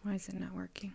Why is it not working?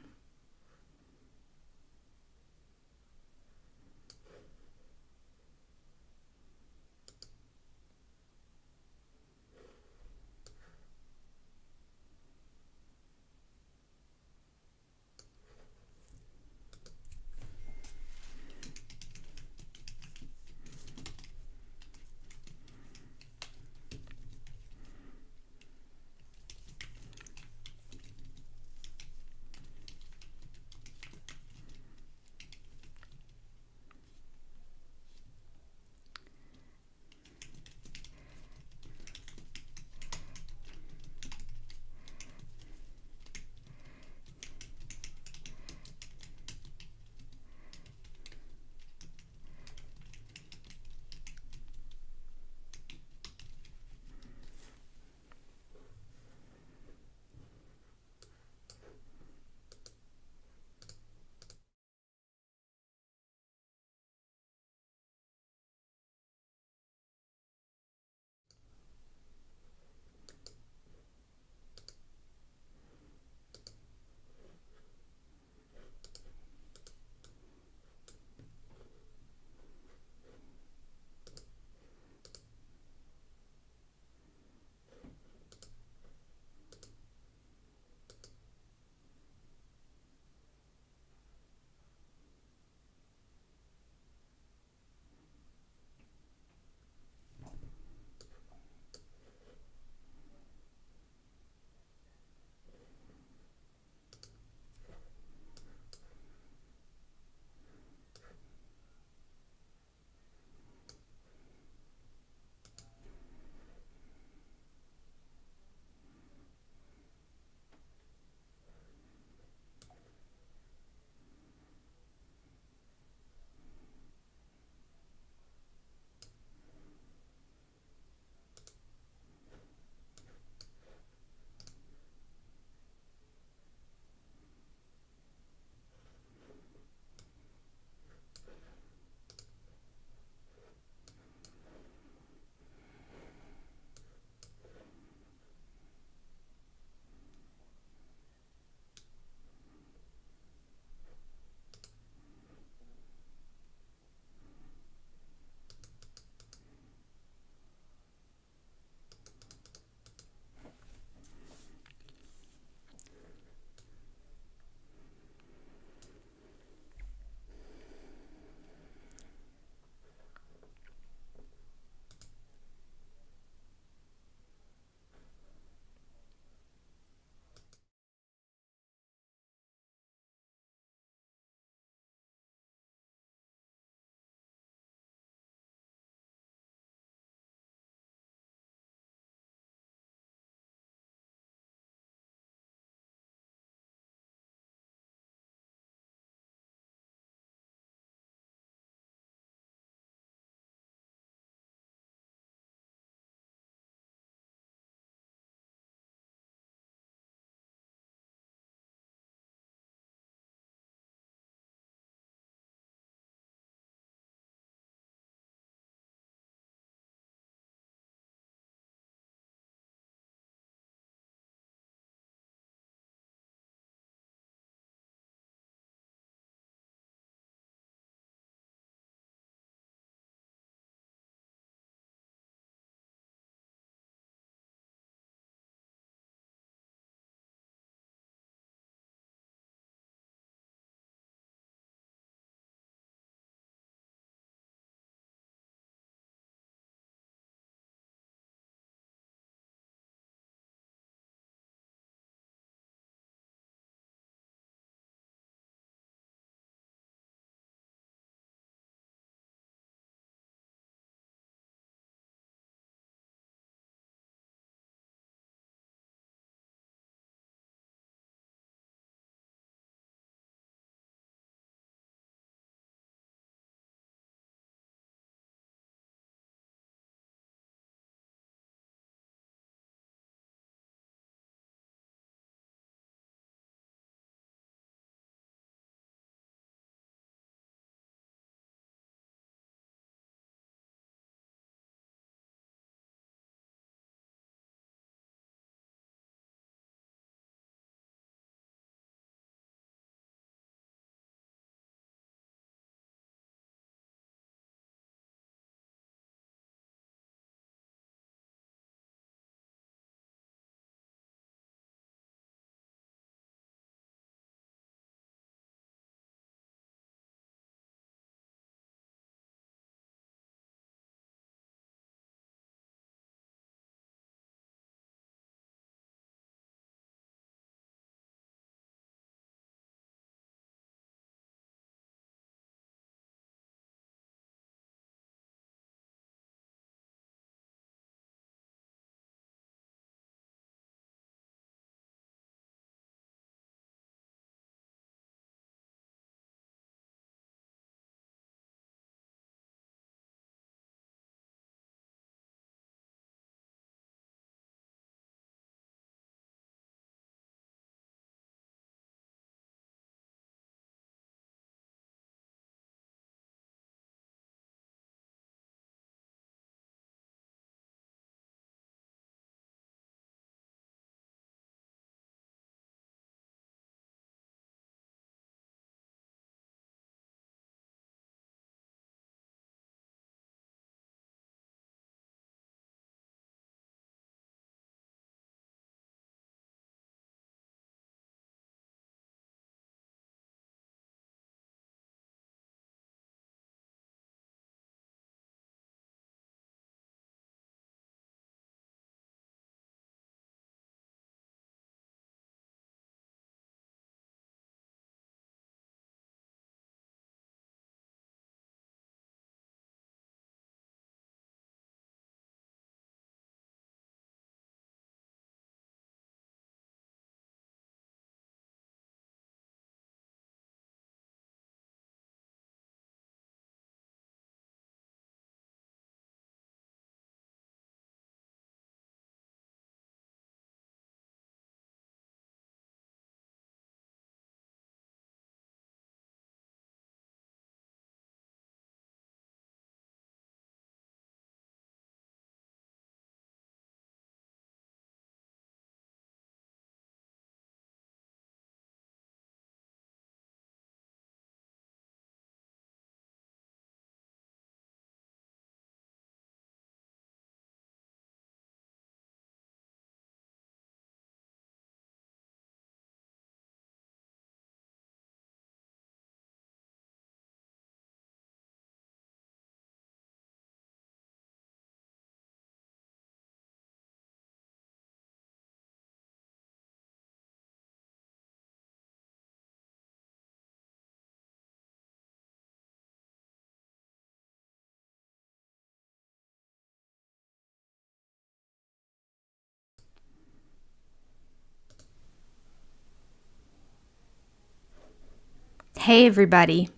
Hey everybody,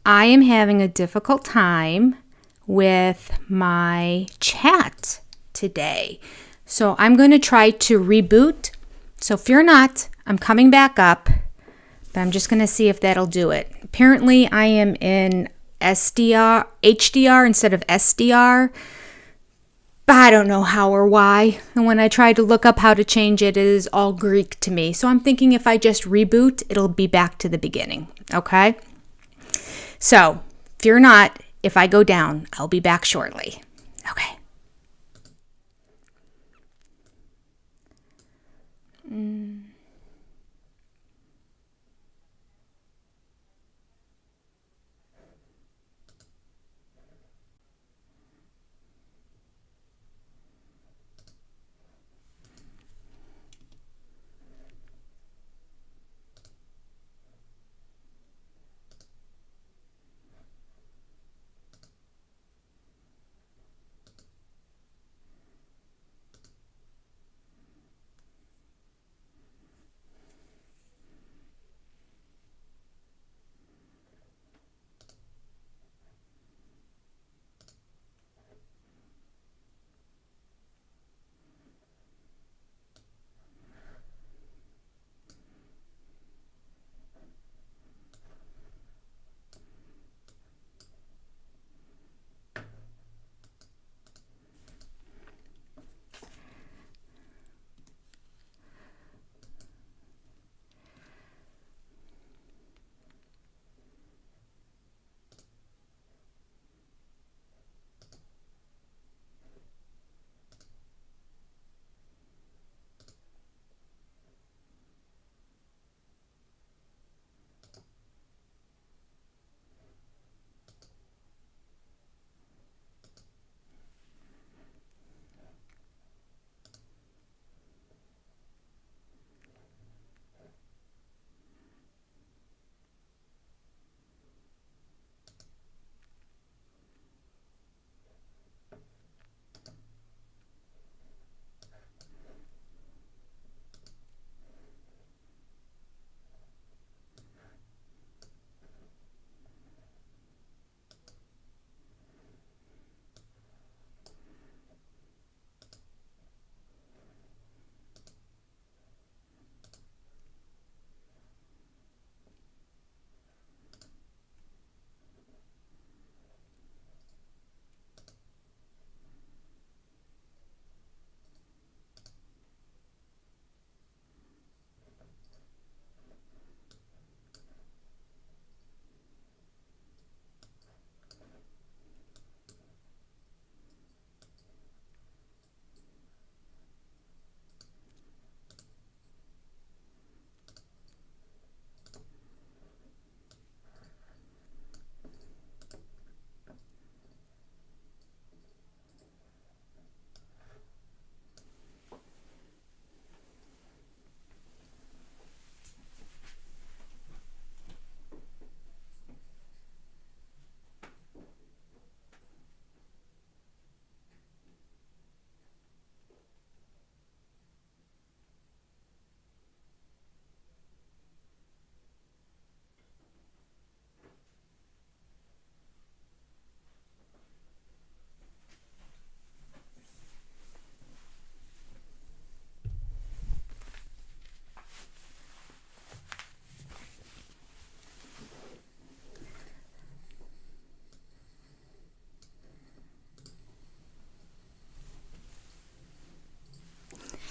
I am having a difficult time with my chat today. So I'm going to try to reboot. So fear not, I'm coming back up, but I'm just going to see if that'll do it. Apparently I am in HDR instead of SDR. But I don't know how or why. And when I try to look up how to change it, it is all Greek to me. So I'm thinking if I just reboot, it'll be back to the beginning. Okay? So, fear not, if I go down, I'll be back shortly. Okay.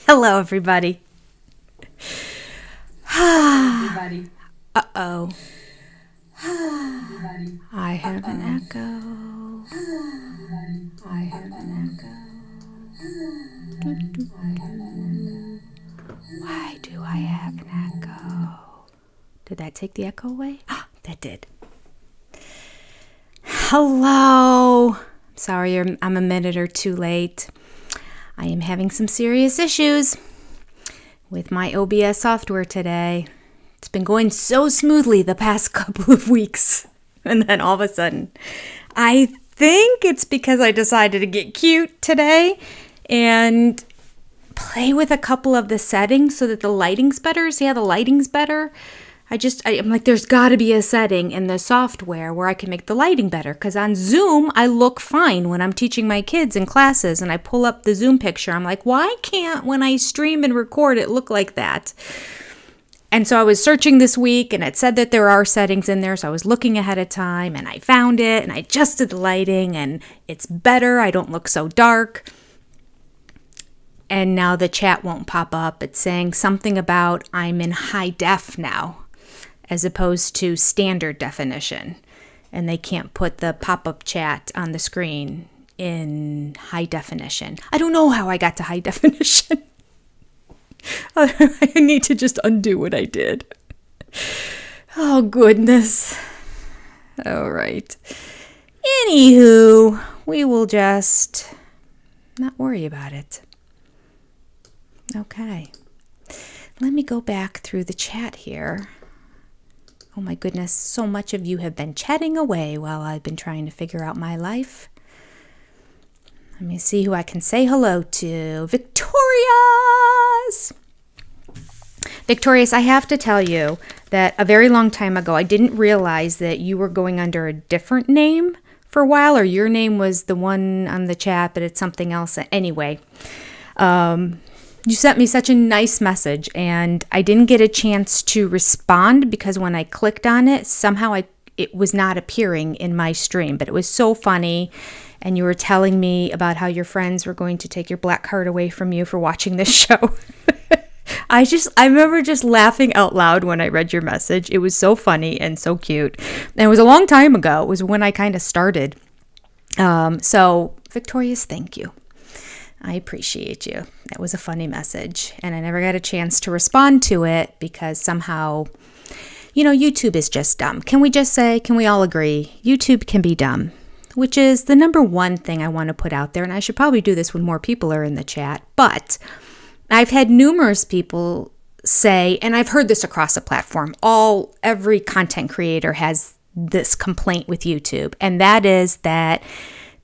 Hello, everybody. Everybody. Uh-oh. Everybody. I have an echo. I have an echo. Why do I have an echo? Did that take the echo away? That did. Hello. Sorry, I'm a minute or two late. I am having some serious issues with my OBS software today. It's been going so smoothly the past couple of weeks. And then all of a sudden, I think it's because I decided to get cute today and play with a couple of the settings so that the lighting's better. See how the lighting's better? I'm like, there's got to be a setting in the software where I can make the lighting better. Because on Zoom, I look fine when I'm teaching my kids in classes and I pull up the Zoom picture. I'm like, why can't, when I stream and record, it look like that? And so I was searching this week and it said that there are settings in there. So I was looking ahead of time and I found it and I adjusted the lighting and it's better. I don't look so dark. And now the chat won't pop up. It's saying something about I'm in high def now, as opposed to standard definition. And they can't put the pop-up chat on the screen in high definition. I don't know how I got to high definition. I need to just undo what I did. Oh, goodness. All right. Anywho, we will just not worry about it. Okay. Let me go back through the chat here. Oh my goodness, so much of you have been chatting away while I've been trying to figure out my life. Let me see who I can say hello to. Victorious! Victorious, I have to tell you that a very long time ago, I didn't realize that you were going under a different name for a while, or your name was the one on the chat, but it's something else. Anyway, you sent me such a nice message, and I didn't get a chance to respond because when I clicked on it, somehow it was not appearing in my stream. But it was so funny, and you were telling me about how your friends were going to take your black card away from you for watching this show. I remember just laughing out loud when I read your message. It was so funny and so cute. And it was a long time ago. It was when I kind of started. So, Victorious, thank you. I appreciate you. That was a funny message. And I never got a chance to respond to it because somehow, YouTube is just dumb. Can we all agree? YouTube can be dumb, which is the number one thing I want to put out there. And I should probably do this when more people are in the chat. But I've had numerous people say, and I've heard this across the platform, every content creator has this complaint with YouTube. And that is that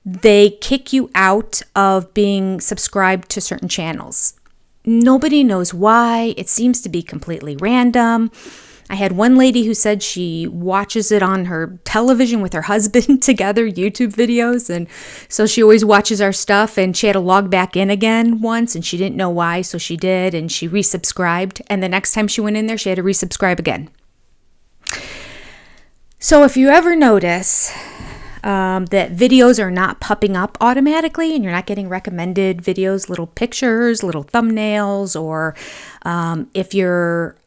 they kick you out of being subscribed to certain channels. Nobody knows why. It seems to be completely random. I had one lady who said she watches it on her television with her husband together, YouTube videos. And so she always watches our stuff, and she had to log back in again once and she didn't know why. So she did, and she resubscribed. And the next time she went in there, she had to resubscribe again. So if you ever notice that videos are not popping up automatically and you're not getting recommended videos, little pictures, little thumbnails, or if you're,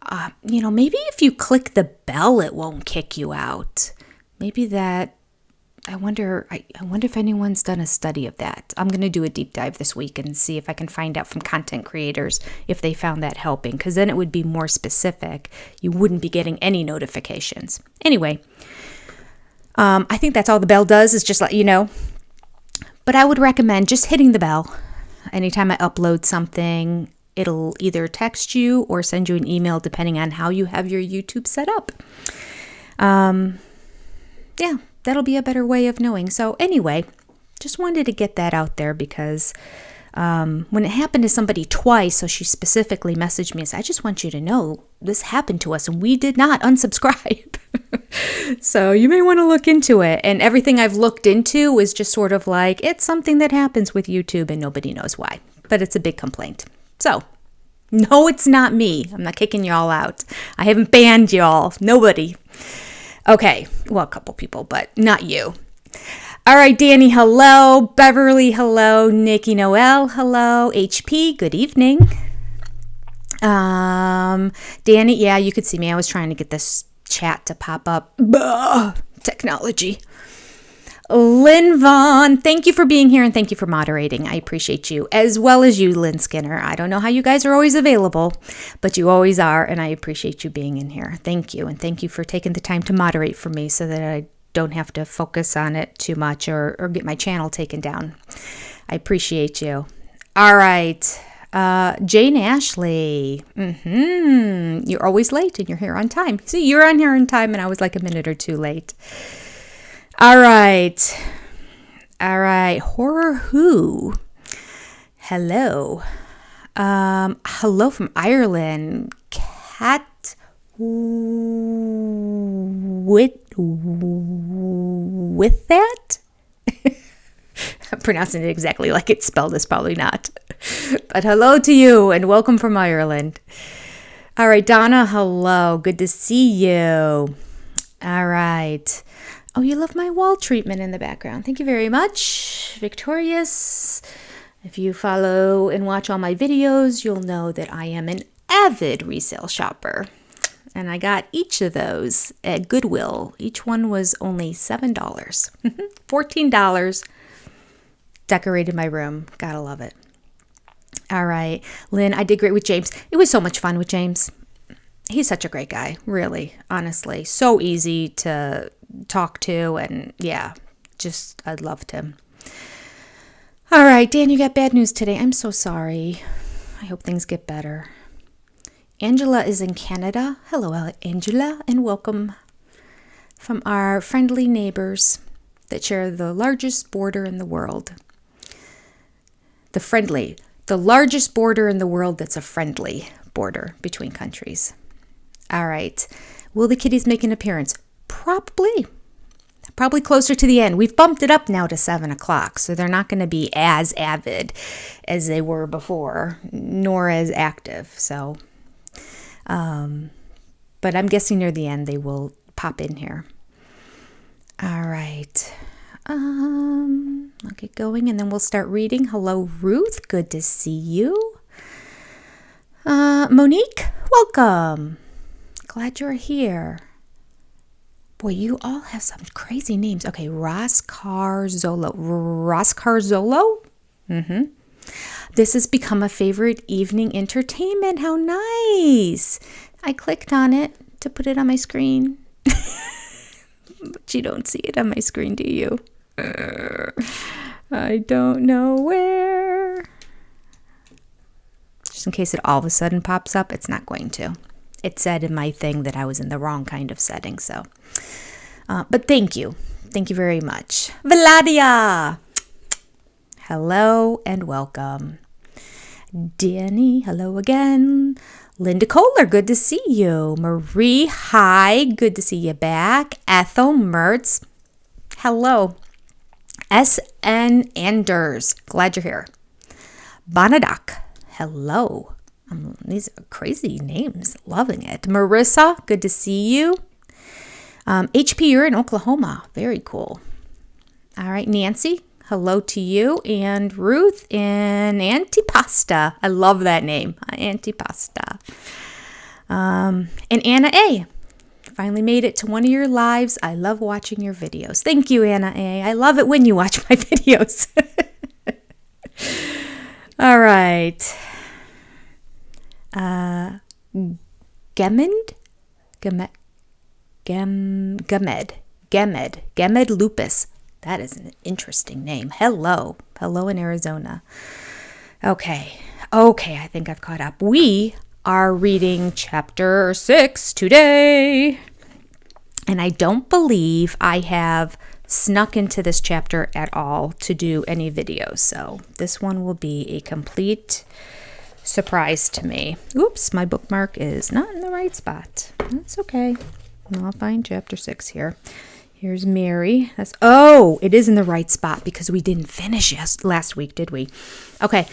maybe if you click the bell, it won't kick you out. Maybe that, I wonder if anyone's done a study of that. I'm going to do a deep dive this week and see if I can find out from content creators if they found that helping, because then it would be more specific. You wouldn't be getting any notifications. Anyway, I think that's all the bell does, is just let you know. But I would recommend just hitting the bell. Anytime I upload something, it'll either text you or send you an email depending on how you have your YouTube set up. Yeah, that'll be a better way of knowing. So anyway, just wanted to get that out there because when it happened to somebody twice, so she specifically messaged me and said, I just want you to know this happened to us and we did not unsubscribe. So you may want to look into it. And everything I've looked into is just sort of like, it's something that happens with YouTube and nobody knows why, but it's a big complaint. So no, it's not me. I'm not kicking y'all out. I haven't banned y'all. Nobody. Okay. Well, a couple people, but not you. All right, Danny, hello. Beverly, hello. Nikki Noel, hello. HP, good evening. Danny, yeah, you could see me. I was trying to get this chat to pop up. Technology. Lynn Vaughn, thank you for being here and thank you for moderating. I appreciate you, as well as you, Lynn Skinner. I don't know how you guys are always available, but you always are, and I appreciate you being in here. Thank you, and thank you for taking the time to moderate for me so that I don't have to focus on it too much or get my channel taken down. I appreciate you. All right. Jane Ashley. You're always late and you're here on time. See, you're on here on time and I was like a minute or two late. All right. Horror Who. Hello. Hello from Ireland. Cat with that. I'm pronouncing it exactly like it's spelled. It's probably not. But hello to you and welcome from Ireland. All right, Donna, hello. Good to see you. All right. Oh, you love my wall treatment in the background. Thank you very much. Victorious. If you follow and watch all my videos, you'll know that I am an avid resale shopper. And I got each of those at Goodwill. Each one was only $7. $14. Decorated my room. Gotta love it. All right. Lynn, I did great with James. It was so much fun with James. He's such a great guy, really, honestly. So easy to talk to, and yeah, just I loved him. All right, Dan, you got bad news today. I'm so sorry. I hope things get better. Angela is in Canada. Hello, Angela, and welcome from our friendly neighbors that share the largest border in the world. The largest border in the world that's a friendly border between countries. All right. Will the kitties make an appearance? Probably closer to the end. We've bumped it up now to 7 o'clock, so they're not going to be as avid as they were before, nor as active. So, but I'm guessing near the end they will pop in here. All right. I'll get going and then we'll start reading. Hello, Ruth. Good to see you. Monique, welcome. Glad you're here. Boy, you all have some crazy names. Okay, Roscarzolo. This has become a favorite evening entertainment. How nice. I clicked on it to put it on my screen. But you don't see it on my screen, do you? I don't know where. Just in case it all of a sudden pops up, it's not going to. It said in my thing that I was in the wrong kind of setting, so. But thank you. Thank you very much. Vladia! Hello and welcome. Danny, hello again. Linda Kohler, good to see you. Marie, hi, good to see you back. Ethel Mertz, hello. S.N. Anders, glad you're here. Bonadoc, hello. These are crazy names, loving it. Marissa, good to see you. HP, you're in Oklahoma, very cool. All right, Nancy, hello to you. And Ruth in Antipasta, I love that name, Antipasta. And Anna A. Finally made it to one of your lives. I love watching your videos. Thank you, Anna A. I love it when you watch my videos. All right. Gemed Lupus. That is an interesting name. Hello in Arizona. Okay, I think I've caught up. We are reading chapter 6 today. And I don't believe I have snuck into this chapter at all to do any videos. So this one will be a complete surprise to me. Oops, my bookmark is not in the right spot. That's okay. I'll find chapter 6 here. Here's Mary. It is in the right spot because we didn't finish last week, did we? Okay.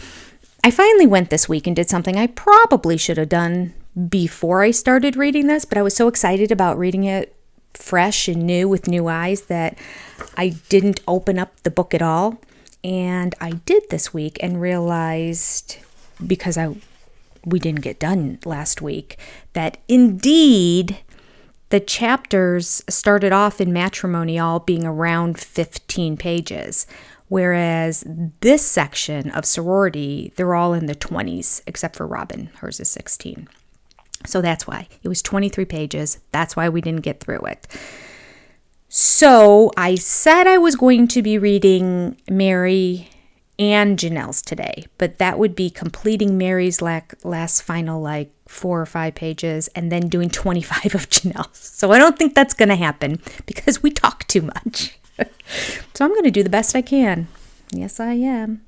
I finally went this week and did something I probably should have done before I started reading this, but I was so excited about reading it fresh and new with new eyes that I didn't open up the book at all. And I did this week and realized, because we didn't get done last week, that indeed the chapters started off in matrimony all being around 15 pages. Whereas this section of sorority, they're all in the 20s, except for Robin. Hers is 16. So that's why. It was 23 pages. That's why we didn't get through it. So I said I was going to be reading Mary and Janelle's today, but that would be completing Mary's last final 4 or 5 pages and then doing 25 of Janelle's. So I don't think that's going to happen because we talk too much. So I'm going to do the best I can. Yes, I am.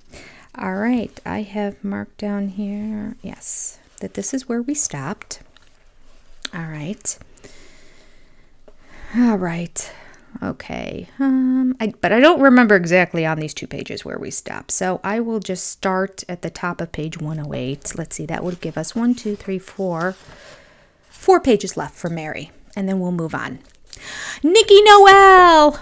All right. I have marked down here, yes, that this is where we stopped. All right. All right. Okay. But I don't remember exactly on these 2 pages where we stopped. So I will just start at the top of page 108. Let's see. That would give us 1, 2, 3, 4. 4 pages left for Mary. And then we'll move on. Nikki Noel! Woo!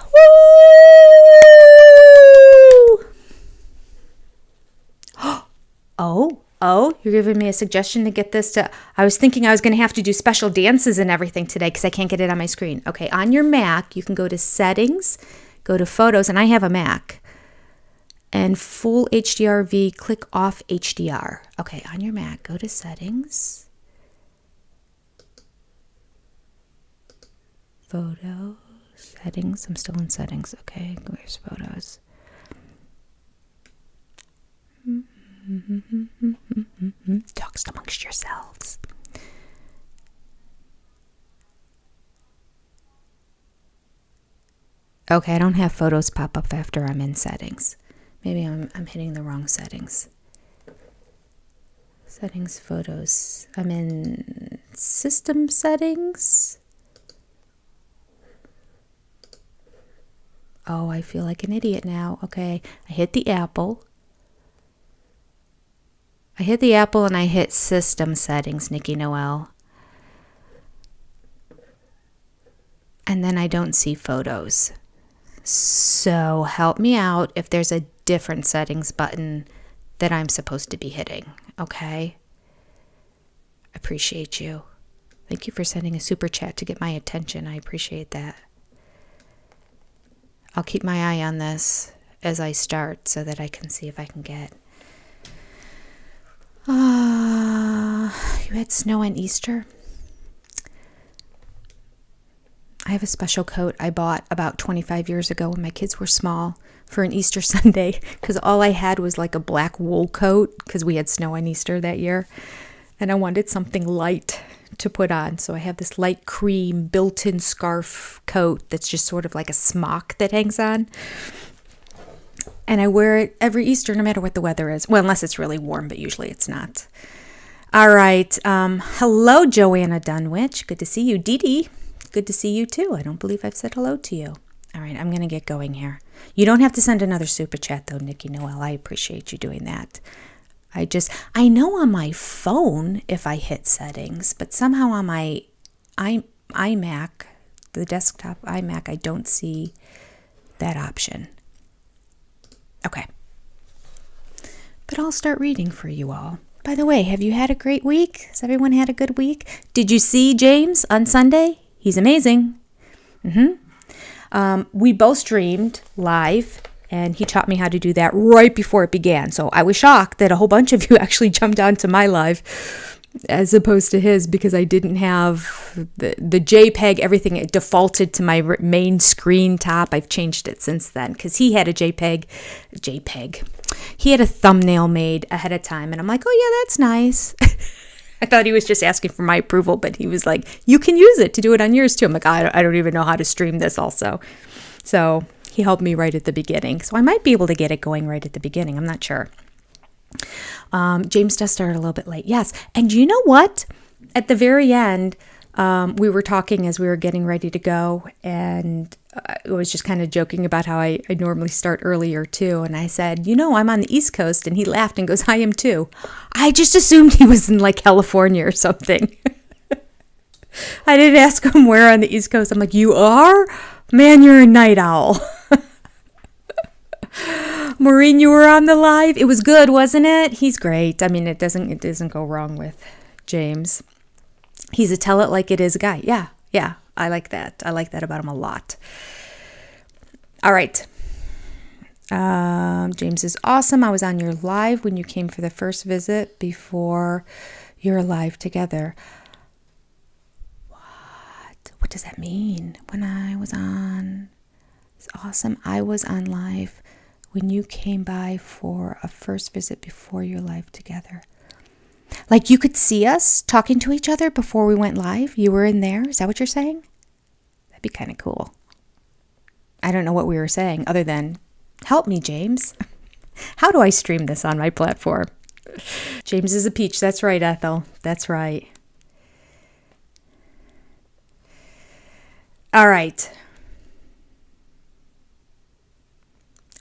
Oh, you're giving me a suggestion to get this to... I was thinking I was going to have to do special dances and everything today because I can't get it on my screen. Okay, on your Mac, you can go to Settings, go to Photos, and I have a Mac. And Full HDRV, click off HDR. Okay, on your Mac, go to Settings. Photos, Settings. I'm still in Settings. Okay, where's Photos? Talks amongst yourselves. Okay, I don't have photos pop up after I'm in settings. Maybe I'm hitting the wrong settings. Settings, photos. I'm in system settings. Oh, I feel like an idiot now. Okay, I hit the apple. And I hit system settings, Nikki Noel. And then I don't see photos. So help me out if there's a different settings button that I'm supposed to be hitting, okay? Appreciate you. Thank you for sending a super chat to get my attention. I appreciate that. I'll keep my eye on this as I start so that I can see if I can get... you had snow on Easter? I have a special coat I bought about 25 years ago when my kids were small for an Easter Sunday because all I had was like a black wool coat because we had snow on Easter that year. And I wanted something light to put on. So I have this light cream built-in scarf coat that's just sort of like a smock that hangs on. And I wear it every Easter no matter what the weather is. Well, unless it's really warm, but usually it's not. All right. Hello, Joanna Dunwich. Good to see you. Dee Dee. Good to see you too. I don't believe I've said hello to you. All right, I'm going to get going here. You don't have to send another super chat though, Nikki Noel. I appreciate you doing that. I know on my phone if I hit settings, but somehow on my iMac, the desktop iMac, I don't see that option. Okay. But I'll start reading for you all. By the way, have you had a great week? Has everyone had a good week? Did you see James on Sunday? He's amazing. We both streamed live, and he taught me how to do that right before it began. So I was shocked that a whole bunch of you actually jumped onto my live as opposed to his because I didn't have the JPEG, everything. It defaulted to my main screen top. I've changed it since then because he had a JPEG. He had a thumbnail made ahead of time, and I'm like, oh yeah, that's nice. I thought he was just asking for my approval, but he was like, you can use it to do it on yours too. I'm like, I don't even know how to stream this also. So he helped me right at the beginning. So I might be able to get it going right at the beginning. I'm not sure. James does start a little bit late. Yes. And you know what? At the very end, we were talking as we were getting ready to go, and I was just kind of joking about how I normally start earlier too. And I said, I'm on the East Coast, and he laughed and goes, I am too. I just assumed he was in like California or something. I didn't ask him where on the East Coast. I'm like, you are? Man, you're a night owl. Maureen, you were on the live. It was good, wasn't it? He's great. I mean, it doesn't go wrong with James. He's a tell it like it is guy. Yeah. I like that. I like that about him a lot. All right. James is awesome. I was on your live when you came for the first visit before your live together. What does that mean? When I was on... It's awesome. I was on live when you came by for a first visit before your live together. Like you could see us talking to each other before we went live? You were in there? Is that what you're saying? That'd be kind of cool. I don't know what we were saying other than, help me, James. How do I stream this on my platform? James is a peach. That's right, Ethel. That's right. All right.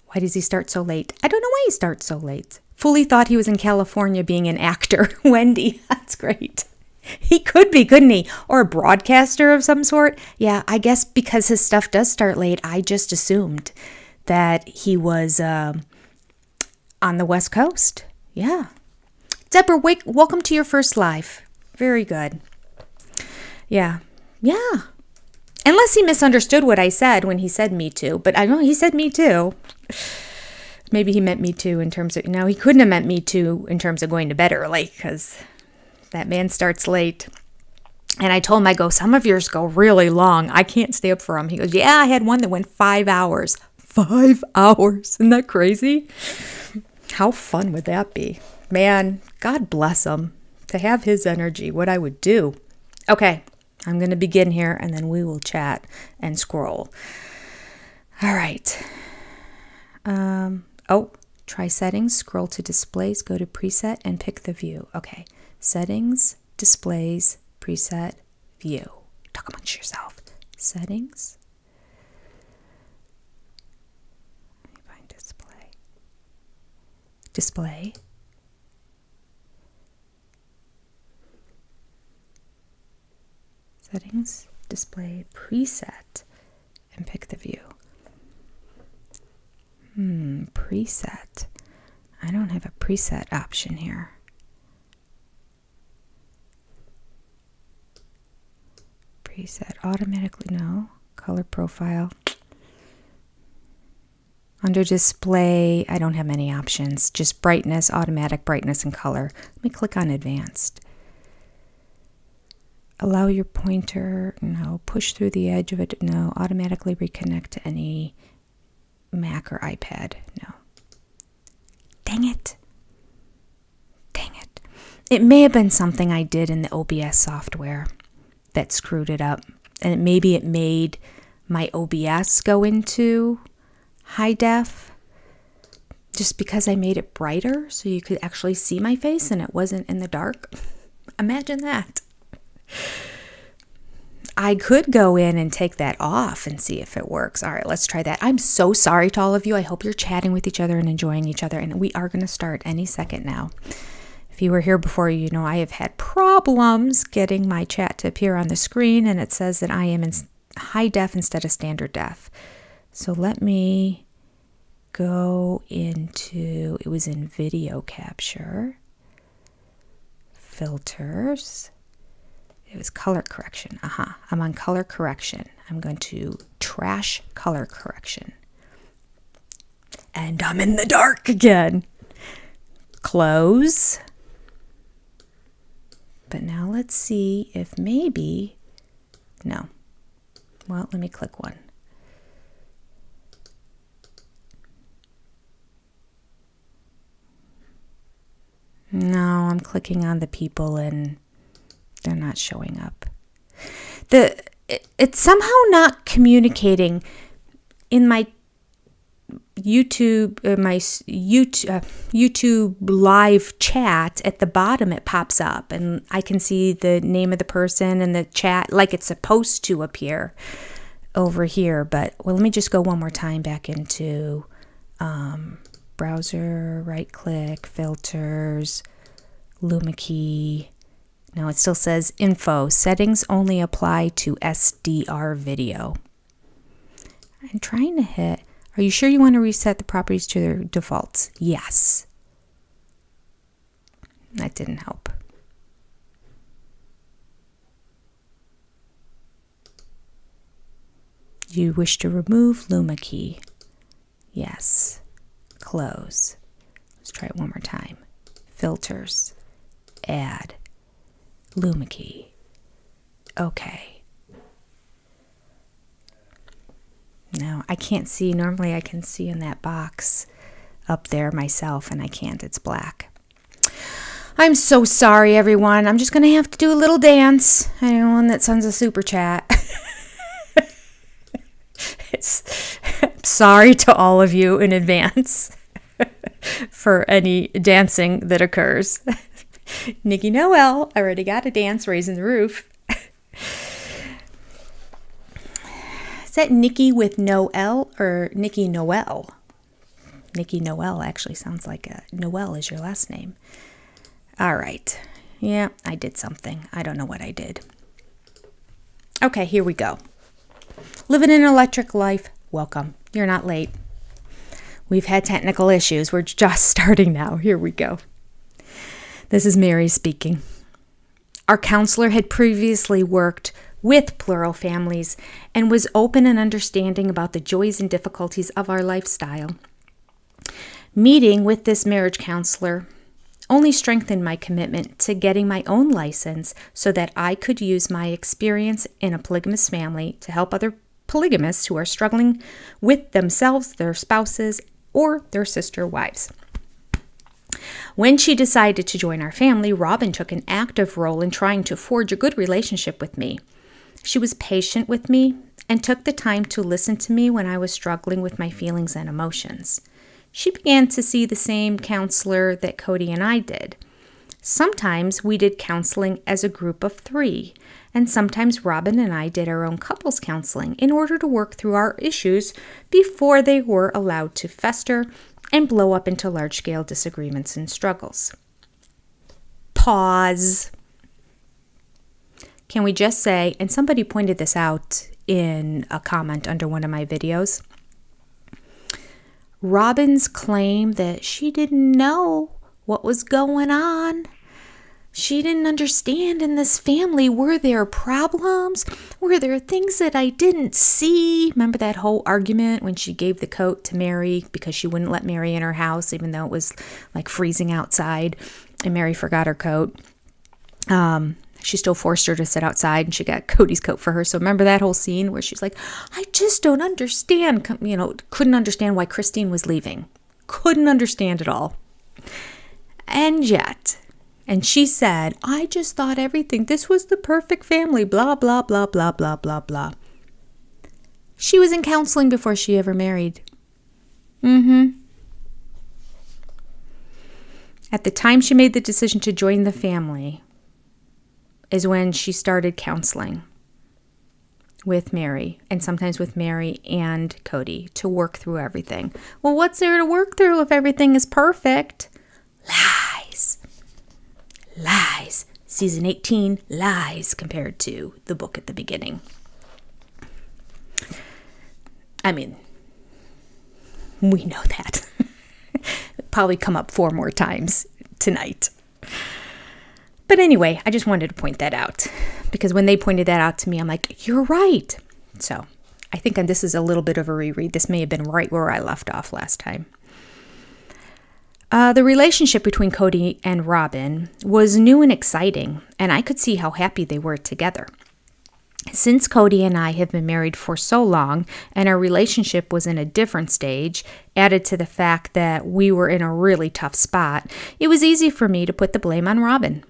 Why does he start so late? I don't know why he starts so late. Fully thought he was in California being an actor. Wendy, that's great. He could be, couldn't he? Or a broadcaster of some sort. Yeah, I guess because his stuff does start late, I just assumed that he was on the West Coast. Yeah. Deborah, welcome to your first live. Very good. Yeah. Yeah. Unless he misunderstood what I said when he said me too. But I know he said me too. Maybe he meant me too in terms of... No, he couldn't have meant me too in terms of going to bed early because that man starts late. And I told him, I go, some of yours go really long. I can't stay up for them. He goes, yeah, I had one that went 5 hours. 5 hours. Isn't that crazy? How fun would that be? Man, God bless him. To have his energy, what I would do. Okay, I'm going to begin here and then we will chat and scroll. All right. Try settings, scroll to displays, go to preset and pick the view. Okay, settings, displays, preset, view. Talk amongst yourself. Settings. Let me find display. Display. Settings, display, preset, and pick the view. Preset. I don't have a preset option here. Preset automatically, no. Color profile. Under display, I don't have many options. Just brightness, automatic brightness, and color. Let me click on advanced. Allow your pointer, no. Push through the edge of it, no. Automatically reconnect to any Mac or iPad, no. Dang it. Dang it. It may have been something I did in the OBS software that screwed it up. And maybe it made my OBS go into high def just because I made it brighter so you could actually see my face and it wasn't in the dark. Imagine that. I could go in and take that off and see if it works. All right, let's try that. I'm so sorry to all of you. I hope you're chatting with each other and enjoying each other. And we are going to start any second now. If you were here before, you know I have had problems getting my chat to appear on the screen. And it says that I am in high def instead of standard def. So let me go into, it was in video capture, filters. It was color correction. I'm on color correction. I'm going to trash color correction. And I'm in the dark again. Close. But now let's see if maybe, no. Well, let me click one. No, I'm clicking on the people and they're not showing up. It's somehow not communicating in my YouTube live chat. At the bottom it pops up and I can see the name of the person and the chat like it's supposed to appear over here. But well, let me just go one more time back into browser, right click, filters, Luma key. No, it still says info. Settings only apply to SDR video. I'm trying to hit. Are you sure you want to reset the properties to their defaults? Yes. That didn't help. You wish to remove Luma key? Yes. Close. Let's try it one more time. Filters. Add. Luma key. Okay. No, I can't see. Normally I can see in that box up there myself, and I can't. It's black. I'm so sorry, everyone. I'm just going to have to do a little dance. Anyone that sends a super chat. I'm sorry to all of you in advance for any dancing that occurs. Nikki Noel, I already got a dance raising the roof. Is that Nikki with no L or Nikki Noel? Nikki Noel actually sounds like Noel is your last name. All right. Yeah, I did something. I don't know what I did. Okay, here we go. Living an electric life. Welcome. You're not late. We've had technical issues. We're just starting now. Here we go. This is Mary speaking. Our counselor had previously worked with plural families and was open and understanding about the joys and difficulties of our lifestyle. Meeting with this marriage counselor only strengthened my commitment to getting my own license so that I could use my experience in a polygamous family to help other polygamists who are struggling with themselves, their spouses, or their sister wives. When she decided to join our family, Robin took an active role in trying to forge a good relationship with me. She was patient with me and took the time to listen to me when I was struggling with my feelings and emotions. She began to see the same counselor that Cody and I did. Sometimes we did counseling as a group of 3, and sometimes Robin and I did our own couples counseling in order to work through our issues before they were allowed to fester and blow up into large-scale disagreements and struggles. Pause. Can we just say, and somebody pointed this out in a comment under one of my videos, Robin's claim that she didn't know what was going on. She didn't understand in this family. Were there problems? Were there things that I didn't see? Remember that whole argument when she gave the coat to Mary because she wouldn't let Mary in her house even though it was like freezing outside and Mary forgot her coat. She still forced her to sit outside and she got Cody's coat for her. So remember that whole scene where she's like, I just don't understand, couldn't understand why Christine was leaving. Couldn't understand it all. And yet, and she said, I just thought this was the perfect family, blah, blah, blah, blah, blah, blah, blah. She was in counseling before she ever married. At the time she made the decision to join the family is when she started counseling with Mary, and sometimes with Mary and Cody to work through everything. Well, what's there to work through if everything is perfect? Lies. Season 18, lies compared to the book at the beginning. I mean, we know that. It'll probably come up 4 more times tonight. But anyway, I just wanted to point that out because when they pointed that out to me, I'm like, you're right. So I think this is a little bit of a reread. This may have been right where I left off last time. The relationship between Cody and Robin was new and exciting, and I could see how happy they were together. Since Cody and I have been married for so long and our relationship was in a different stage, added to the fact that we were in a really tough spot, it was easy for me to put the blame on Robin.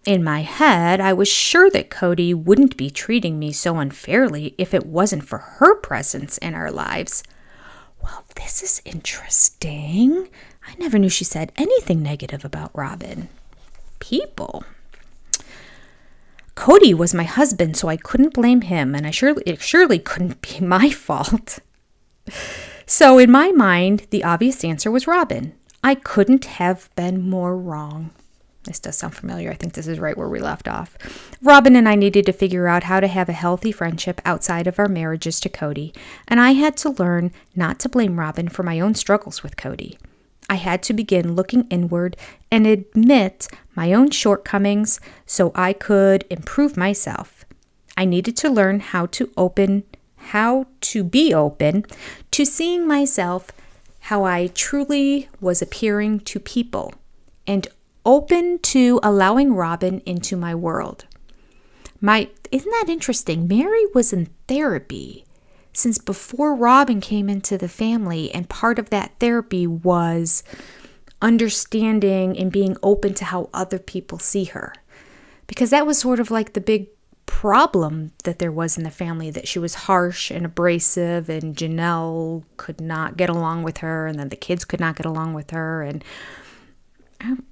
In my head, I was sure that Cody wouldn't be treating me so unfairly if it wasn't for her presence in our lives. Well, this is interesting. I never knew she said anything negative about Robin. People. Cody was my husband, so I couldn't blame him, and it surely couldn't be my fault. So in my mind, the obvious answer was Robin. I couldn't have been more wrong. This does sound familiar. I think this is right where we left off. Robin and I needed to figure out how to have a healthy friendship outside of our marriages to Cody, and I had to learn not to blame Robin for my own struggles with Cody. I had to begin looking inward and admit my own shortcomings so I could improve myself. I needed to learn how to be open to seeing myself how I truly was appearing to people and open to allowing Robin into my world. Isn't that interesting? Mary was in therapy since before Robin came into the family, and part of that therapy was understanding and being open to how other people see her. Because that was sort of like the big problem that there was in the family, that she was harsh and abrasive, and Janelle could not get along with her, and then the kids could not get along with her. And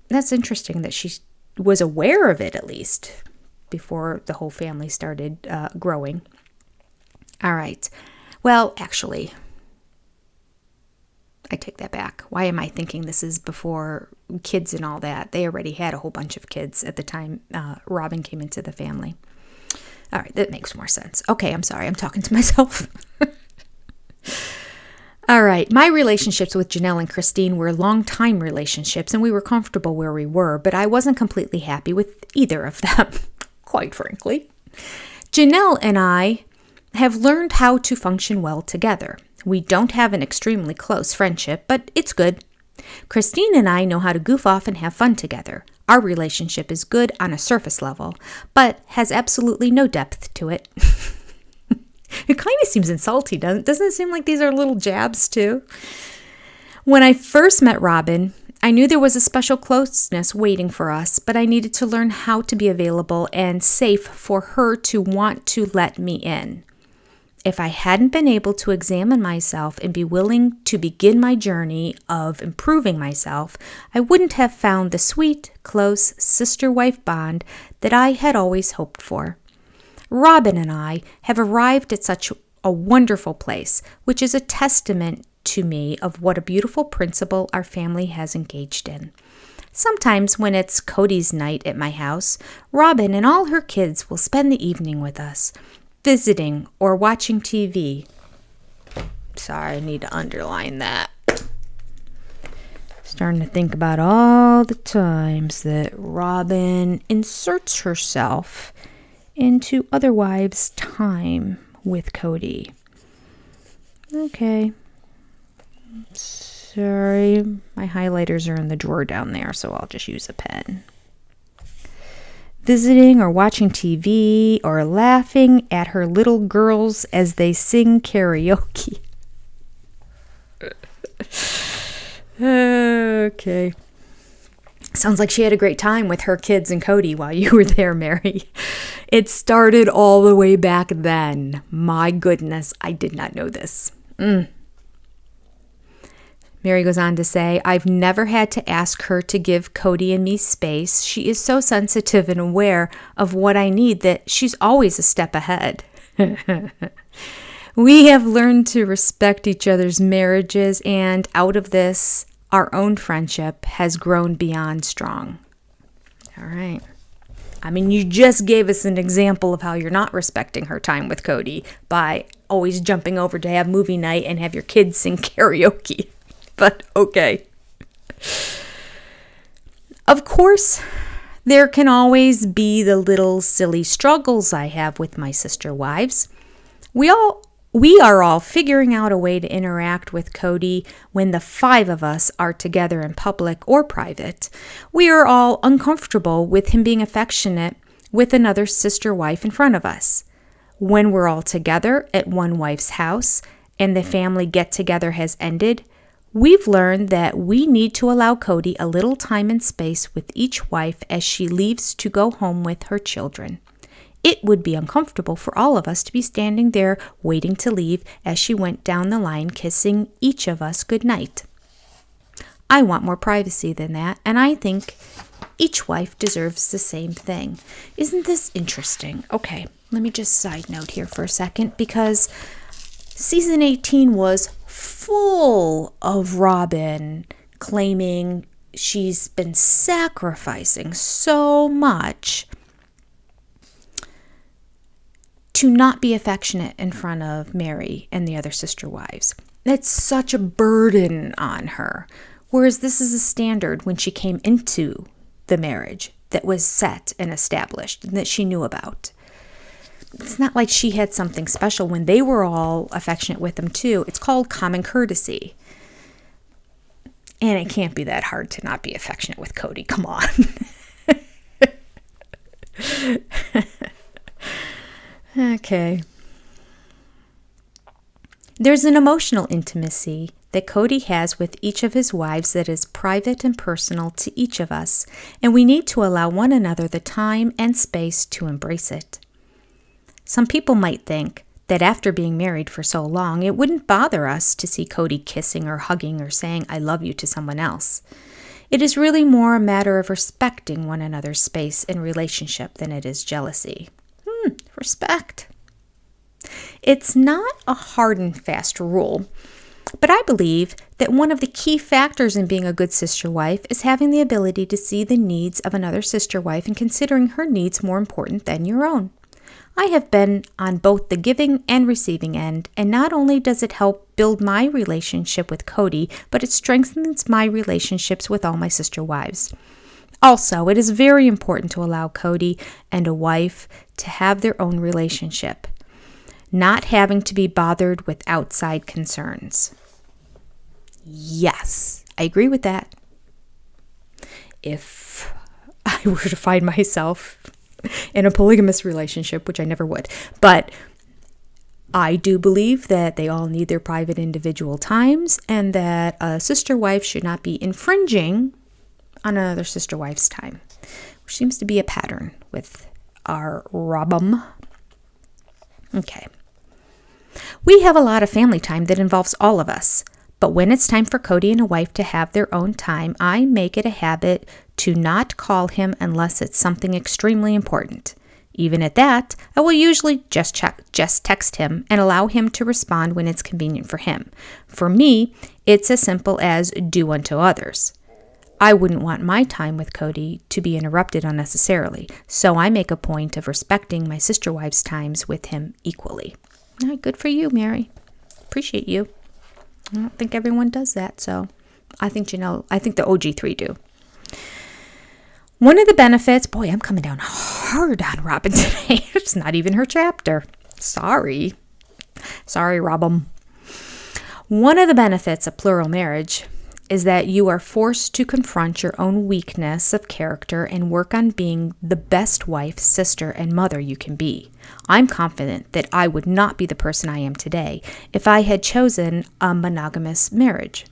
that's interesting that she was aware of it, at least before the whole family started growing. All right. Well, actually, I take that back. Why am I thinking this is before kids and all that? They already had a whole bunch of kids at the time Robin came into the family. All right, that makes more sense. Okay, I'm sorry. I'm talking to myself. All right, my relationships with Janelle and Christine were long-time relationships, and we were comfortable where we were, but I wasn't completely happy with either of them, quite frankly. Janelle and I have learned how to function well together. We don't have an extremely close friendship, but it's good. Christine and I know how to goof off and have fun together. Our relationship is good on a surface level, but has absolutely no depth to it. It kind of seems insulting, doesn't it seem like these are little jabs too? When I first met Robin, I knew there was a special closeness waiting for us, but I needed to learn how to be available and safe for her to want to let me in. If I hadn't been able to examine myself and be willing to begin my journey of improving myself, I wouldn't have found the sweet, close sister-wife bond that I had always hoped for. Robin and I have arrived at such a wonderful place, which is a testament to me of what a beautiful principle our family has engaged in. Sometimes when it's Cody's night at my house, Robin and all her kids will spend the evening with us, visiting or watching TV. Sorry, I need to underline that. Starting to think about all the times that Robin inserts herself into other wives' time with Cody. Okay. Sorry, my highlighters are in the drawer down there, so I'll just use a pen. Visiting or watching TV or laughing at her little girls as they sing karaoke. Okay. Sounds like she had a great time with her kids and Cody while you were there, Mary. It started all the way back then. My goodness, I did not know this. Mary goes on to say, I've never had to ask her to give Cody and me space. She is so sensitive and aware of what I need that she's always a step ahead. We have learned to respect each other's marriages, and out of this, our own friendship has grown beyond strong. All right. I mean, you just gave us an example of how you're not respecting her time with Cody by always jumping over to have movie night and have your kids sing karaoke. But okay. Of course, there can always be the little silly struggles I have with my sister wives. We are all figuring out a way to interact with Cody when the 5 of us are together in public or private. We are all uncomfortable with him being affectionate with another sister wife in front of us. When we're all together at one wife's house and the family get-together has ended, we've learned that we need to allow Cody a little time and space with each wife as she leaves to go home with her children. It would be uncomfortable for all of us to be standing there waiting to leave as she went down the line kissing each of us goodnight. I want more privacy than that, and I think each wife deserves the same thing. Isn't this interesting? Okay, let me just side note here for a second, because season 18 was full of Robin claiming she's been sacrificing so much to not be affectionate in front of Mary and the other sister wives. That's such a burden on her. Whereas this is a standard when she came into the marriage that was set and established and that she knew about. It's not like she had something special when they were all affectionate with them too. It's called common courtesy. And it can't be that hard to not be affectionate with Cody. Come on. Okay. There's an emotional intimacy that Cody has with each of his wives that is private and personal to each of us, and we need to allow one another the time and space to embrace it. Some people might think that after being married for so long, it wouldn't bother us to see Cody kissing or hugging or saying I love you to someone else. It is really more a matter of respecting one another's space and relationship than it is jealousy. Respect. It's not a hard and fast rule, but I believe that one of the key factors in being a good sister wife is having the ability to see the needs of another sister wife and considering her needs more important than your own. I have been on both the giving and receiving end, and not only does it help build my relationship with Cody, but it strengthens my relationships with all my sister wives. Also, it is very important to allow Cody and a wife to have their own relationship, not having to be bothered with outside concerns. Yes, I agree with that. If I were to find myself in a polygamous relationship, which I never would, but I do believe that they all need their private individual times and that a sister wife should not be infringing on another sister wife's time, which seems to be a pattern with our Robum. Okay. We have a lot of family time that involves all of us, but when it's time for Cody and a wife to have their own time, I make it a habit to not call him unless it's something extremely important. Even at that, I will usually just text him and allow him to respond when it's convenient for him. For me, it's as simple as do unto others. I wouldn't want my time with Cody to be interrupted unnecessarily, so I make a point of respecting my sister wife's times with him equally. Good for you, Mary. Appreciate you. I don't think everyone does that, so I think the OG3 do. One of the benefits, boy, I'm coming down hard on Robin today. It's not even her chapter. Sorry, Robin. One of the benefits of plural marriage is that you are forced to confront your own weakness of character and work on being the best wife, sister, and mother you can be. I'm confident that I would not be the person I am today if I had chosen a monogamous marriage.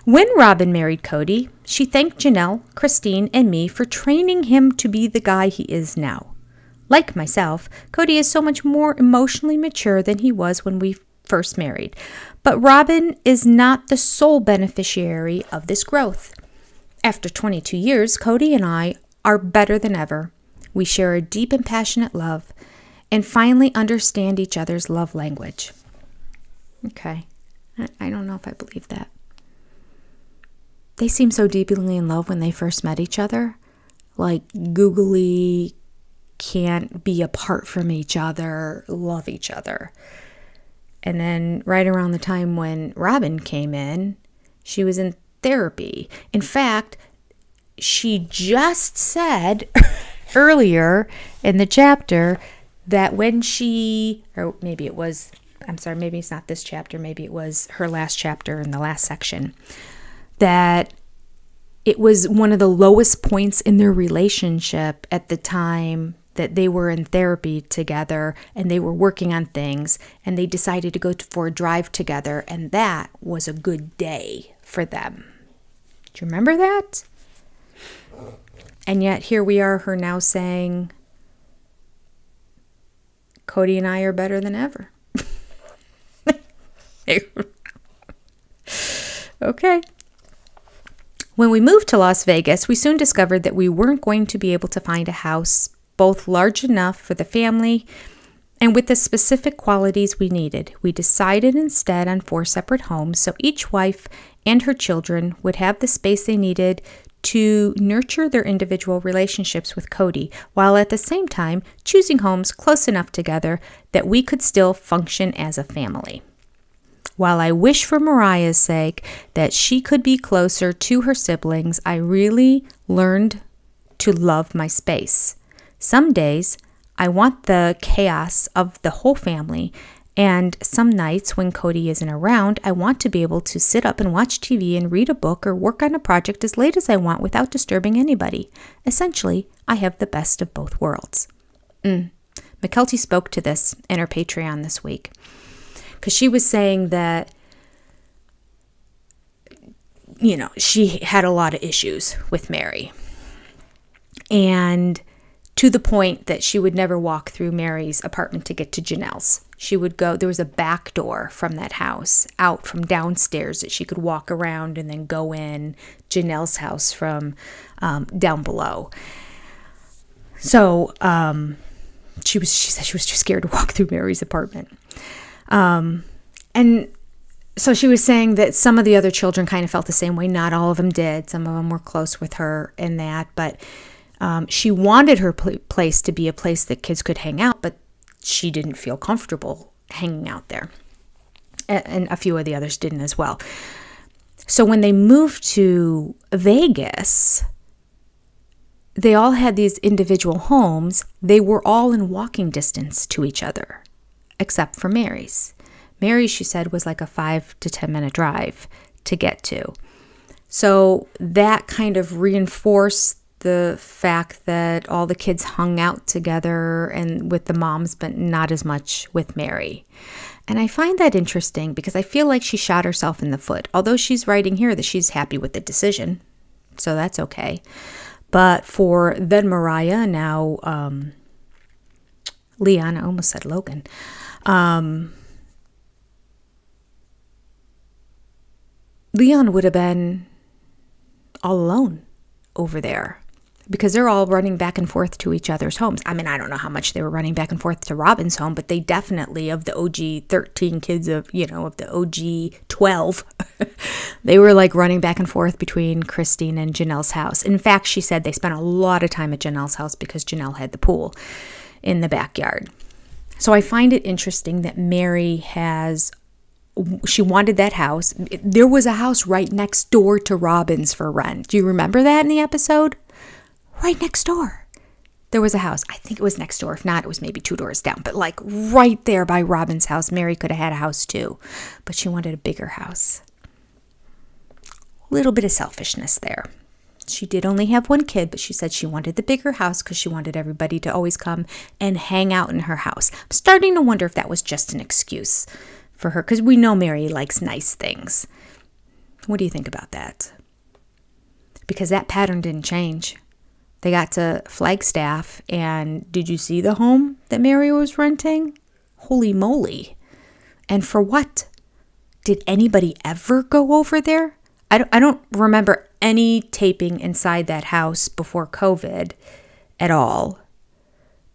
When Robin married Cody, she thanked Janelle, Christine, and me for training him to be the guy he is now. Like myself, Cody is so much more emotionally mature than he was when we first married. But Robin is not the sole beneficiary of this growth. After 22 years, Cody and I are better than ever. We share a deep and passionate love and finally understand each other's love language. Okay, I don't know if I believe that. They seem so deeply in love when they first met each other, like googly, can't be apart from each other, love each other. And then right around the time when Robin came in, she was in therapy. In fact, she just said earlier in the chapter that when maybe it's not this chapter, maybe it was her last chapter in the last section, that it was one of the lowest points in their relationship at the time that they were in therapy together and they were working on things and they decided to go for a drive together, and that was a good day for them. Do you remember that? And yet here we are, her now saying, Cody and I are better than ever. Okay. When we moved to Las Vegas, we soon discovered that we weren't going to be able to find a house both large enough for the family and with the specific qualities we needed. We decided instead on 4 separate homes, so each wife and her children would have the space they needed to nurture their individual relationships with Cody, while at the same time choosing homes close enough together that we could still function as a family. While I wish for Mariah's sake that she could be closer to her siblings, I really learned to love my space. Some days, I want the chaos of the whole family, and some nights when Cody isn't around, I want to be able to sit up and watch TV and read a book or work on a project as late as I want without disturbing anybody. Essentially, I have the best of both worlds. McKelty spoke to this in her Patreon this week, because she was saying that, she had a lot of issues with Mary. And to the point that she would never walk through Mary's apartment to get to Janelle's. She would go, there was a back door from that house out from downstairs that she could walk around and then go in Janelle's house from down below. So She said she was too scared to walk through Mary's apartment. And so she was saying that some of the other children kind of felt the same way. Not all of them did. Some of them were close with her in that. But she wanted her place to be a place that kids could hang out, but she didn't feel comfortable hanging out there. And a few of the others didn't as well. So when they moved to Vegas, they all had these individual homes. They were all in walking distance to each other, except for Mary's. Mary's, she said, was like a 5 to 10 minute drive to get to. So that kind of reinforced the fact that all the kids hung out together and with the moms, but not as much with Mary. And I find that interesting because I feel like she shot herself in the foot, although she's writing here that she's happy with the decision. So that's okay. But for then Mariah, now Leon, I almost said Logan, Leon would have been all alone over there because they're all running back and forth to each other's homes. I mean, I don't know how much they were running back and forth to Robin's home, but they definitely, of the OG 13 kids of the OG 12, they were like running back and forth between Christine and Janelle's house. In fact, she said they spent a lot of time at Janelle's house because Janelle had the pool in the backyard. So I find it interesting that Mary she wanted that house. There was a house right next door to Robin's for rent. Do you remember that in the episode? Right next door. There was a house. I think it was next door. If not, it was maybe 2 doors down. But like right there by Robin's house, Mary could have had a house too. But she wanted a bigger house. A little bit of selfishness there. She did only have one kid, but she said she wanted the bigger house because she wanted everybody to always come and hang out in her house. I'm starting to wonder if that was just an excuse for her, because we know Mary likes nice things. What do you think about that? Because that pattern didn't change. They got to Flagstaff, and did you see the home that Mary was renting? Holy moly. And for what? Did anybody ever go over there? I don't remember any taping inside that house before COVID at all.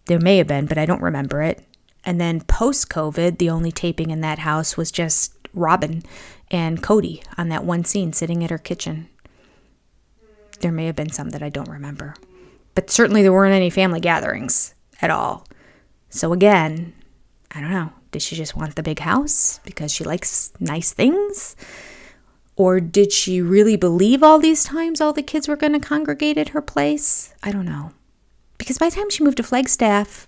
There may have been, but I don't remember it. And then post-COVID, the only taping in that house was just Robin and Cody on that one scene sitting at her kitchen. There may have been some that I don't remember. But certainly there weren't any family gatherings at all. So again, I don't know. Did she just want the big house because she likes nice things? Or did she really believe all these times all the kids were going to congregate at her place? I don't know. Because by the time she moved to Flagstaff,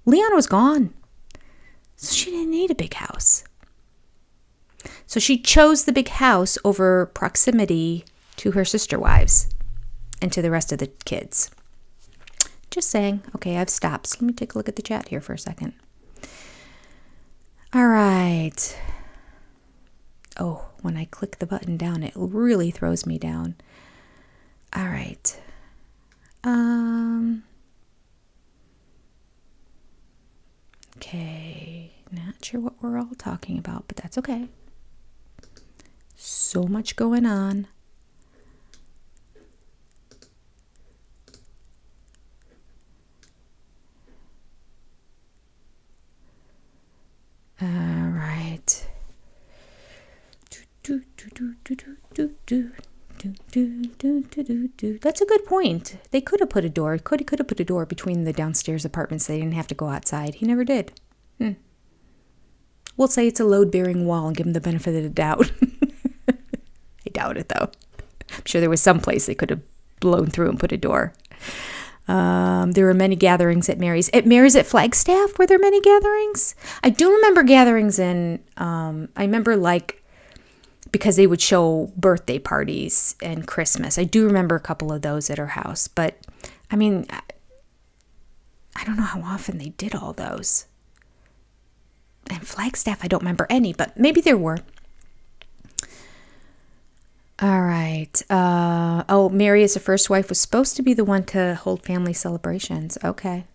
Leon was gone. So she didn't need a big house. So she chose the big house over proximity to her sister wives and to the rest of the kids. Just saying. Okay, I've stopped. So let me take a look at the chat here for a second. All right. Oh, when I click the button down, it really throws me down. All right. Okay, not sure what we're all talking about, but that's okay. So much going on. All right. That's a good point. They could have put a door. Cody could have put a door between the downstairs apartments. They didn't have to go outside. He never did. We'll say it's a load-bearing wall and give him the benefit of the doubt. I doubt it, though. I'm sure there was some place they could have blown through and put a door. There were many gatherings at Mary's. At Mary's at Flagstaff, were there many gatherings? I do remember gatherings in, I remember because they would show birthday parties and Christmas. I do remember a couple of those at her house. But, I mean, I don't know how often they did all those. And Flagstaff, I don't remember any, but maybe there were. All right. Mary as a first wife was supposed to be the one to hold family celebrations. Okay.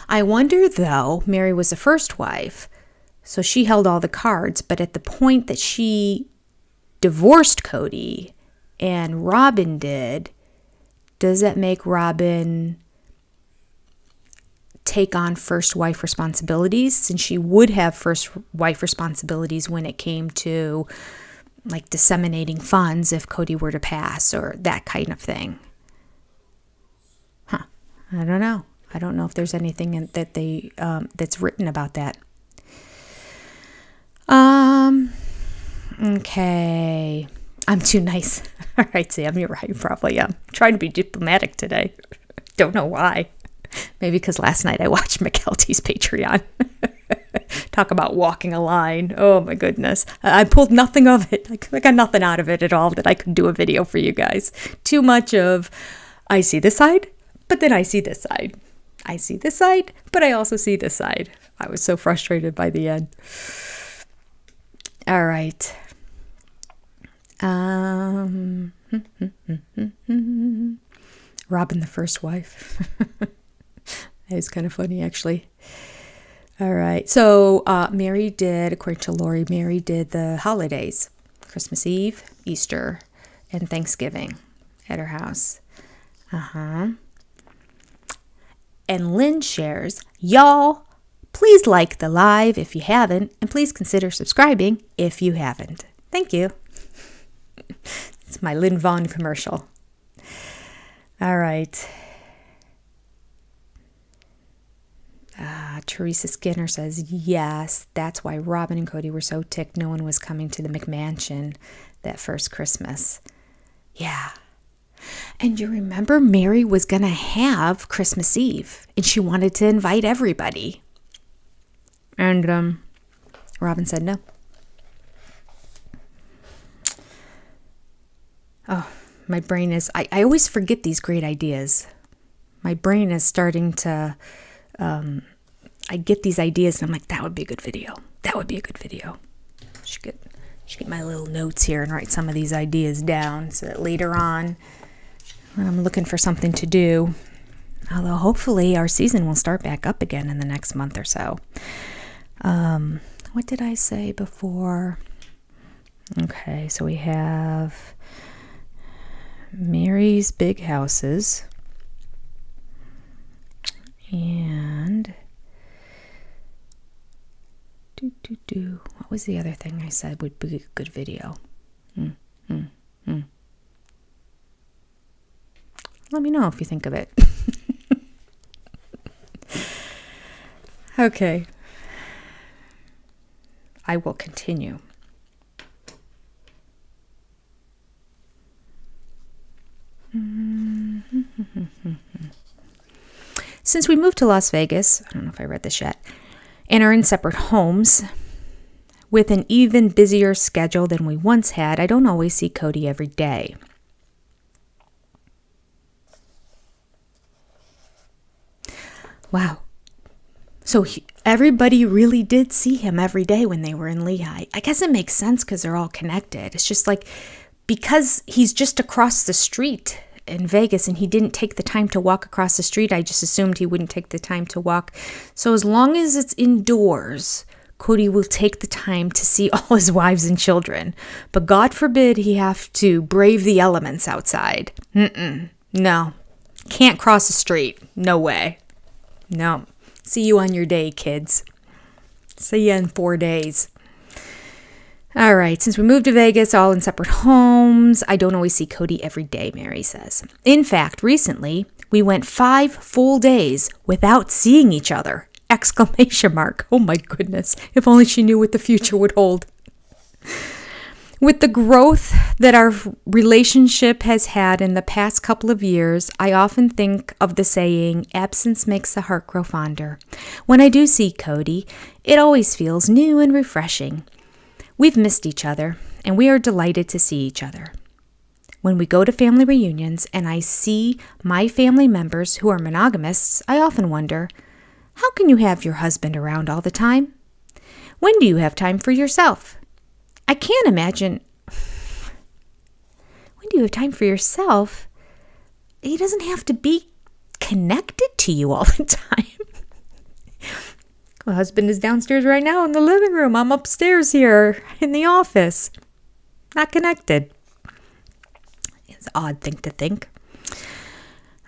I wonder, though, Mary was the first wife, so she held all the cards. But at the point that she divorced Cody and Robin did, does that make Robin take on first wife responsibilities, since she would have first wife responsibilities when it came to like disseminating funds if Cody were to pass or that kind of thing. I don't know. I don't know if there's anything that they that's written about that. Okay. I'm too nice. All right, Sam, you're right. Probably am. I'm trying to be diplomatic today. Don't know why. Maybe because last night I watched McKelty's Patreon. Talk about walking a line. Oh, my goodness. I pulled nothing of it. I got nothing out of it at all that I could do a video for you guys. Too much of, I see this side, but then I see this side. I see this side, but I also see this side. I was so frustrated by the end. All right. Robin the first wife. That is kind of funny, actually. All right. So Mary did, according to Lori, Mary did the holidays, Christmas Eve, Easter, and Thanksgiving at her house. And Lynn shares, y'all, please like the live if you haven't, and please consider subscribing if you haven't. Thank you. It's my Lynn Vaughn commercial. All right. Teresa Skinner says, yes, that's why Robin and Cody were so ticked no one was coming to the McMansion that first Christmas. Yeah. And you remember Mary was going to have Christmas Eve, and she wanted to invite everybody. And Robin said no. Oh, my brain is, I always forget these great ideas. My brain is starting to, I get these ideas and I'm like, that would be a good video. That would be a good video. Should get my little notes here and write some of these ideas down so that later on when I'm looking for something to do, although hopefully our season will start back up again in the next month or so. What did I say before? Okay, so we have Mary's big houses and what was the other thing I said would be a good video? Let me know if you think of it. Okay. I will continue. Since we moved to Las Vegas, I don't know if I read this yet, and are in separate homes, with an even busier schedule than we once had, I don't always see Cody every day. Wow. So everybody really did see him every day when they were in Lehigh. I guess it makes sense because they're all connected. It's just like, because he's just across the street in Vegas and he didn't take the time to walk across the street, I just assumed he wouldn't take the time to walk. So as long as it's indoors, Cody will take the time to see all his wives and children. But God forbid he have to brave the elements outside. No. Can't cross the street. No way. No. See you on your day, kids. See you in 4 days. All right, since we moved to Vegas, all in separate homes, I don't always see Cody every day, Mary says. In fact, recently, we went 5 full days without seeing each other! Exclamation mark. Oh my goodness, if only she knew what the future would hold. With the growth that our relationship has had in the past couple of years, I often think of the saying, absence makes the heart grow fonder. When I do see Cody, it always feels new and refreshing. We've missed each other, and we are delighted to see each other. When we go to family reunions and I see my family members who are monogamists, I often wonder, how can you have your husband around all the time? When do you have time for yourself? I can't imagine. When do you have time for yourself? He doesn't have to be connected to you all the time. My husband is downstairs right now in the living room. I'm upstairs here in the office. Not connected. It's an odd thing to think.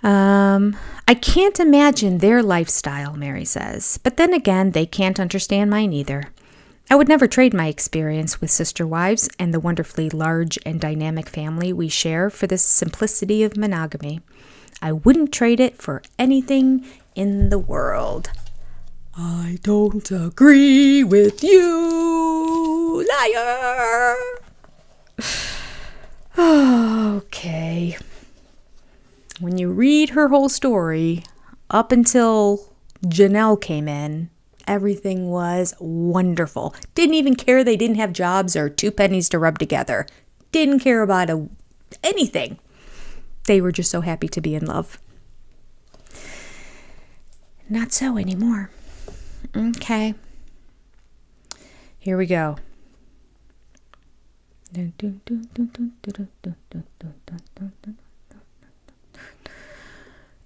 I can't imagine their lifestyle, Mary says. But then again, they can't understand mine either. I would never trade my experience with sister wives and the wonderfully large and dynamic family we share for the simplicity of monogamy. I wouldn't trade it for anything in the world. I don't agree with you, liar. Okay. When you read her whole story, up until Janelle came in, everything was wonderful. Didn't even care they didn't have jobs or 2 pennies to rub together. Didn't care about anything. They were just so happy to be in love. Not so anymore. Okay. Here we go.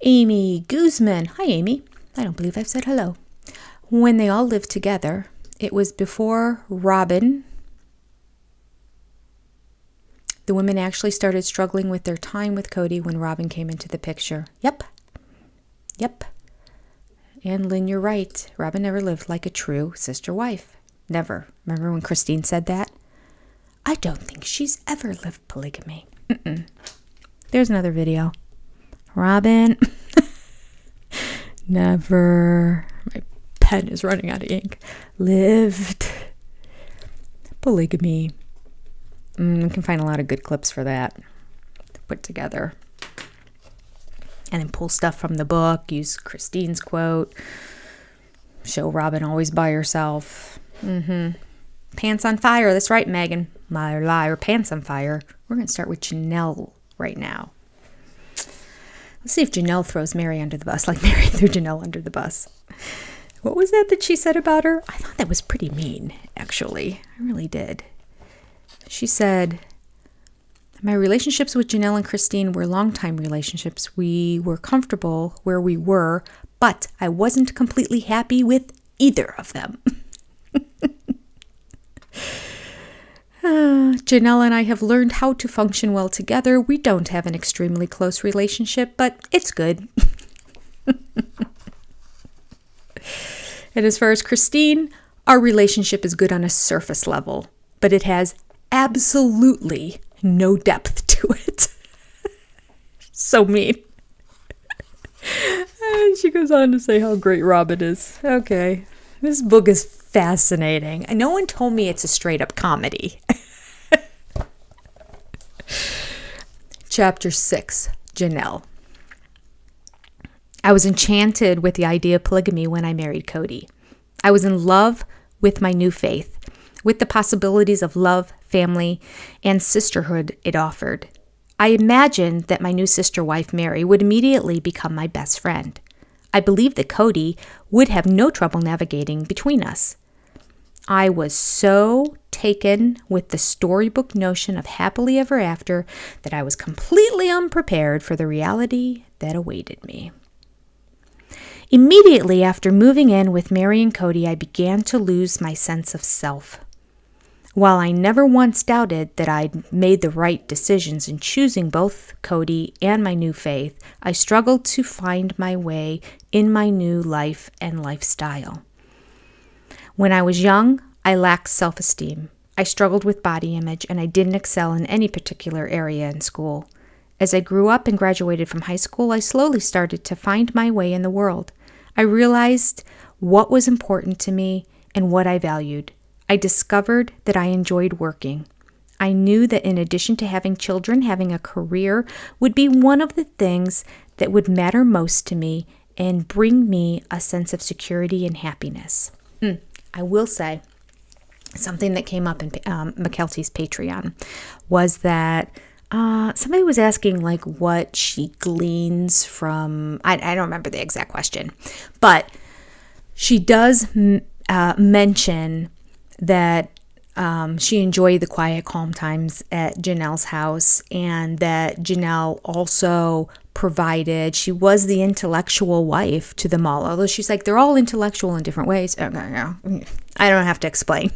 Amy Guzman. Hi, Amy. I don't believe I've said hello. When they all lived together, it was before Robin. The women actually started struggling with their time with Cody when Robin came into the picture. Yep. And Lynn, you're right. Robin never lived like a true sister wife. Never. Remember when Christine said that? I don't think she's ever lived polygamy. There's another video. Robin never, my pen is running out of ink, lived polygamy. We can find a lot of good clips for that to put together. And then pull stuff from the book, use Christine's quote, show Robin always by herself. Pants on fire. That's right, Megan. Liar, pants on fire. We're going to start with Janelle right now. Let's see if Janelle throws Mary under the bus like Mary threw Janelle under the bus. What was that she said about her? I thought that was pretty mean, actually. I really did. She said, my relationships with Janelle and Christine were longtime relationships. We were comfortable where we were, but I wasn't completely happy with either of them. Janelle and I have learned how to function well together. We don't have an extremely close relationship, but it's good. And as far as Christine, our relationship is good on a surface level, but it has absolutely no depth to it. So mean. And she goes on to say how great Robin is. Okay. This book is fascinating. And no one told me it's a straight up comedy. Chapter 6, Janelle. I was enchanted with the idea of polygamy when I married Cody. I was in love with my new faith, with the possibilities of love, family, and sisterhood it offered. I imagined that my new sister wife, Mary, would immediately become my best friend. I believed that Cody would have no trouble navigating between us. I was so taken with the storybook notion of happily ever after that I was completely unprepared for the reality that awaited me. Immediately after moving in with Mary and Cody, I began to lose my sense of self. While I never once doubted that I'd made the right decisions in choosing both Cody and my new faith, I struggled to find my way in my new life and lifestyle. When I was young, I lacked self-esteem. I struggled with body image, and I didn't excel in any particular area in school. As I grew up and graduated from high school, I slowly started to find my way in the world. I realized what was important to me and what I valued. I discovered that I enjoyed working. I knew that in addition to having children, having a career would be one of the things that would matter most to me and bring me a sense of security and happiness. I will say, something that came up in McKelty's Patreon was that somebody was asking like what she gleans from, I don't remember the exact question, but she does mention that she enjoyed the quiet, calm times at Janelle's house, and that Janelle also provided, she was the intellectual wife to them all, although she's like, they're all intellectual in different ways. I don't have to explain.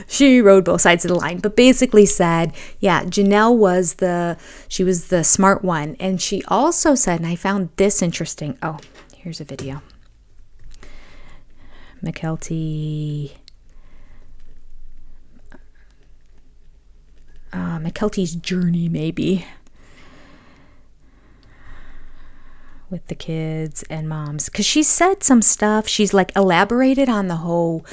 she rode both sides of the line, but basically said, yeah, Janelle was the smart one. And she also said, and I found this interesting. Oh, here's a video. McKelty's journey, maybe, with the kids and moms, because she said some stuff. She's like elaborated on the whole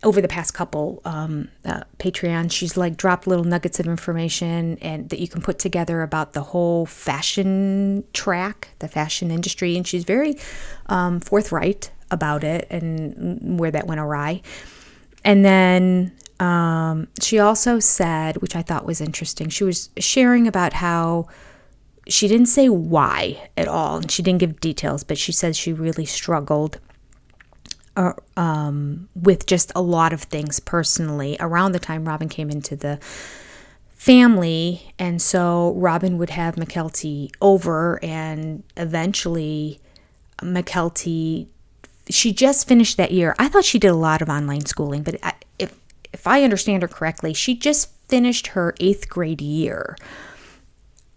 over the past couple Patreon. She's like dropped little nuggets of information and that you can put together about the whole fashion track, the fashion industry, and she's very forthright about it and where that went awry. And then she also said, which I thought was interesting, she was sharing about how she didn't say why at all, and she didn't give details, but she said she really struggled with just a lot of things personally around the time Robin came into the family. And so Robin would have McKelty over, and eventually McKelty, she just finished that year. I thought she did a lot of online schooling, but if I understand her correctly, she just finished her 8th grade year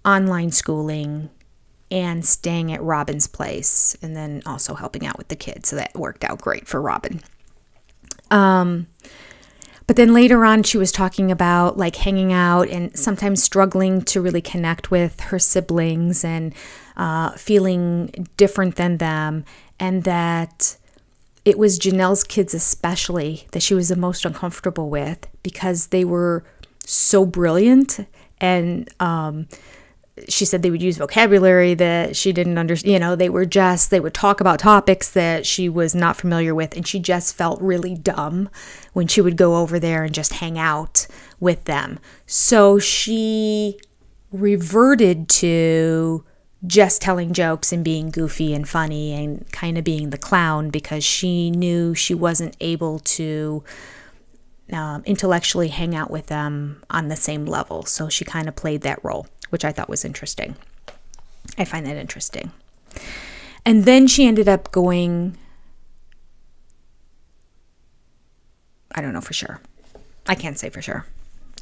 online schooling and staying at Robin's place, and then also helping out with the kids. So that worked out great for Robin. But then later on, she was talking about like hanging out and sometimes struggling to really connect with her siblings and feeling different than them, and that it was Janelle's kids especially that she was the most uncomfortable with because they were so brilliant. And she said they would use vocabulary that she didn't understand. They would talk about topics that she was not familiar with, and she just felt really dumb when she would go over there and just hang out with them. So she reverted to just telling jokes and being goofy and funny and kind of being the clown because she knew she wasn't able to intellectually hang out with them on the same level. So she kind of played that role, which I thought was interesting. I find that interesting. And then she ended up going, I don't know for sure. I can't say for sure.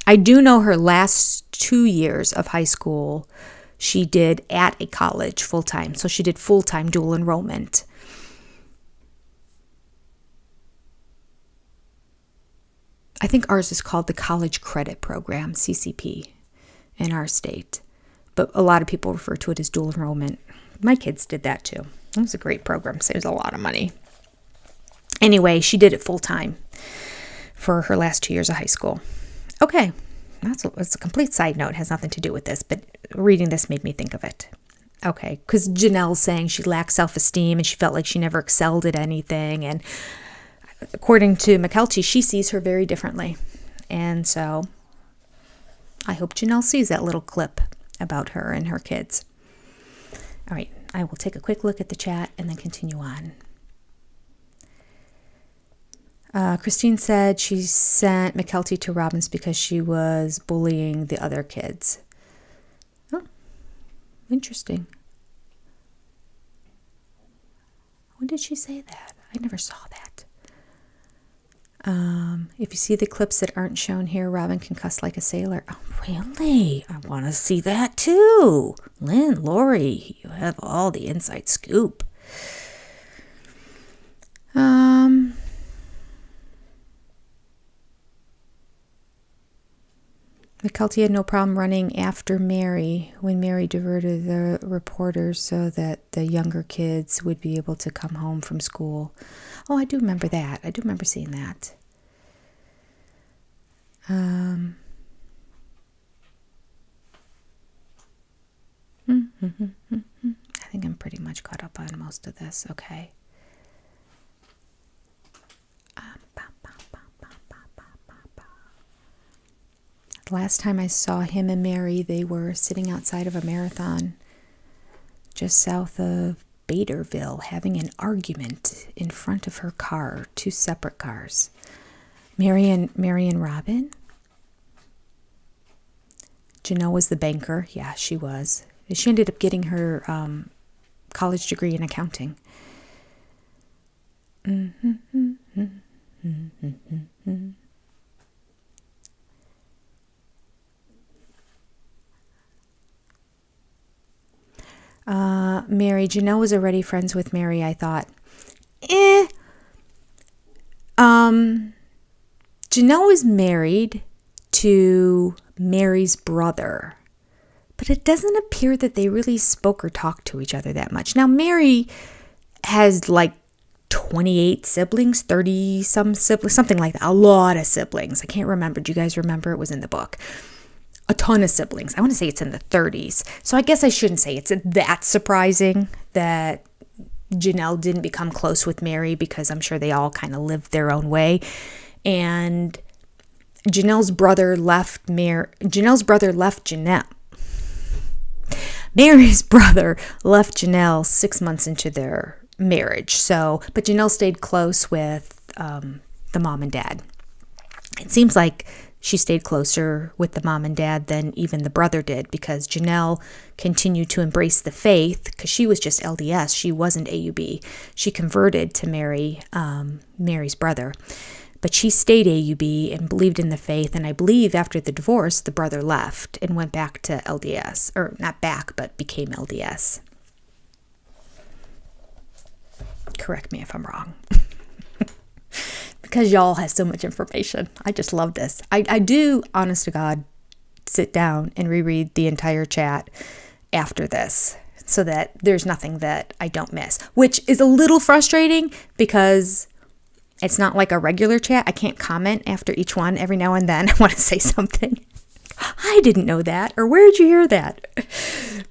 I do know her last 2 years of high school, she did at a college full-time. So she did full-time dual enrollment. I think ours is called the College Credit Program, CCP, in our state. But a lot of people refer to it as dual enrollment. My kids did that too. It was a great program. Saves a lot of money. Anyway, she did it full-time for her last 2 years of high school. Okay. It's a complete side note. It has nothing to do with this, but reading this made me think of it. Okay, because Janelle's saying she lacked self-esteem and she felt like she never excelled at anything. And according to McKelty, she sees her very differently. And so I hope Janelle sees that little clip about her and her kids. All right, I will take a quick look at the chat and then continue on. Christine said she sent McKelty to Robin's because she was bullying the other kids. Oh, interesting. When did she say that? I never saw that. If you see the clips that aren't shown here, Robin can cuss like a sailor. Oh, really? I want to see that too. Lynn, Lori, you have all the inside scoop. McKelty had no problem running after Mary when Mary diverted the reporters so that the younger kids would be able to come home from school. Oh, I do remember that. I do remember seeing that. I think I'm pretty much caught up on most of this. Okay. Last time I saw him and Mary, they were sitting outside of a marathon just south of Baderville, having an argument in front of her car, 2 separate cars. Mary and Robin? Janelle was the banker. Yeah, she was. She ended up getting her college degree in accounting. Mary. Janelle was already friends with Mary, I thought. Janelle was married to Mary's brother, but it doesn't appear that they really spoke or talked to each other that much. Now, Mary has like 28 siblings, 30 some siblings, something like that. A lot of siblings. I can't remember. Do you guys remember? It was in the book. A ton of siblings. I want to say it's in the 30s. So I guess I shouldn't say it's that surprising that Janelle didn't become close with Mary, because I'm sure they all kind of lived their own way. And Janelle's brother left Janelle. Mary's brother left Janelle 6 months into their marriage. So, but Janelle stayed close with the mom and dad. It seems like she stayed closer with the mom and dad than even the brother did, because Janelle continued to embrace the faith, because she was just LDS. She wasn't AUB. She converted to marry Mary's brother. But she stayed AUB and believed in the faith. And I believe after the divorce, the brother left and went back to LDS. Or not back, but became LDS. Correct me if I'm wrong. Because y'all have so much information. I just love this. I do, honest to God, sit down and reread the entire chat after this, so that there's nothing that I don't miss, which is a little frustrating because it's not like a regular chat. I can't comment after each one. Every now and then I want to say something. I didn't know that, or where did you hear that?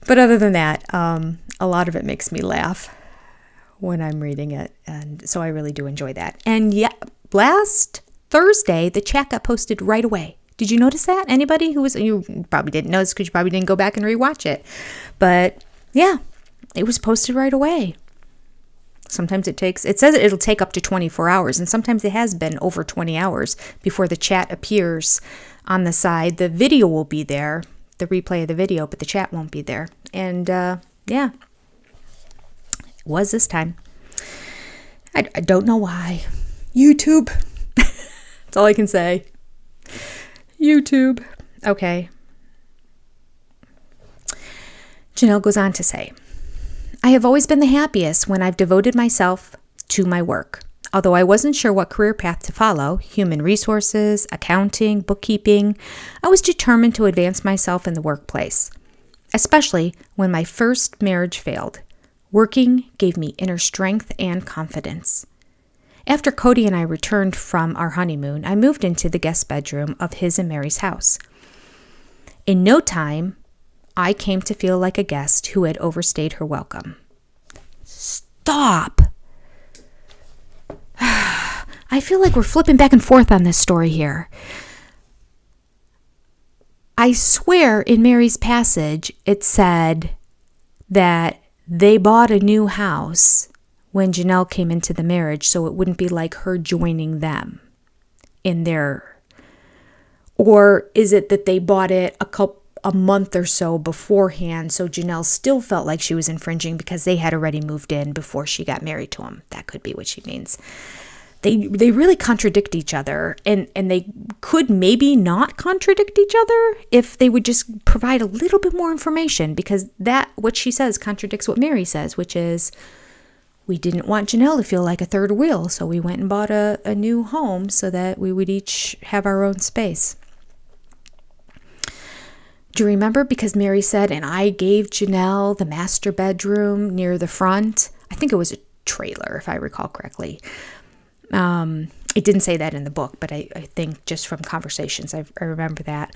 But other than that, a lot of it makes me laugh when I'm reading it, and so I really do enjoy that. And yeah, last Thursday, the chat got posted right away. Did you notice that? Anybody who was, you probably didn't notice because you probably didn't go back and rewatch it. But yeah, it was posted right away. Sometimes it says it'll take up to 24 hours, and sometimes it has been over 20 hours before the chat appears on the side. The video will be there, the replay of the video, but the chat won't be there. And yeah, it was this time. I don't know why. YouTube. That's all I can say. YouTube. Okay. Janelle goes on to say, I have always been the happiest when I've devoted myself to my work. Although I wasn't sure what career path to follow, human resources, accounting, bookkeeping, I was determined to advance myself in the workplace, especially when my first marriage failed. Working gave me inner strength and confidence. After Cody and I returned from our honeymoon, I moved into the guest bedroom of his and Mary's house. In no time, I came to feel like a guest who had overstayed her welcome. Stop! I feel like we're flipping back and forth on this story here. I swear in Mary's passage, it said that they bought a new house when Janelle came into the marriage, so it wouldn't be like her joining them in their, or is it that they bought it a month or so beforehand, so Janelle still felt like she was infringing because they had already moved in before she got married to him. That could be what she means. They really contradict each other, and they could maybe not contradict each other if they would just provide a little bit more information, because that, what she says, contradicts what Mary says, which is, we didn't want Janelle to feel like a third wheel, so we went and bought a new home so that we would each have our own space. Do you remember? Because Mary said, and I gave Janelle the master bedroom near the front. I think it was a trailer, if I recall correctly. It didn't say that in the book, but I think just from conversations, I remember that.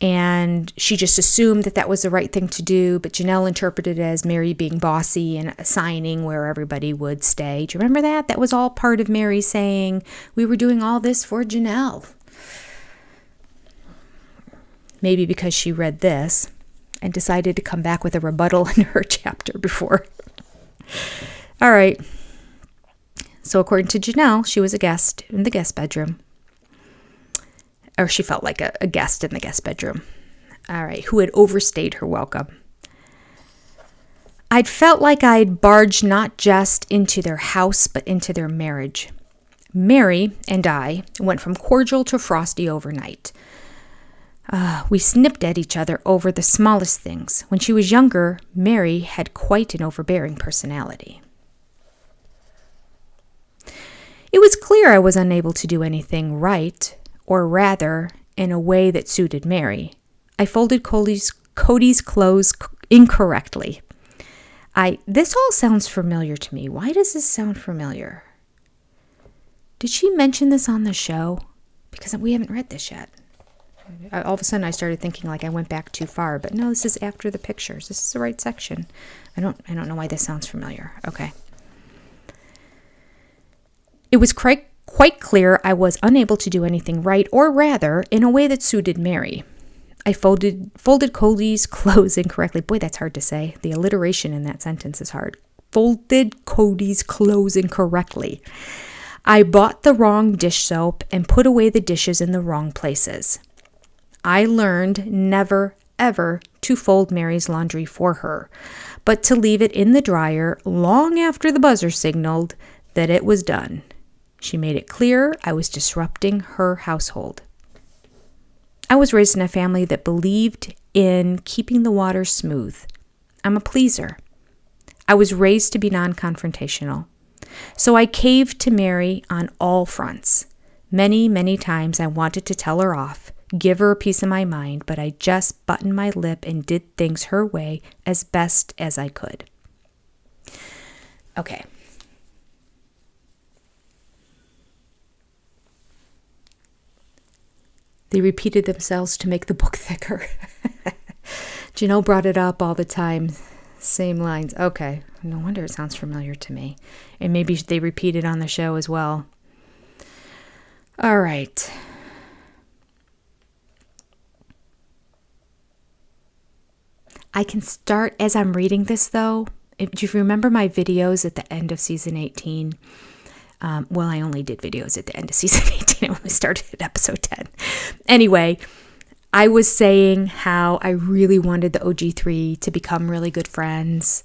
And she just assumed that was the right thing to do, but Janelle interpreted it as Mary being bossy and assigning where everybody would stay. Do you remember that? That was all part of Mary saying, we were doing all this for Janelle. Maybe because she read this and decided to come back with a rebuttal in her chapter before. All right. So according to Janelle, she was a guest in the guest bedroom. Or she felt like a guest in the guest bedroom. All right. Who had overstayed her welcome. I'd felt like I'd barged not just into their house, but into their marriage. Mary and I went from cordial to frosty overnight. We snipped at each other over the smallest things. When she was younger, Mary had quite an overbearing personality. It was clear I was unable to do anything right, or rather, in a way that suited Mary. I folded Cody's clothes incorrectly. This all sounds familiar to me. Why does this sound familiar? Did she mention this on the show? Because we haven't read this yet. All of a sudden I started thinking like I went back too far, but no, this is after the pictures. This is the right section. I don't know why this sounds familiar. Okay. It was quite clear I was unable to do anything right, or rather, in a way that suited Mary. I folded Cody's clothes incorrectly. Boy, that's hard to say. The alliteration in that sentence is hard. Folded Cody's clothes incorrectly. I bought the wrong dish soap and put away the dishes in the wrong places. I learned never, ever to fold Mary's laundry for her, but to leave it in the dryer long after the buzzer signaled that it was done. She made it clear I was disrupting her household. I was raised in a family that believed in keeping the water smooth. I'm a pleaser. I was raised to be non-confrontational. So I caved to Mary on all fronts. Many, many times I wanted to tell her off, give her a piece of my mind, but I just buttoned my lip and did things her way as best as I could. Okay. They repeated themselves to make the book thicker. Janelle brought it up all the time. Same lines. Okay. No wonder it sounds familiar to me. And maybe they repeat it on the show as well. All right. I can start as I'm reading this, though. Do you remember my videos at the end of season 18? Well, I only did videos at the end of season 18 when we started at episode 10. Anyway, I was saying how I really wanted the OG3 to become really good friends.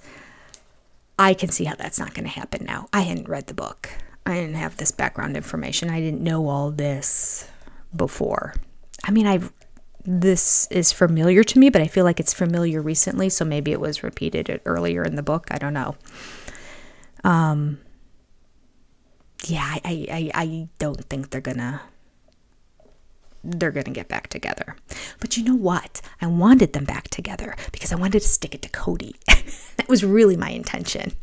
I can see how that's not going to happen now. I hadn't read the book. I didn't have this background information. I didn't know all this before. I mean, this is familiar to me, but I feel like it's familiar recently, so maybe it was repeated earlier in the book. I don't know. Yeah, I don't think they're gonna get back together. But you know what? I wanted them back together because I wanted to stick it to Cody. That was really my intention.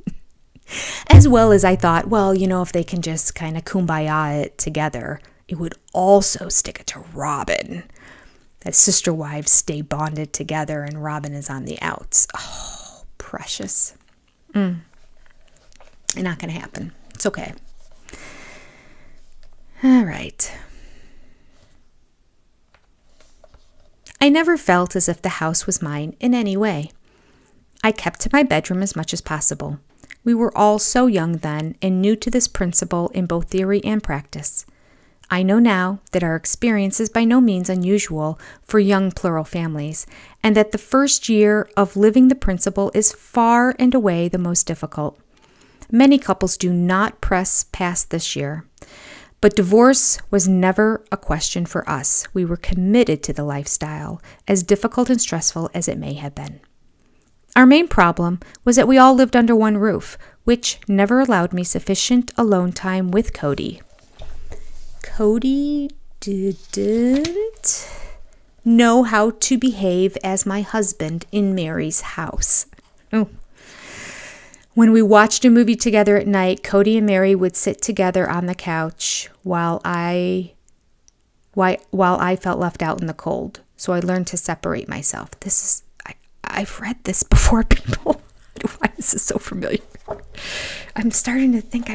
As well as I thought, well, if they can just kind of kumbaya it together, it would also stick it to Robin. That sister wives stay bonded together and Robin is on the outs. Oh, precious. Not going to happen. It's okay. All right. I never felt as if the house was mine in any way. I kept to my bedroom as much as possible. We were all so young then and new to this principle in both theory and practice. I know now that our experience is by no means unusual for young plural families, and that the first year of living the principle is far and away the most difficult. Many couples do not press past this year. But divorce was never a question for us. We were committed to the lifestyle, as difficult and stressful as it may have been. Our main problem was that we all lived under one roof, which never allowed me sufficient alone time with Cody. Cody didn't know how to behave as my husband in Mary's house. Oh. When we watched a movie together at night, Cody and Mary would sit together on the couch while I felt left out in the cold. So I learned to separate myself. I've read this before, people. Why is this so familiar? I'm starting to think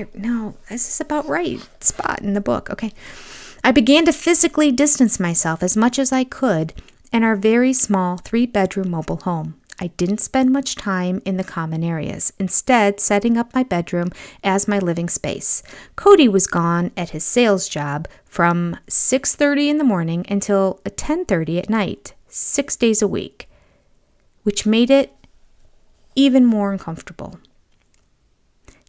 this is about right spot in the book. Okay. I began to physically distance myself as much as I could in our very small 3-bedroom mobile home. I didn't spend much time in the common areas, instead setting up my bedroom as my living space. Cody was gone at his sales job from 6:30 in the morning until 10:30 at night, 6 days a week, which made it even more uncomfortable.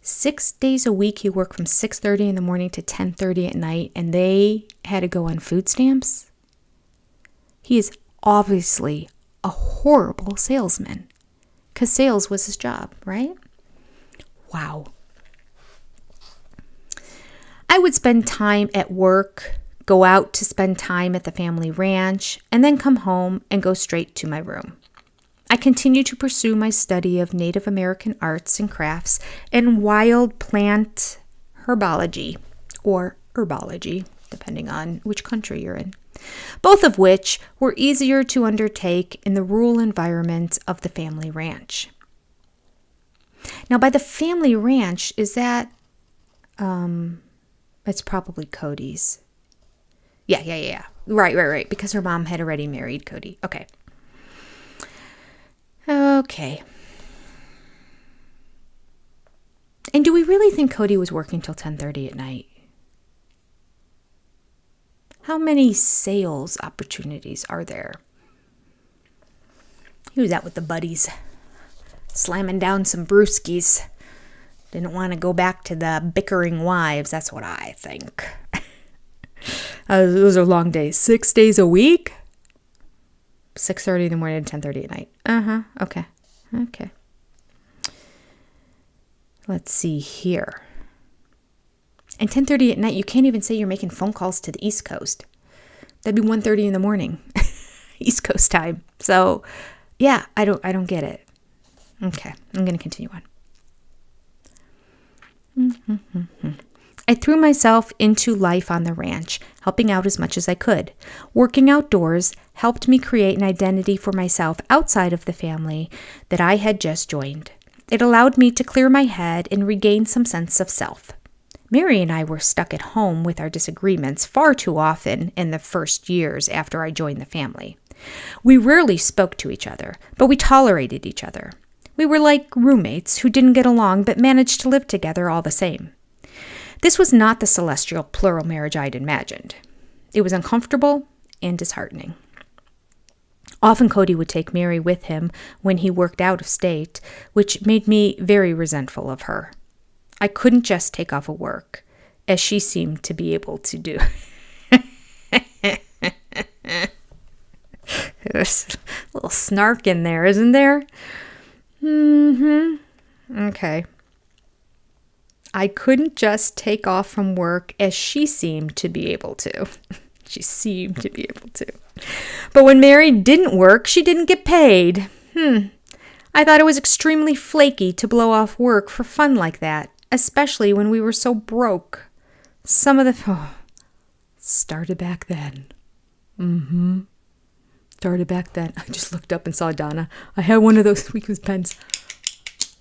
6 days a week you work from 6:30 in the morning to 10:30 at night, and they had to go on food stamps? He is obviously a horrible salesman, because sales was his job, right? Wow. I would spend time at work, go out to spend time at the family ranch, and then come home and go straight to my room. I continued to pursue my study of Native American arts and crafts and wild plant herbology, or herbology, depending on which country you're in, both of which were easier to undertake in the rural environment of the family ranch. Now, by the family ranch, is that, it's probably Cody's. Yeah. Right. Because her mom had already married Cody. Okay. And do we really think Cody was working till 10:30 at night? How many sales opportunities are there? He was out with the buddies, slamming down some brewskis. Didn't want to go back to the bickering wives. That's what I think. Those are long days. 6 days a week? 6:30 in the morning and 10:30 at night. Okay. Let's see here. And 10:30 at night, you can't even say you're making phone calls to the East Coast. That'd be 1:30 in the morning, East Coast time. So, yeah, I don't get it. Okay, I'm going to continue on. I threw myself into life on the ranch, helping out as much as I could. Working outdoors helped me create an identity for myself outside of the family that I had just joined. It allowed me to clear my head and regain some sense of self. Mary and I were stuck at home with our disagreements far too often in the first years after I joined the family. We rarely spoke to each other, but we tolerated each other. We were like roommates who didn't get along but managed to live together all the same. This was not the celestial plural marriage I'd imagined. It was uncomfortable and disheartening. Often Cody would take Mary with him when he worked out of state, which made me very resentful of her. I couldn't just take off of work, as she seemed to be able to do. There's a little snark in there, isn't there? Okay. I couldn't just take off from work as she seemed to be able to. She seemed to be able to. But when Mary didn't work, she didn't get paid. I thought it was extremely flaky to blow off work for fun like that, especially when we were so broke. Some of the... started back then. Started back then. I just looked up and saw Donna. I had one of those week's pens.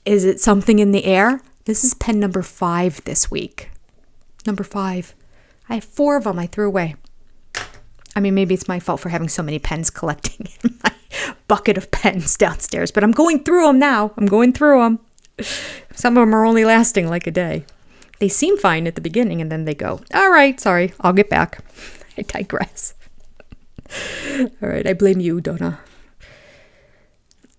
Is it something in the air? This is pen number 5 this week. Number 5. I have 4 of them I threw away. I mean, maybe it's my fault for having so many pens collecting in my bucket of pens downstairs, but I'm going through them now. Some of them are only lasting like a day. They seem fine at the beginning, and then they go, all right, sorry, I'll get back. I digress. All right, I blame you, Donna.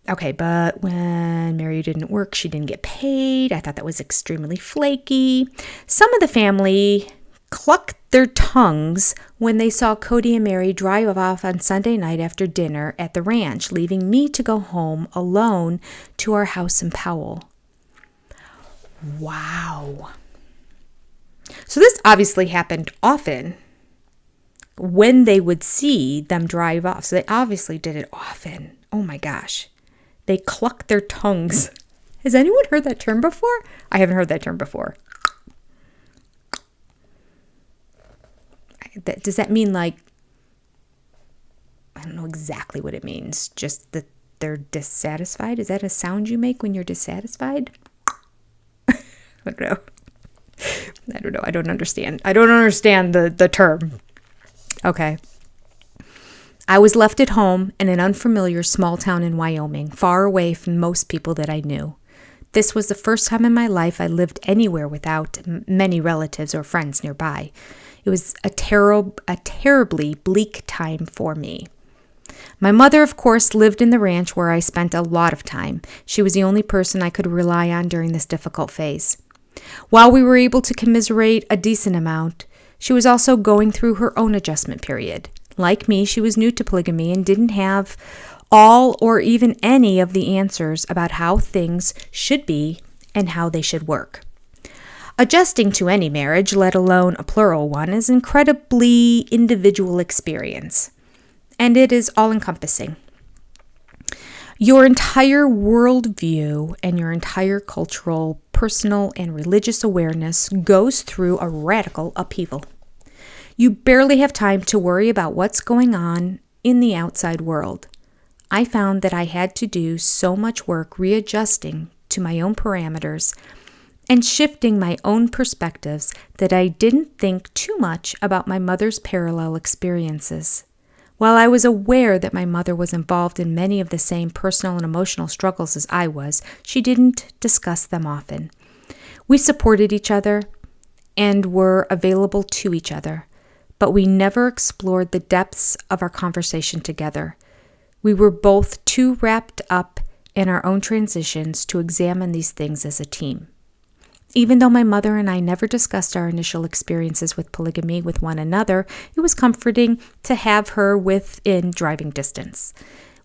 Okay, but when Mary didn't work, she didn't get paid. I thought that was extremely flaky. Some of the family clucked their tongues when they saw Cody and Mary drive off on Sunday night after dinner at the ranch, leaving me to go home alone to our house in Powell. Wow. So this obviously happened often when they would see them drive off. So they obviously did it often. Oh my gosh. They clucked their tongues. Has anyone heard that term before? I haven't heard that term before. Does that mean like, I don't know exactly what it means. Just that they're dissatisfied? Is that a sound you make when you're dissatisfied? I don't know. I don't understand. I don't understand the term. Okay. I was left at home in an unfamiliar small town in Wyoming, far away from most people that I knew. This was the first time in my life I lived anywhere without many relatives or friends nearby. It was a terribly bleak time for me. My mother, of course, lived in the ranch where I spent a lot of time. She was the only person I could rely on during this difficult phase. While we were able to commiserate a decent amount, she was also going through her own adjustment period. Like me, she was new to polygamy and didn't have all or even any of the answers about how things should be and how they should work. Adjusting to any marriage, let alone a plural one, is an incredibly individual experience, and it is all-encompassing. Your entire worldview and your entire cultural, personal, and religious awareness goes through a radical upheaval. You barely have time to worry about what's going on in the outside world. I found that I had to do so much work readjusting to my own parameters and shifting my own perspectives that I didn't think too much about my mother's parallel experiences. While I was aware that my mother was involved in many of the same personal and emotional struggles as I was, she didn't discuss them often. We supported each other and were available to each other, but we never explored the depths of our conversation together. We were both too wrapped up in our own transitions to examine these things as a team. Even though my mother and I never discussed our initial experiences with polygamy with one another, it was comforting to have her within driving distance.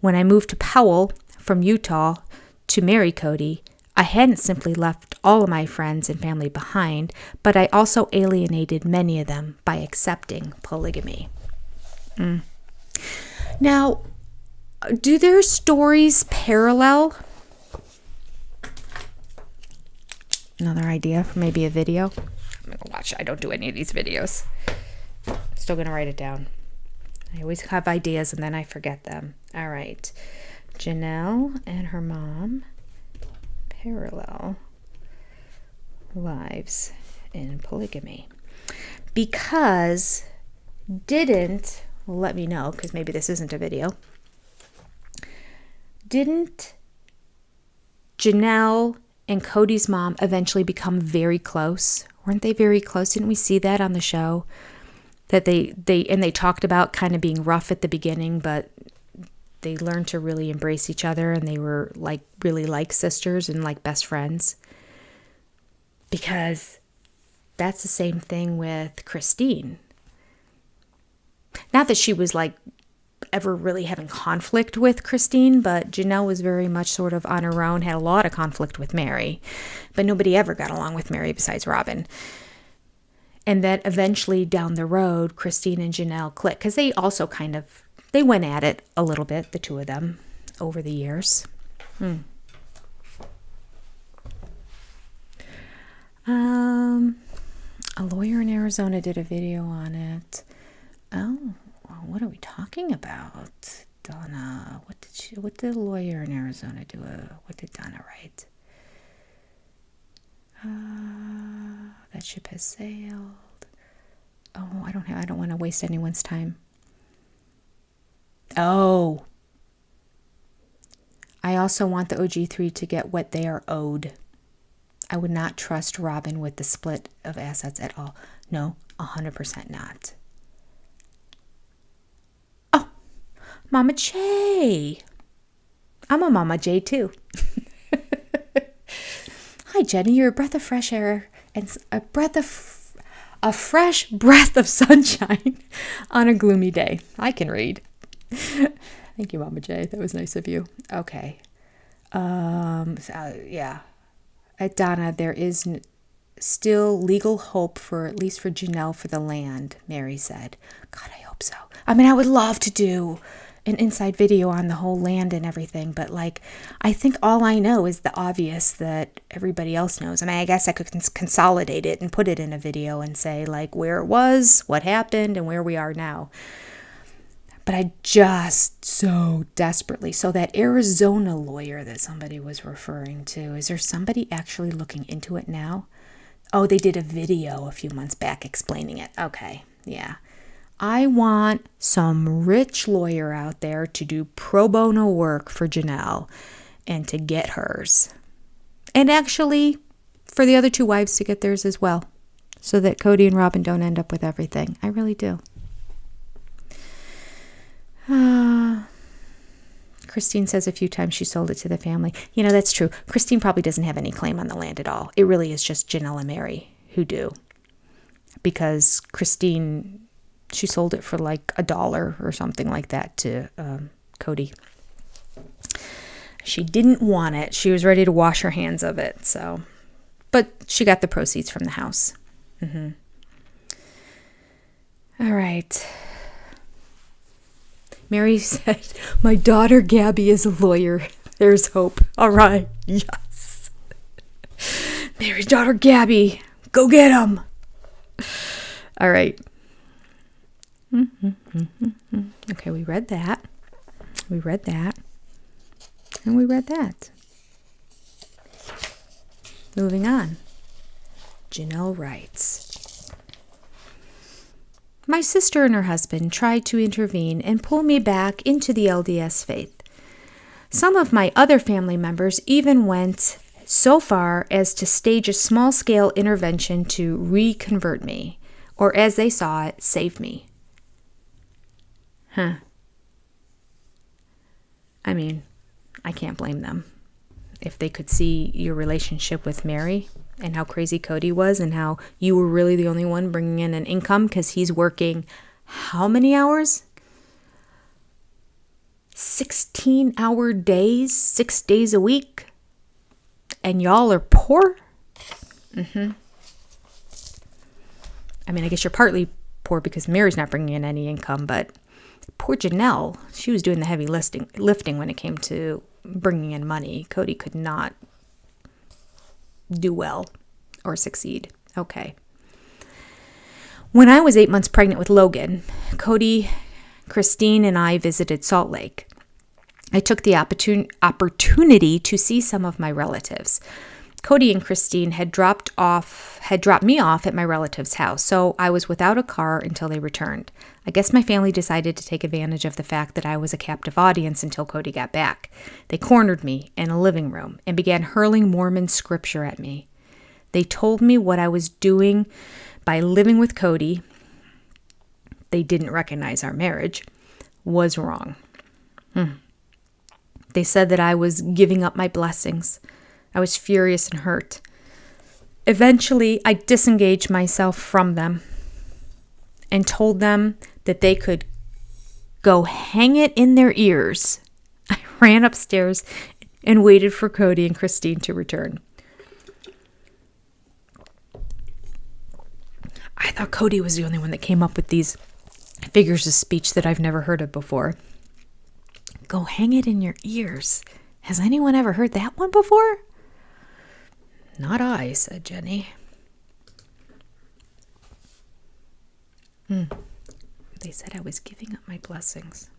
When I moved to Powell from Utah to marry Cody, I hadn't simply left all of my friends and family behind, but I also alienated many of them by accepting polygamy. Now, do their stories parallel? Another idea for maybe a video. I'm going to watch. I don't do any of these videos. Still going to write it down. I always have ideas and then I forget them. All right. Janelle and her mom, parallel lives in polygamy. Because let me know, because maybe this isn't a video. Didn't Janelle and Cody's mom eventually become very close? Weren't they very close? Didn't we see that on the show? That they talked about kind of being rough at the beginning, but they learned to really embrace each other, and they were really like sisters and like best friends. Because that's the same thing with Christine. Not that she was ever really having conflict with Christine, but Janelle was very much sort of on her own, had a lot of conflict with Mary, but nobody ever got along with Mary besides Robin. And that eventually down the road, Christine and Janelle clicked, because they also they went at it a little bit, the two of them, over the years. A lawyer in Arizona did a video on it. Oh, what are we talking about? Donna, what did a lawyer in Arizona do? What did Donna write? That ship has sailed. Oh, I don't want to waste anyone's time. Oh. I also want the OG3 to get what they are owed. I would not trust Robin with the split of assets at all. No, 100% not. Oh, Mama J. I'm a Mama J too. Hi, Jenny. You're a breath of fresh air and a fresh breath of sunshine on a gloomy day. I can read. Thank you, Mama J. That was nice of you. Okay. Yeah. At Donna, there is still legal hope at least for Janelle for the land, Mary said. God, I hope so. I mean, I would love to do an inside video on the whole land and everything, but I think all I know is the obvious that everybody else knows. I mean, I guess I could consolidate it and put it in a video and say where it was, what happened, and where we are now. But I just so desperately. So that Arizona lawyer that somebody was referring to, is there somebody actually looking into it now? Oh, they did a video a few months back explaining it. Okay, yeah. I want some rich lawyer out there to do pro bono work for Janelle and to get hers. And actually for the other two wives to get theirs as well, so that Cody and Robin don't end up with everything. I really do. Christine says a few times she sold it to the family. You know, that's true. Christine probably doesn't have any claim on the land at all. It really is just Janelle and Mary who do. Because Christine She sold it for like $1 or something like that to Cody. She didn't want it. She was ready to wash her hands of it. So, but she got the proceeds from the house. Mm-hmm. All right. Mary said, my daughter Gabby is a lawyer. There's hope. All right. Yes. Mary's daughter Gabby. Go get him. All right. Okay, we read that. We read that. And we read that. Moving on. Janelle writes, my sister and her husband tried to intervene and pull me back into the LDS faith. Some of my other family members even went so far as to stage a small-scale intervention to reconvert me, or as they saw it, save me. I mean, I can't blame them. If they could see your relationship with Mary and how crazy Cody was and how you were really the only one bringing in an income because he's working how many hours? 16-hour days, 6 days a week, and y'all are poor? I mean, I guess you're partly poor because Mary's not bringing in any income, but poor Janelle, she was doing the heavy lifting when it came to bringing in money. Cody could not do well or succeed. Okay. When I was 8 months pregnant with Logan, Cody, Christine, and I visited Salt Lake. I took the opportunity to see some of my relatives. Cody and Christine had dropped me off at my relative's house, so I was without a car until they returned. I guess my family decided to take advantage of the fact that I was a captive audience until Cody got back. They cornered me in a living room and began hurling Mormon scripture at me. They told me what I was doing by living with Cody, they didn't recognize our marriage, was wrong. They said that I was giving up my blessings. I was furious and hurt. Eventually, I disengaged myself from them and told them that they could go hang it in their ears. I ran upstairs and waited for Cody and Christine to return. I thought Cody was the only one that came up with these figures of speech that I've never heard of before. Go hang it in your ears. Has anyone ever heard that one before? Not I, said Jenny. They said I was giving up my blessings.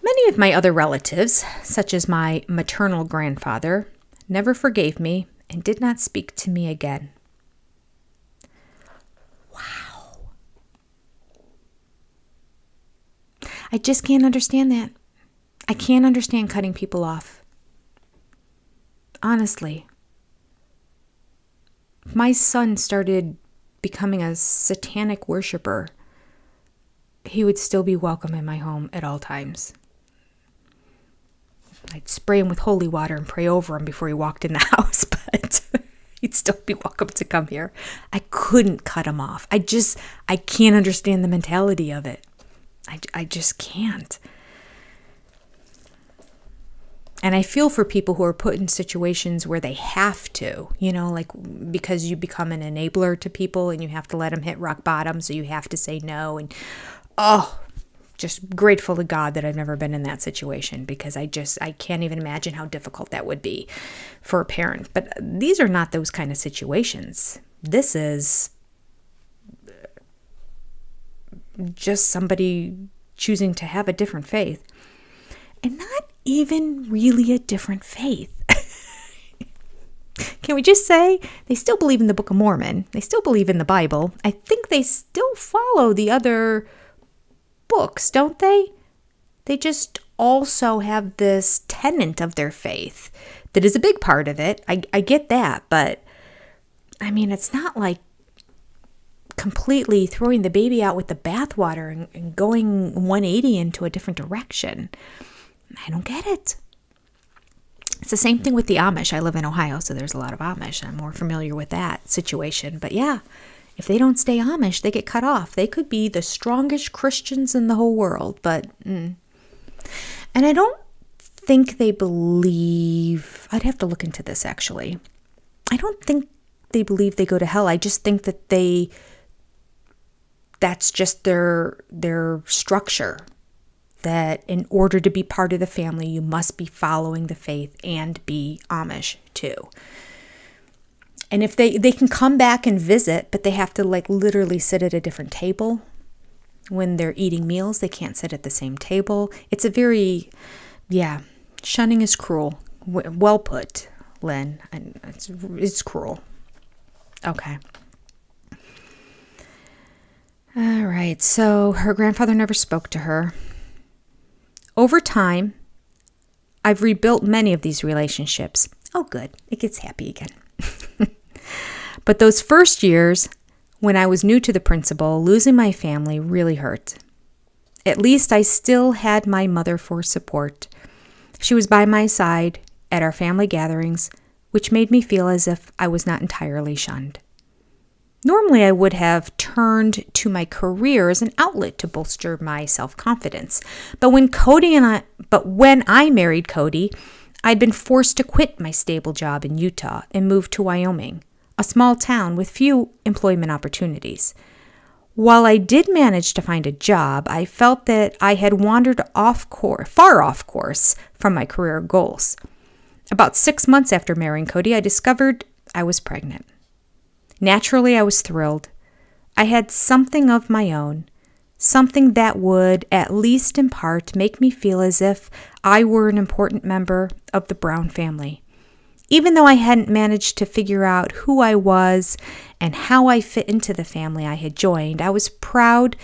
Many of my other relatives, such as my maternal grandfather, never forgave me and did not speak to me again. Wow. I just can't understand that. I can't understand cutting people off. Honestly. If my son started becoming a satanic worshiper, he would still be welcome in my home at all times. I'd spray him with holy water and pray over him before he walked in the house, but he'd still be welcome to come here. I couldn't cut him off. I can't understand the mentality of it. I just can't. And I feel for people who are put in situations where they have to, like because you become an enabler to people and you have to let them hit rock bottom, so you have to say no. And just grateful to God that I've never been in that situation, because I can't even imagine how difficult that would be for a parent. But these are not those kind of situations. This is just somebody choosing to have a different faith. And not even really a different faith. Can we just say they still believe in the Book of Mormon? They still believe in the Bible. I think they still follow the other books, don't they? They just also have this tenet of their faith that is a big part of it. I get that, but I mean, it's not like completely throwing the baby out with the bathwater and going 180 into a different direction. I don't get it. It's the same thing with the Amish. I live in Ohio, so there's a lot of Amish. I'm more familiar with that situation. But yeah, if they don't stay Amish, they get cut off. They could be the strongest Christians in the whole world, and I don't think they believe, I'd have to look into this actually. I don't think they believe they go to hell. I just think that that's just their structure. That in order to be part of the family, you must be following the faith and be Amish too. And if they can come back and visit, but they have to like literally sit at a different table. When they're eating meals, they can't sit at the same table. It's a very, shunning is cruel. Well put, Lynn. It's cruel. Okay. All right. So her grandfather never spoke to her. Over time, I've rebuilt many of these relationships. Oh, good. It gets happy again. But those first years, when I was new to the principal, losing my family really hurt. At least I still had my mother for support. She was by my side at our family gatherings, which made me feel as if I was not entirely shunned. Normally, I would have turned to my career as an outlet to bolster my self-confidence. But when I married Cody, I'd been forced to quit my stable job in Utah and move to Wyoming, a small town with few employment opportunities. While I did manage to find a job, I felt that I had wandered far off course from my career goals. About 6 months after marrying Cody, I discovered I was pregnant. Naturally, I was thrilled. I had something of my own, something that would, at least in part, make me feel as if I were an important member of the Brown family. Even though I hadn't managed to figure out who I was and how I fit into the family I had joined, I was proud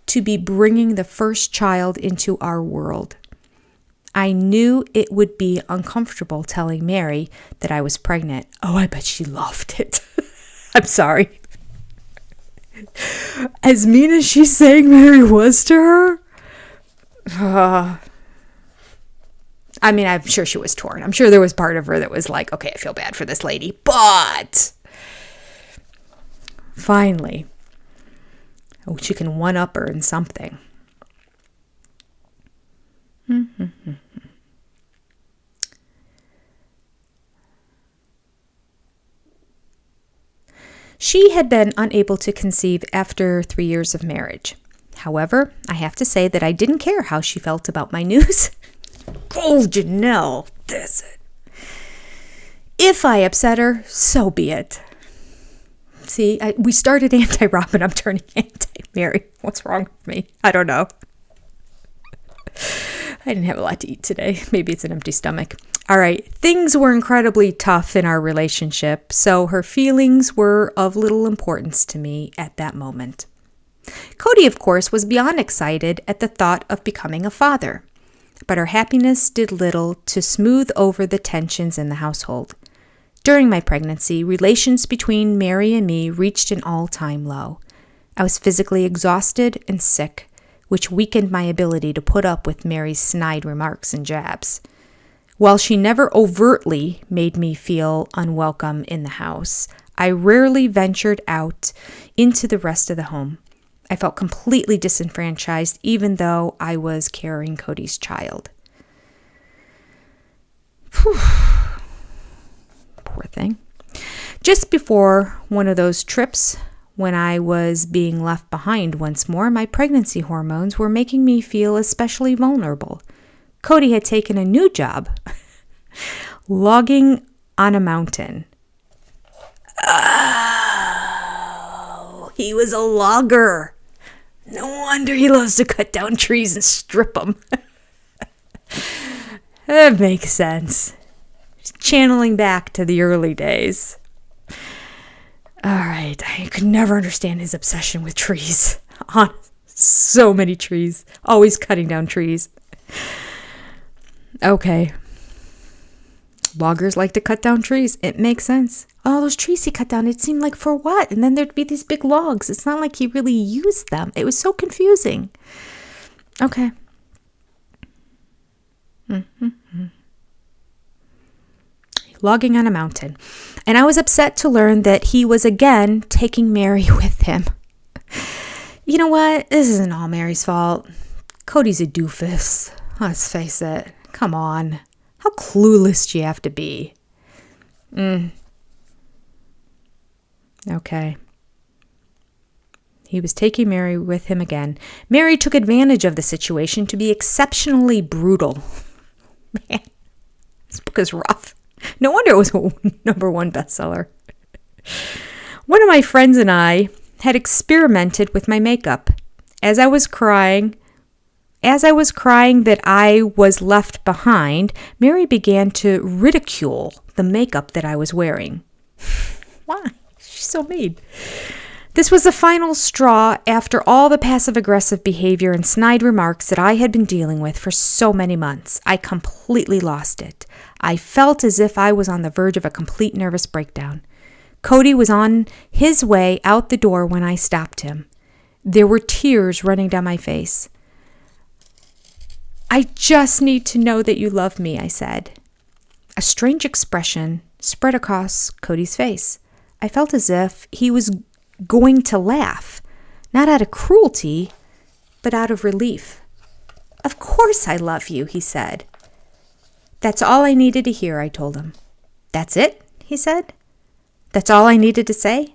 to be bringing the first child into our world. I knew it would be uncomfortable telling Mary that I was pregnant. Oh, I bet she loved it. I'm sorry. As mean as she's saying Mary was to her, I'm sure she was torn. I'm sure there was part of her that was like, okay, I feel bad for this lady. But finally, she can one-up her in something. She had been unable to conceive after 3 years of marriage. However, I have to say that I didn't care how she felt about my news. Oh, Janelle, that's it. If I upset her, so be it. See, we started anti-Robin. I'm turning anti-Mary. What's wrong with me? I don't know. I didn't have a lot to eat today. Maybe it's an empty stomach. All right, things were incredibly tough in our relationship, so her feelings were of little importance to me at that moment. Cody, of course, was beyond excited at the thought of becoming a father, but her happiness did little to smooth over the tensions in the household. During my pregnancy, relations between Mary and me reached an all-time low. I was physically exhausted and sick, which weakened my ability to put up with Mary's snide remarks and jabs. While she never overtly made me feel unwelcome in the house, I rarely ventured out into the rest of the home. I felt completely disenfranchised, even though I was carrying Cody's child. Whew. Poor thing. Just before one of those trips, when I was being left behind once more, my pregnancy hormones were making me feel especially vulnerable. Cody had taken a new job, logging on a mountain. Oh, he was a logger. No wonder he loves to cut down trees and strip them. That makes sense. Channeling back to the early days. All right, I could never understand his obsession with trees. So many trees. Always cutting down trees. Okay. Loggers like to cut down trees. It makes sense. Oh, those trees he cut down, it seemed like for what? And then there'd be these big logs. It's not like he really used them. It was so confusing. Okay. logging on a mountain, and I was upset to learn that he was again taking Mary with him. You know what? This isn't all Mary's fault. Cody's a doofus. Let's face it. Come on. How clueless do you have to be? Okay. He was taking Mary with him again. Mary took advantage of the situation to be exceptionally brutal. Man, this book is rough. No wonder it was a #1 bestseller. One of my friends and I had experimented with my makeup. As I was crying that I was left behind, Mary began to ridicule the makeup that I was wearing. Why? She's so mean. This was the final straw after all the passive-aggressive behavior and snide remarks that I had been dealing with for so many months. I completely lost it. I felt as if I was on the verge of a complete nervous breakdown. Cody was on his way out the door when I stopped him. There were tears running down my face. "I just need to know that you love me," I said. A strange expression spread across Cody's face. I felt as if he was going to laugh, not out of cruelty, but out of relief. "Of course I love you," he said. "That's all I needed to hear," I told him. "That's it?" he said. "That's all I needed to say?"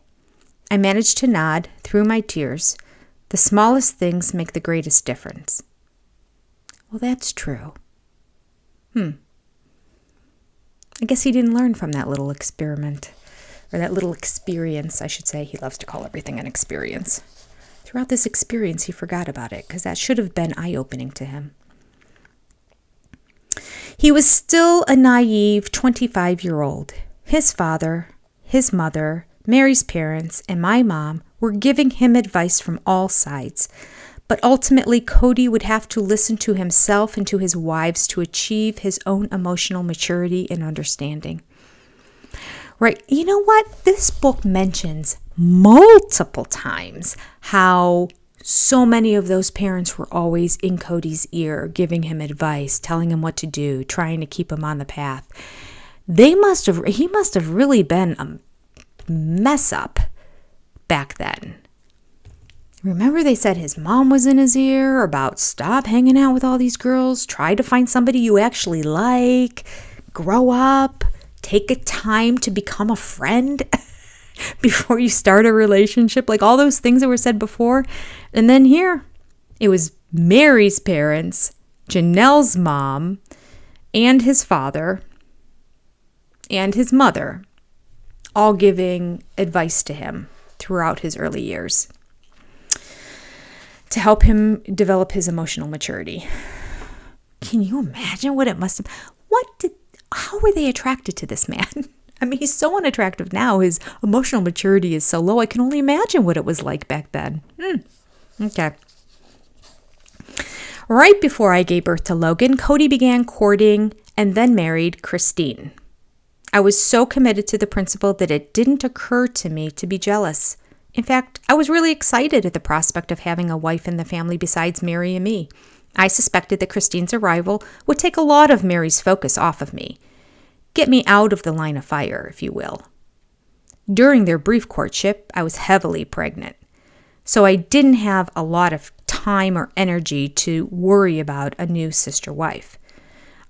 I managed to nod through my tears. The smallest things make the greatest difference. Well, that's true. I guess he didn't learn from that little experiment. Or that little experience, I should say. He loves to call everything an experience. Throughout this experience, he forgot about it, because that should have been eye-opening to him. He was still a naive 25-year-old. His father, his mother, Mary's parents, and my mom were giving him advice from all sides. But ultimately, Cody would have to listen to himself and to his wives to achieve his own emotional maturity and understanding. Right. You know what? This book mentions multiple times how so many of those parents were always in Cody's ear, giving him advice, telling him what to do, trying to keep him on the path. He must have really been a mess up back then. Remember they said his mom was in his ear about stop hanging out with all these girls, try to find somebody you actually like, grow up. Take a time to become a friend before you start a relationship. Like all those things that were said before. And then here, it was Mary's parents, Janelle's mom, and his father, and his mother, all giving advice to him throughout his early years to help him develop his emotional maturity. Can you imagine what it must have... How were they attracted to this man? I mean, he's so unattractive now. His emotional maturity is so low. I can only imagine what it was like back then. Okay. Right before I gave birth to Logan, Cody began courting and then married Christine. I was so committed to the principle that it didn't occur to me to be jealous. In fact, I was really excited at the prospect of having a wife in the family besides Mary and me. I suspected that Christine's arrival would take a lot of Mary's focus off of me. Get me out of the line of fire, if you will. During their brief courtship, I was heavily pregnant, so I didn't have a lot of time or energy to worry about a new sister wife.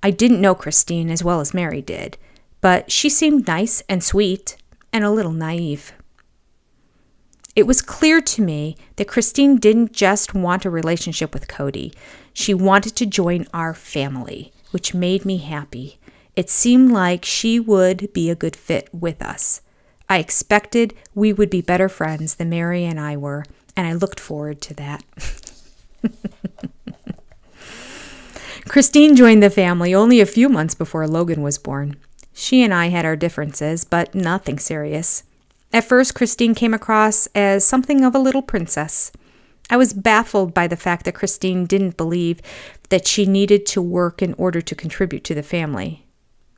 I didn't know Christine as well as Mary did, but she seemed nice and sweet and a little naive. It was clear to me that Christine didn't just want a relationship with Cody. She wanted to join our family, which made me happy. It seemed like she would be a good fit with us. I expected we would be better friends than Mary and I were, and I looked forward to that. Christine joined the family only a few months before Logan was born. She and I had our differences, but nothing serious. At first, Christine came across as something of a little princess. I was baffled by the fact that Christine didn't believe that she needed to work in order to contribute to the family.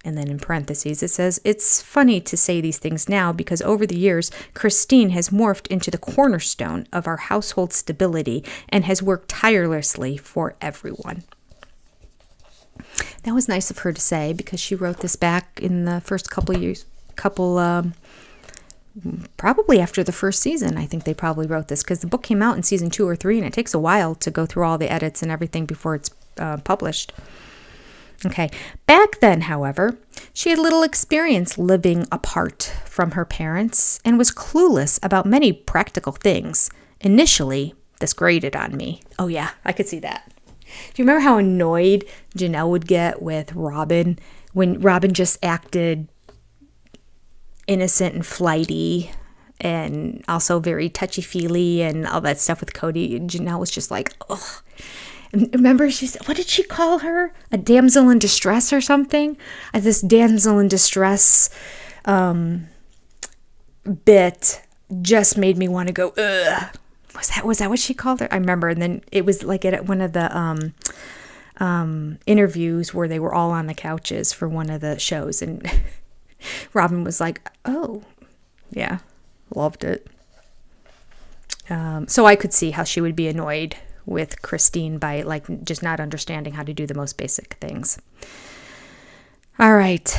And then in parentheses, it says, it's funny to say these things now because over the years, Christine has morphed into the cornerstone of our household stability and has worked tirelessly for everyone. That was nice of her to say, because she wrote this back in the first couple years, probably after the first season. I think they probably wrote this, because the book came out in season 2 or 3, and it takes a while to go through all the edits and everything before it's published. Okay. Back then, however, she had little experience living apart from her parents and was clueless about many practical things. Initially, this grated on me. Oh yeah, I could see that. Do you remember how annoyed Janelle would get with Robin when Robin just acted innocent and flighty and also very touchy-feely and all that stuff with Cody? Janelle was just like, ugh. Remember, what did she call her? A damsel in distress or something? This damsel in distress bit just made me want to go, ugh. Was that what she called her? I remember. And then it was like at one of the interviews where they were all on the couches for one of the shows. And Robin was like, oh, yeah, loved it. So I could see how she would be annoyed with Christine by like just not understanding how to do the most basic things. All right.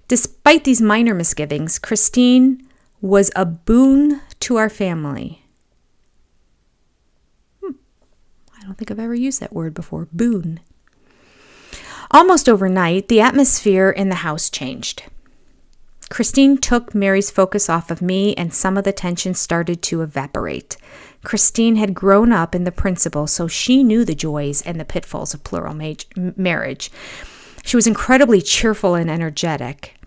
Despite these minor misgivings, Christine was a boon to our family. I don't think I've ever used that word before, boon. Almost overnight, the atmosphere in the house changed. Christine took Mary's focus off of me, and some of the tension started to evaporate. Christine had grown up in the principal, so she knew the joys and the pitfalls of plural marriage. She was incredibly cheerful and energetic,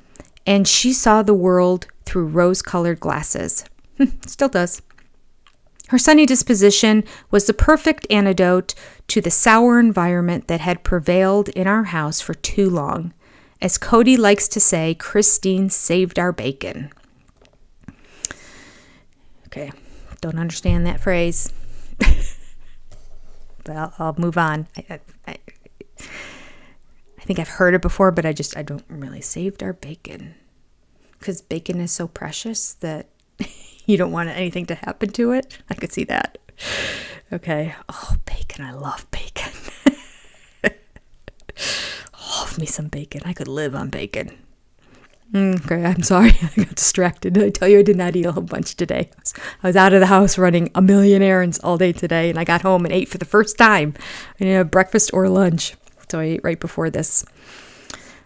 and she saw the world through rose-colored glasses. Still does. Her sunny disposition was the perfect antidote to the sour environment that had prevailed in our house for too long. As Cody likes to say, Christine saved our bacon. Okay, don't understand that phrase. But I'll move on. I think I've heard it before, but I don't really. Saved our bacon. Because bacon is so precious that you don't want anything to happen to it. I could see that. Okay. Oh, bacon. I love bacon. Love me some bacon. I could live on bacon. Okay, I'm sorry. I got distracted. I tell you, I did not eat a whole bunch today. I was out of the house running a million errands all day today, and I got home and ate for the first time. I didn't have breakfast or lunch, so I ate right before this.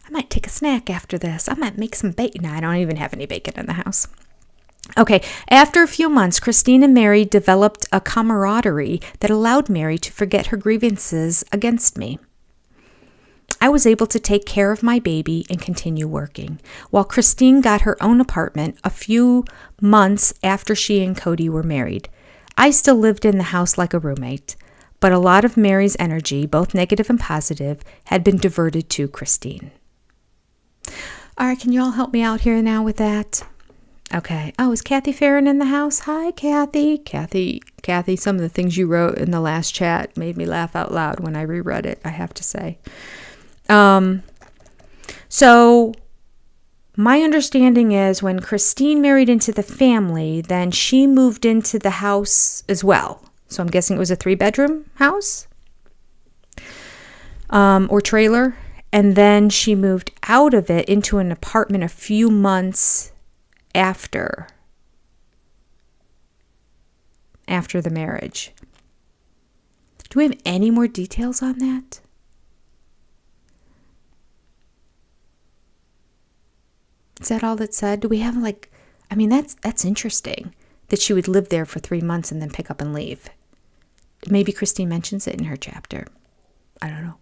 I might take a snack after this. I might make some bacon. No, I don't even have any bacon in the house. Okay, after a few months, Christine and Mary developed a camaraderie that allowed Mary to forget her grievances against me. I was able to take care of my baby and continue working, while Christine got her own apartment a few months after she and Cody were married. I still lived in the house like a roommate, but a lot of Mary's energy, both negative and positive, had been diverted to Christine. All right, can you all help me out here now with that? Okay. Oh, is Kathy Farron in the house? Hi, Kathy. Kathy, some of the things you wrote in the last chat made me laugh out loud when I reread it, I have to say. So my understanding is when Christine married into the family, then she moved into the house as well. So I'm guessing it was a 3-bedroom house, or trailer. And then she moved out of it into an apartment a few months after the marriage. Do we have any more details on that? Is that all that's said? Do we have that's interesting that she would live there for 3 months and then pick up and leave. Maybe Christine mentions it in her chapter. I don't know.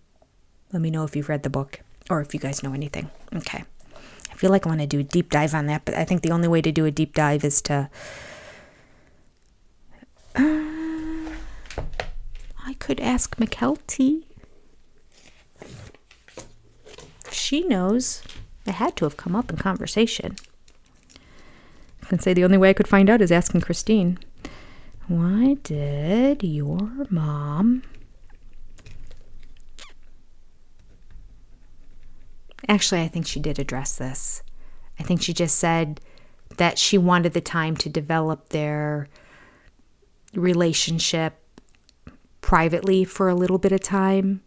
Let me know if you've read the book or if you guys know anything. Okay. I feel like I want to do a deep dive on that, but I think the only way to do a deep dive is to... I could ask McKelty. She knows. It had to have come up in conversation. I can say the only way I could find out is asking Christine. Why did your mom... Actually, I think she did address this. I think she just said that she wanted the time to develop their relationship privately for a little bit of time.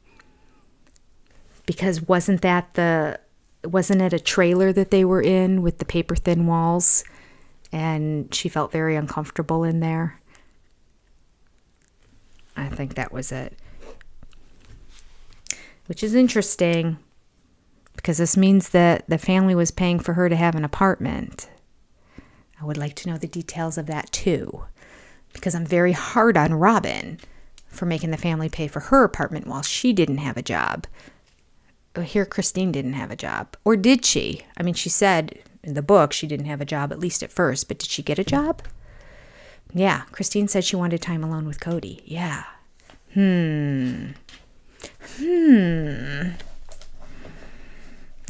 Because wasn't it a trailer that they were in with the paper thin walls? And she felt very uncomfortable in there. I think that was it. Which is interesting because this means that the family was paying for her to have an apartment. I would like to know the details of that too, because I'm very hard on Robin for making the family pay for her apartment while she didn't have a job. Here, Christine didn't have a job. Or did she? I mean, she said in the book she didn't have a job, at least at first, but did she get a job? Yeah, Christine said she wanted time alone with Cody. Yeah.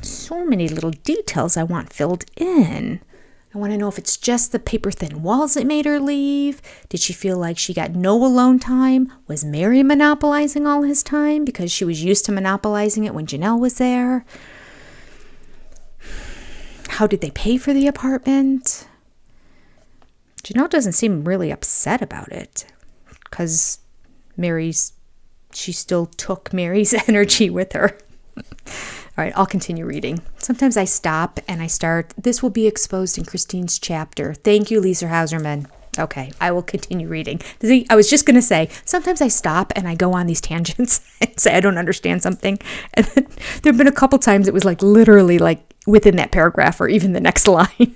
So many little details I want filled in. I want to know if it's just the paper thin walls that made her leave. Did she feel like she got no alone time? Was Mary monopolizing all his time because she was used to monopolizing it when Janelle was there? How did they pay for the apartment? Janelle doesn't seem really upset about it because she still took Mary's energy with her. All right, I'll continue reading. Sometimes I stop and I start, this will be exposed in Christine's chapter. Thank you, Lisa Hauserman. Okay, I will continue reading. See, I was just going to say, sometimes I stop and I go on these tangents and say I don't understand something. And then there have been a couple times it was like literally like within that paragraph or even the next line.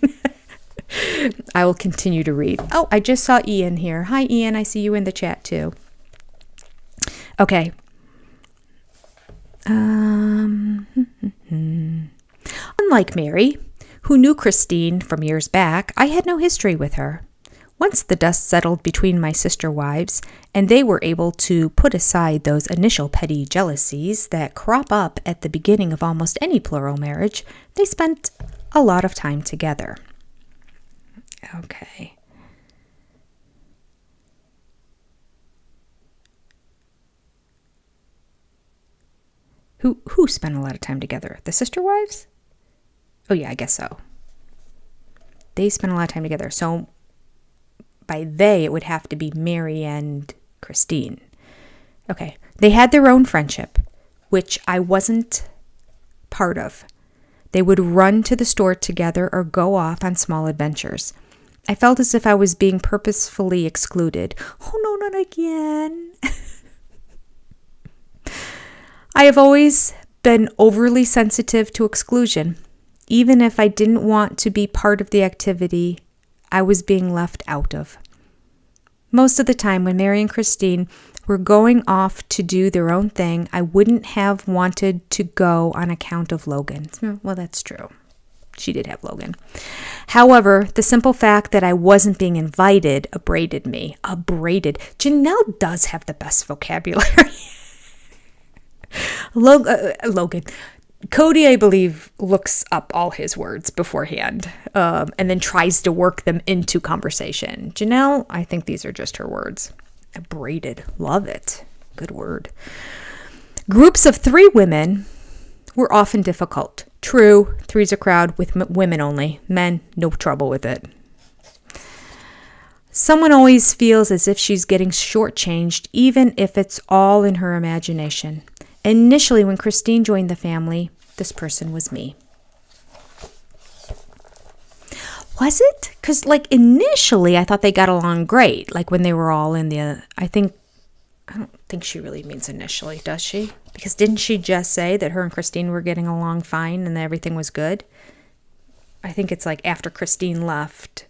I will continue to read. Oh, I just saw Ian here. Hi, Ian. I see you in the chat too. Okay. Unlike Mary, who knew Christine from years back, I had no history with her. Once the dust settled between my sister wives, and they were able to put aside those initial petty jealousies that crop up at the beginning of almost any plural marriage, they spent a lot of time together. Okay. Who spent a lot of time together? The sister wives? Oh yeah, I guess so. They spent a lot of time together. So by they, it would have to be Mary and Christine. Okay. They had their own friendship, which I wasn't part of. They would run to the store together or go off on small adventures. I felt as if I was being purposefully excluded. Oh no, not again. I have always been overly sensitive to exclusion. Even if I didn't want to be part of the activity I was being left out of. Most of the time when Mary and Christine were going off to do their own thing, I wouldn't have wanted to go on account of Logan. Well, that's true. She did have Logan. However, the simple fact that I wasn't being invited abraded me. Abraded. Janelle does have the best vocabulary. Logan. Cody, I believe, looks up all his words beforehand and then tries to work them into conversation. Janelle, I think these are just her words. Abraded. Love it. Good word. Groups of 3 women were often difficult. True, 3's a crowd with women only. Men, no trouble with it. Someone always feels as if she's getting shortchanged, even if it's all in her imagination. Initially, when Christine joined the family, this person was me. Was it? Because, initially, I thought they got along great. When they were all in the, I don't think she really means initially, does she? Because didn't she just say that her and Christine were getting along fine and that everything was good? I think it's after Christine left,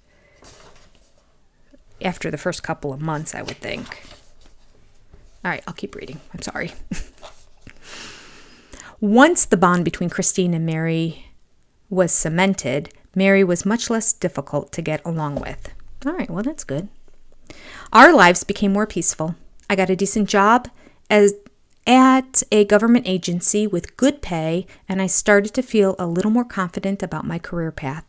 after the first couple of months, I would think. All right, I'll keep reading. I'm sorry. Once the bond between Christine and Mary was cemented, Mary was much less difficult to get along with. All right, well, that's good. Our lives became more peaceful. I got a decent job at a government agency with good pay, and I started to feel a little more confident about my career path.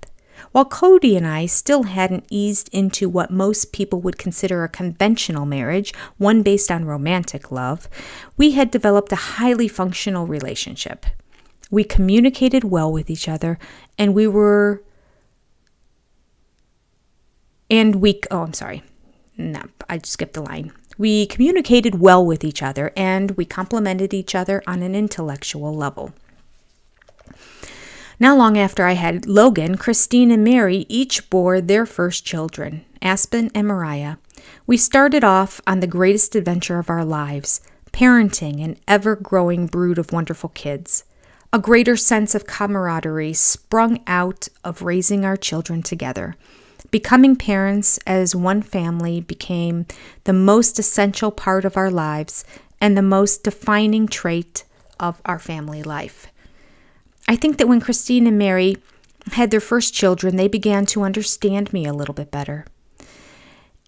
While Cody and I still hadn't eased into what most people would consider a conventional marriage, one based on romantic love, we had developed a highly functional relationship. We communicated well with each other, and I skipped the line. We communicated well with each other, and we complemented each other on an intellectual level. Not long after I had Logan, Christine and Mary each bore their first children, Aspen and Mariah. We started off on the greatest adventure of our lives, parenting an ever-growing brood of wonderful kids. A greater sense of camaraderie sprung out of raising our children together. Becoming parents as one family became the most essential part of our lives and the most defining trait of our family life. I think that when Christine and Mary had their first children, they began to understand me a little bit better.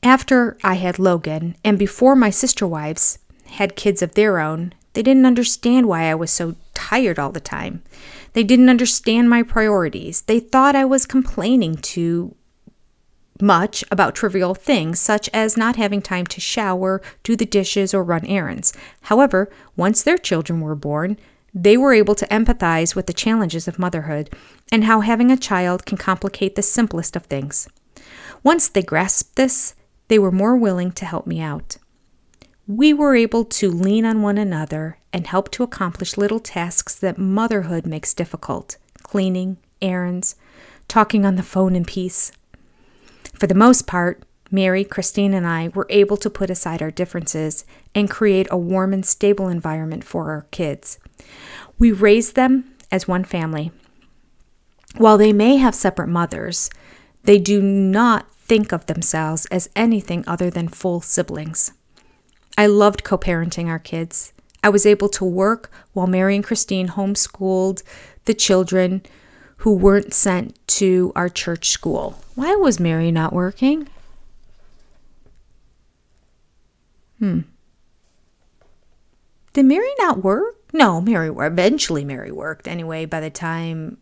After I had Logan, and before my sister wives had kids of their own, they didn't understand why I was so tired all the time. They didn't understand my priorities. They thought I was complaining too much about trivial things, such as not having time to shower, do the dishes, or run errands. However, once their children were born, they were able to empathize with the challenges of motherhood and how having a child can complicate the simplest of things. Once they grasped this, they were more willing to help me out. We were able to lean on one another and help to accomplish little tasks that motherhood makes difficult: cleaning, errands, talking on the phone in peace. For the most part, Mary, Christine, and I were able to put aside our differences and create a warm and stable environment for our kids. We raised them as one family. While they may have separate mothers, they do not think of themselves as anything other than full siblings. I loved co-parenting our kids. I was able to work while Mary and Christine homeschooled the children who weren't sent to our church school. Why was Mary not working? Did Mary not work? No, eventually Mary worked. Anyway, by the time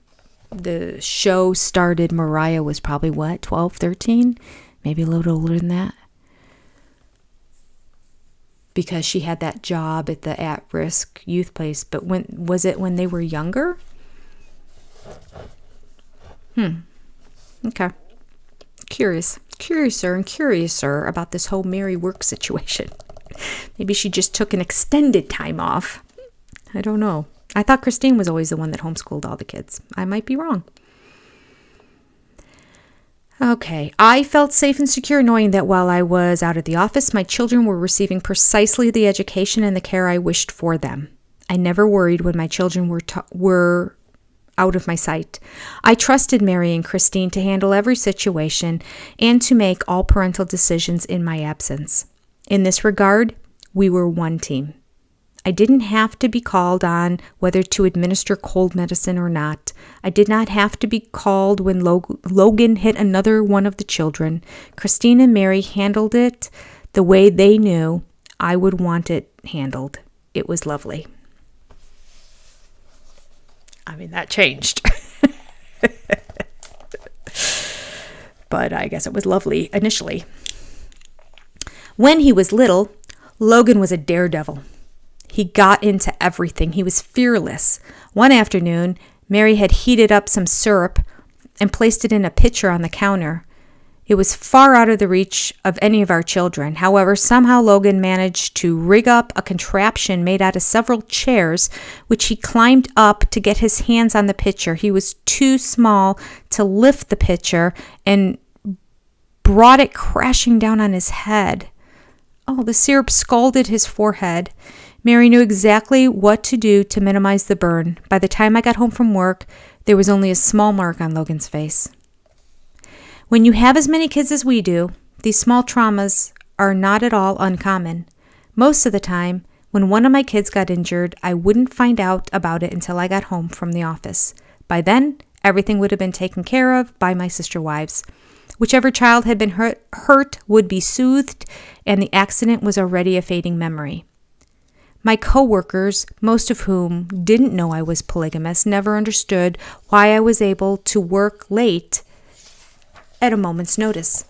the show started, Mariah was probably 12, 13? Maybe a little older than that. Because she had that job at the at-risk youth place. But was it when they were younger? Okay. Curiouser about this whole Mary work situation. Maybe she just took an extended time off. I don't know. I thought Christine was always the one that homeschooled all the kids. I might be wrong. Okay, I felt safe and secure knowing that while I was out of the office, my children were receiving precisely the education and the care I wished for them. I never worried when my children were out of my sight. I trusted Mary and Christine to handle every situation and to make all parental decisions in my absence. In this regard, we were one team. I didn't have to be called on whether to administer cold medicine or not. I did not have to be called when Logan hit another one of the children. Christine and Mary handled it the way they knew I would want it handled. It was lovely. I mean, that changed. But I guess it was lovely initially. When he was little, Logan was a daredevil. He got into everything. He was fearless. One afternoon, Mary had heated up some syrup and placed it in a pitcher on the counter. It was far out of the reach of any of our children. However, somehow Logan managed to rig up a contraption made out of several chairs, which he climbed up to get his hands on the pitcher. He was too small to lift the pitcher and brought it crashing down on his head. Oh, the syrup scalded his forehead. Mary knew exactly what to do to minimize the burn. By the time I got home from work, there was only a small mark on Logan's face. When you have as many kids as we do, these small traumas are not at all uncommon. Most of the time, when one of my kids got injured, I wouldn't find out about it until I got home from the office. By then, everything would have been taken care of by my sister wives. Whichever child had been hurt would be soothed, and the accident was already a fading memory. My coworkers, most of whom didn't know I was polygamous, never understood why I was able to work late at a moment's notice.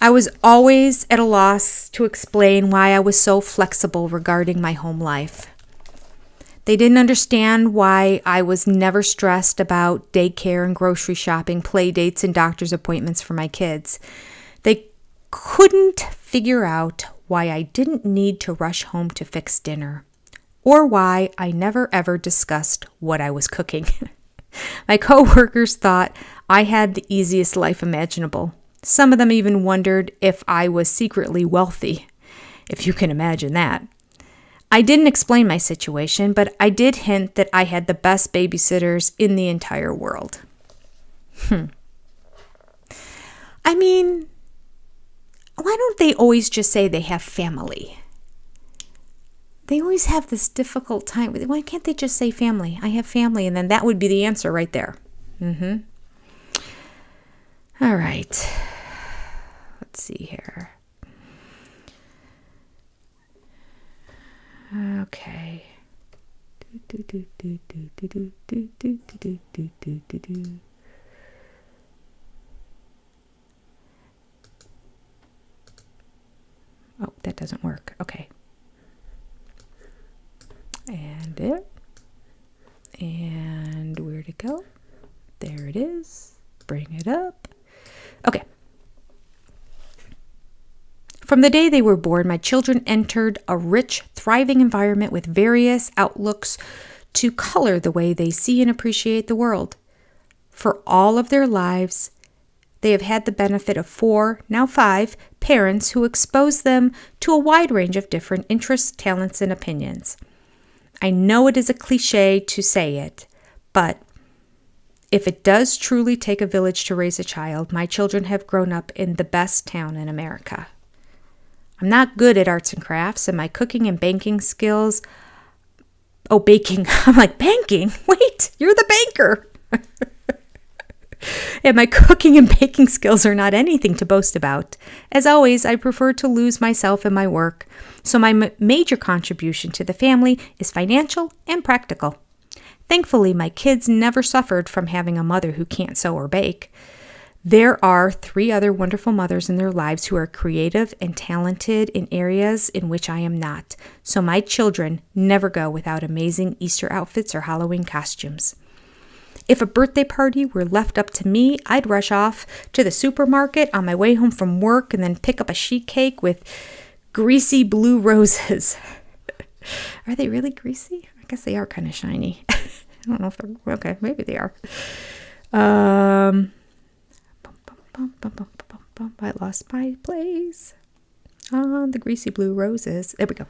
I was always at a loss to explain why I was so flexible regarding my home life. They didn't understand why I was never stressed about daycare and grocery shopping, play dates, and doctor's appointments for my kids. They couldn't figure out why I didn't need to rush home to fix dinner, or why I never ever discussed what I was cooking. My coworkers thought I had the easiest life imaginable. Some of them even wondered if I was secretly wealthy, if you can imagine that. I didn't explain my situation, but I did hint that I had the best babysitters in the entire world. I mean, why don't they always just say they have family? They always have this difficult time. Why can't they just say family? I have family, and then that would be the answer right there. All right. Let's see here. Okay. Oh, that doesn't work. Okay. And there. And where'd it go? There it is. Bring it up. Okay. From the day they were born, my children entered a rich, thriving environment with various outlooks to color the way they see and appreciate the world. For all of their lives, they have had the benefit of 4, now 5, parents who expose them to a wide range of different interests, talents, and opinions. I know it is a cliche to say it, but if it does truly take a village to raise a child, my children have grown up in the best town in America. I'm not good at arts and crafts, and my cooking and baking skills... Oh, baking. I'm like, banking? Wait, you're the banker. And my cooking and baking skills are not anything to boast about. As always, I prefer to lose myself in my work, so my major contribution to the family is financial and practical. Thankfully, my kids never suffered from having a mother who can't sew or bake. There are 3 other wonderful mothers in their lives who are creative and talented in areas in which I am not, so my children never go without amazing Easter outfits or Halloween costumes. If a birthday party were left up to me, I'd rush off to the supermarket on my way home from work and then pick up a sheet cake with greasy blue roses. Are they really greasy? I guess they are kind of shiny. I don't know if they're... Okay, maybe they are. I lost my place on the greasy blue roses. There we go.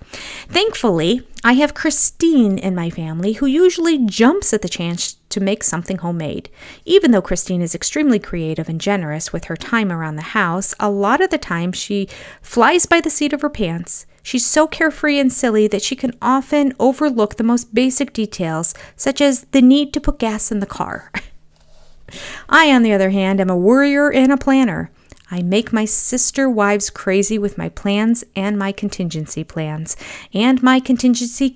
Thankfully, I have Christine in my family who usually jumps at the chance to make something homemade. Even though Christine is extremely creative and generous with her time around the house, a lot of the time she flies by the seat of her pants. She's so carefree and silly that she can often overlook the most basic details, such as the need to put gas in the car. I, on the other hand, am a worrier and a planner. I make my sister wives crazy with my plans and my contingency plans. And my contingency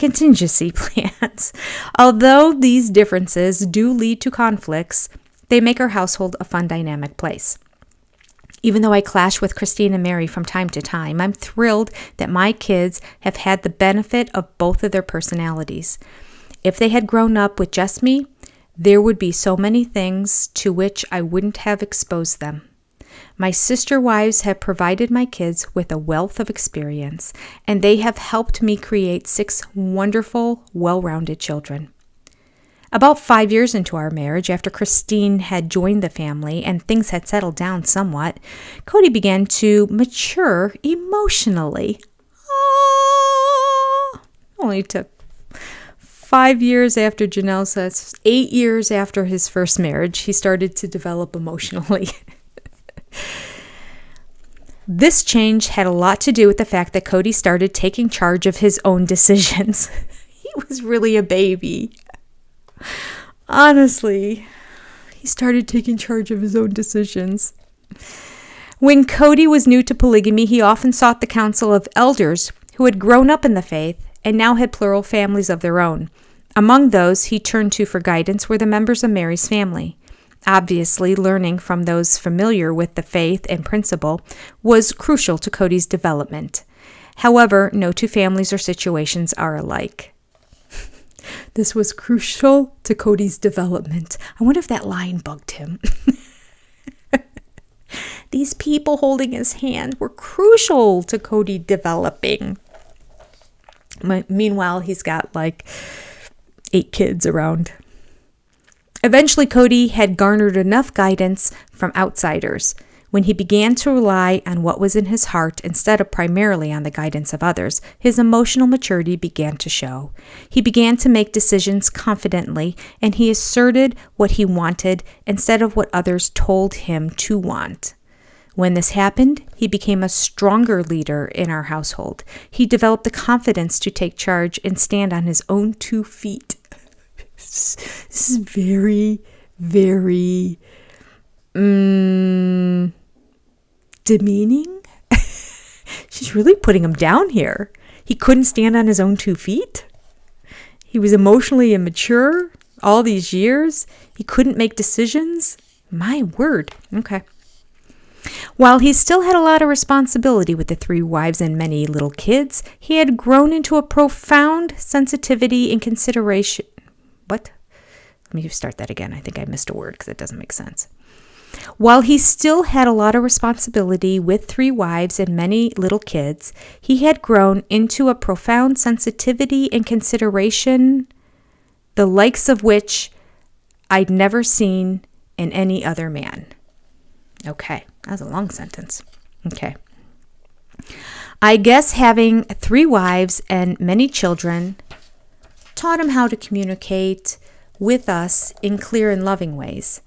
plans. Although these differences do lead to conflicts, they make our household a fun, dynamic place. Even though I clash with Christine and Mary from time to time, I'm thrilled that my kids have had the benefit of both of their personalities. If they had grown up with just me, there would be so many things to which I wouldn't have exposed them. My sister wives have provided my kids with a wealth of experience, and they have helped me create 6 wonderful, well-rounded children. About 5 years into our marriage, after Christine had joined the family and things had settled down somewhat, Cody began to mature emotionally. Only took 5 years after Janelle says, 8 years after his first marriage, he started to develop emotionally. This change had a lot to do with the fact that Cody started taking charge of his own decisions. He was really a baby. Honestly, he started taking charge of his own decisions. When Cody was new to polygamy, he often sought the counsel of elders who had grown up in the faith and now had plural families of their own. Among those he turned to for guidance were the members of Mary's family. Obviously, learning from those familiar with the faith and principle was crucial to Cody's development. However, no 2 families or situations are alike. This was crucial to Cody's development. I wonder if that line bugged him. These people holding his hand were crucial to Cody developing. Meanwhile, he's got like 8 kids around. Eventually, Cody had garnered enough guidance from outsiders. When he began to rely on what was in his heart instead of primarily on the guidance of others, his emotional maturity began to show. He began to make decisions confidently, and he asserted what he wanted instead of what others told him to want. When this happened, he became a stronger leader in our household. He developed the confidence to take charge and stand on his own 2 feet. This is very, very demeaning. She's really putting him down here. He couldn't stand on his own 2 feet. He was emotionally immature all these years. He couldn't make decisions. My word. Okay. While he still had a lot of responsibility with the 3 wives and many little kids, he had grown into a profound sensitivity and consideration. What? Let me start that again. I think I missed a word because it doesn't make sense. While he still had a lot of responsibility with 3 wives and many little kids, he had grown into a profound sensitivity and consideration, the likes of which I'd never seen in any other man. Okay, that was a long sentence. Okay. I guess having 3 wives and many children taught him how to communicate with us in clear and loving ways,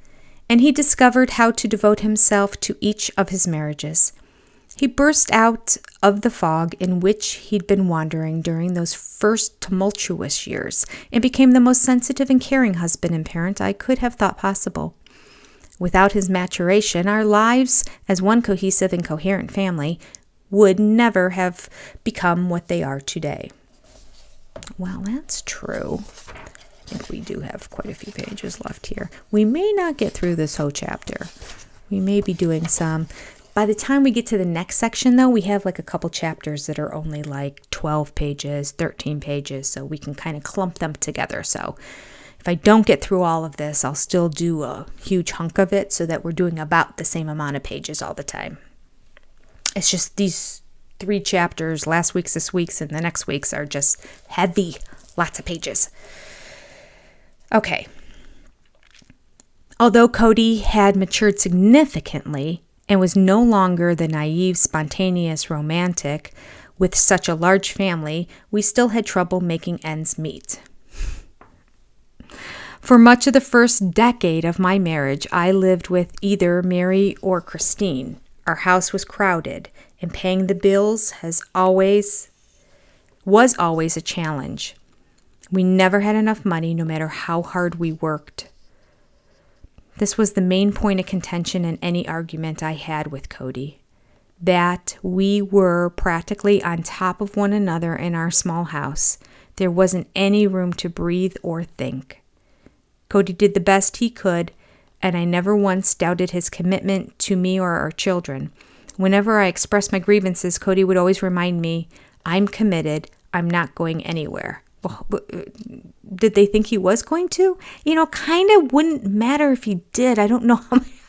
and he discovered how to devote himself to each of his marriages. He burst out of the fog in which he'd been wandering during those first tumultuous years and became the most sensitive and caring husband and parent I could have thought possible. Without his maturation, our lives as one cohesive and coherent family would never have become what they are today. Well, that's true. I think we do have quite a few pages left here. We may not get through this whole chapter. We may be doing some. By the time we get to the next section, though, we have like a couple chapters that are only like 12 pages, 13 pages, so we can kind of clump them together. So if I don't get through all of this, I'll still do a huge hunk of it so that we're doing about the same amount of pages all the time. It's just these 3 chapters, last week's, this week's, and the next week's, are just heavy. Lots of pages. Okay. Although Cody had matured significantly and was no longer the naive, spontaneous romantic with such a large family, we still had trouble making ends meet. For much of the first decade of my marriage, I lived with either Mary or Christine. Our house was crowded, and paying the bills was always a challenge. We never had enough money, no matter how hard we worked. This was the main point of contention in any argument I had with Cody, that we were practically on top of one another in our small house. There wasn't any room to breathe or think. Cody did the best he could, and I never once doubted his commitment to me or our children. Whenever I expressed my grievances, Cody would always remind me, I'm committed, I'm not going anywhere. Well, did they think he was going to? Kind of wouldn't matter if he did. I don't know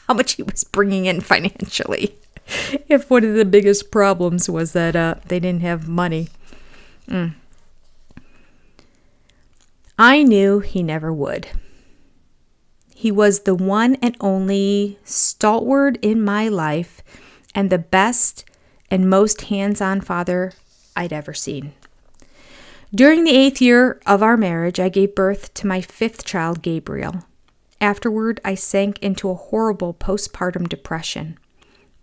how much he was bringing in financially. If one of the biggest problems was that they didn't have money. I knew he never would. He was the one and only stalwart in my life and the best and most hands-on father I'd ever seen. During the 8th year of our marriage, I gave birth to my 5th child, Gabriel. Afterward, I sank into a horrible postpartum depression.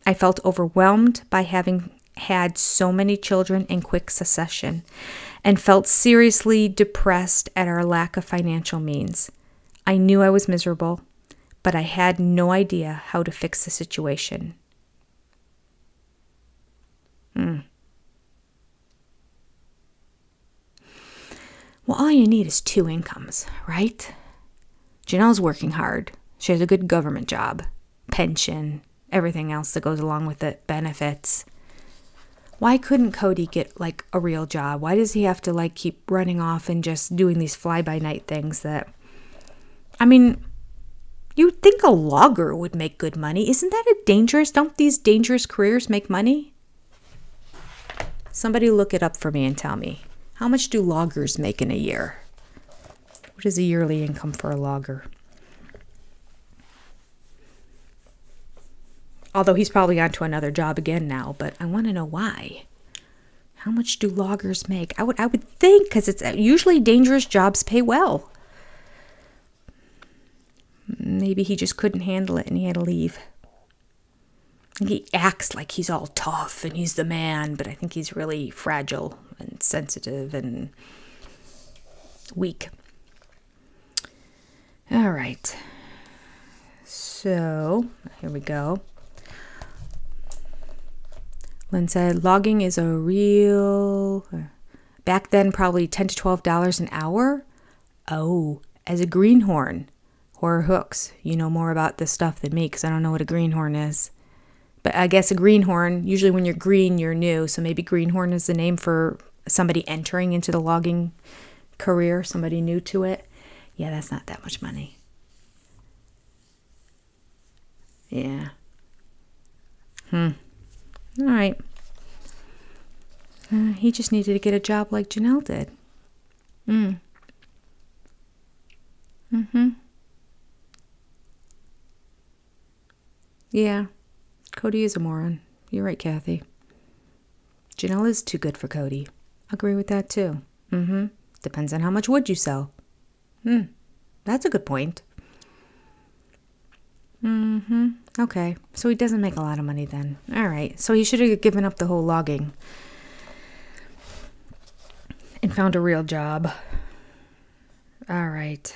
I felt overwhelmed by having had so many children in quick succession and felt seriously depressed at our lack of financial means. I knew I was miserable, but I had no idea how to fix the situation. Well, all you need is 2 incomes, right? Janelle's working hard. She has a good government job, pension, everything else that goes along with it, benefits. Why couldn't Cody get like a real job? Why does he have to like keep running off and just doing these fly-by-night things that, You'd think a logger would make good money. Isn't that don't these dangerous careers make money? Somebody look it up for me and tell me. How much do loggers make in a year? What is the yearly income for a logger? Although he's probably on to another job again now, but I want to know why. How much do loggers make? I would think, because it's usually dangerous jobs pay well. Maybe he just couldn't handle it and he had to leave. He acts like he's all tough and he's the man, but I think he's really fragile and sensitive and weak. All right. So, here we go. Lynn said, logging is a real, back then probably $10 to $12 an hour. Oh, as a greenhorn or hooks. You know more about this stuff than me because I don't know what a greenhorn is. But I guess a greenhorn, usually when you're green, you're new. So maybe greenhorn is the name for somebody entering into the logging career, somebody new to it. Yeah, that's not that much money. Yeah. All right. He just needed to get a job like Janelle did. Yeah. Cody is a moron. You're right, Kathy. Janelle is too good for Cody. Agree with that too. Depends on how much wood you sell. That's a good point. Okay, so he doesn't make a lot of money then. All right, so he should have given up the whole logging and found a real job. All right.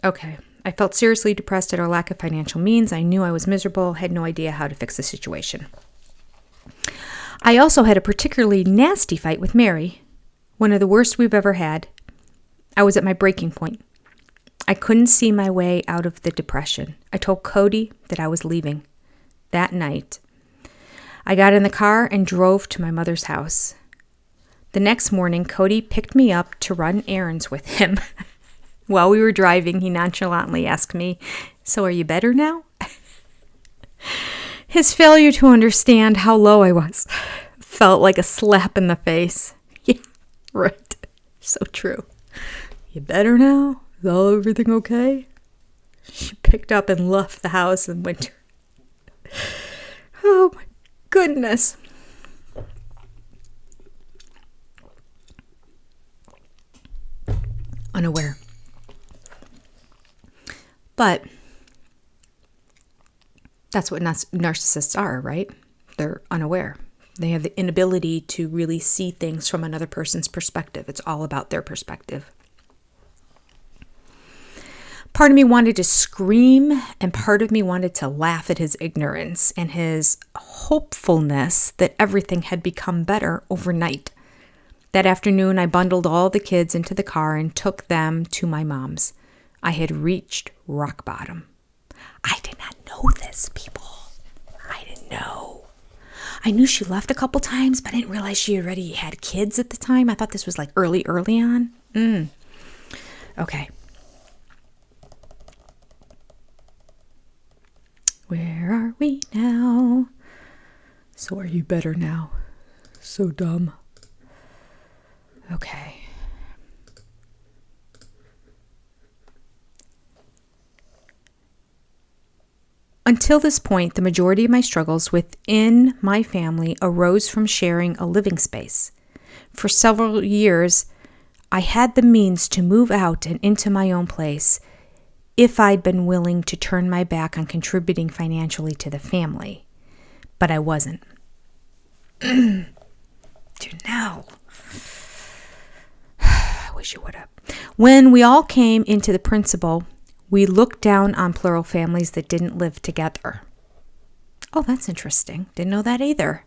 Okay. I felt seriously depressed at our lack of financial means. I knew I was miserable, had no idea how to fix the situation. I also had a particularly nasty fight with Mary, one of the worst we've ever had. I was at my breaking point. I couldn't see my way out of the depression. I told Cody that I was leaving. That night, I got in the car and drove to my mother's house. The next morning, Cody picked me up to run errands with him. While we were driving, he nonchalantly asked me, "So are you better now?" His failure to understand how low I was felt like a slap in the face. Yeah, right. So true. You better now? Is everything okay? She picked up and left the house and went. Oh my goodness. Unaware. But that's what narcissists are, right? They're unaware. They have the inability to really see things from another person's perspective. It's all about their perspective. Part of me wanted to scream, and part of me wanted to laugh at his ignorance and his hopefulness that everything had become better overnight. That afternoon, I bundled all the kids into the car and took them to my mom's. I had reached rock bottom. I did not know this, people. I didn't know. I knew she left a couple times, but I didn't realize she already had kids at the time. I thought this was like early on. Okay. Where are we now? So are you better now? So dumb. Okay. Until this point, the majority of my struggles within my family arose from sharing a living space. For several years, I had the means to move out and into my own place if I'd been willing to turn my back on contributing financially to the family. But I wasn't. Janelle. I wish you would have. When we all came into the principal, we looked down on plural families that didn't live together. Oh, that's interesting. Didn't know that either.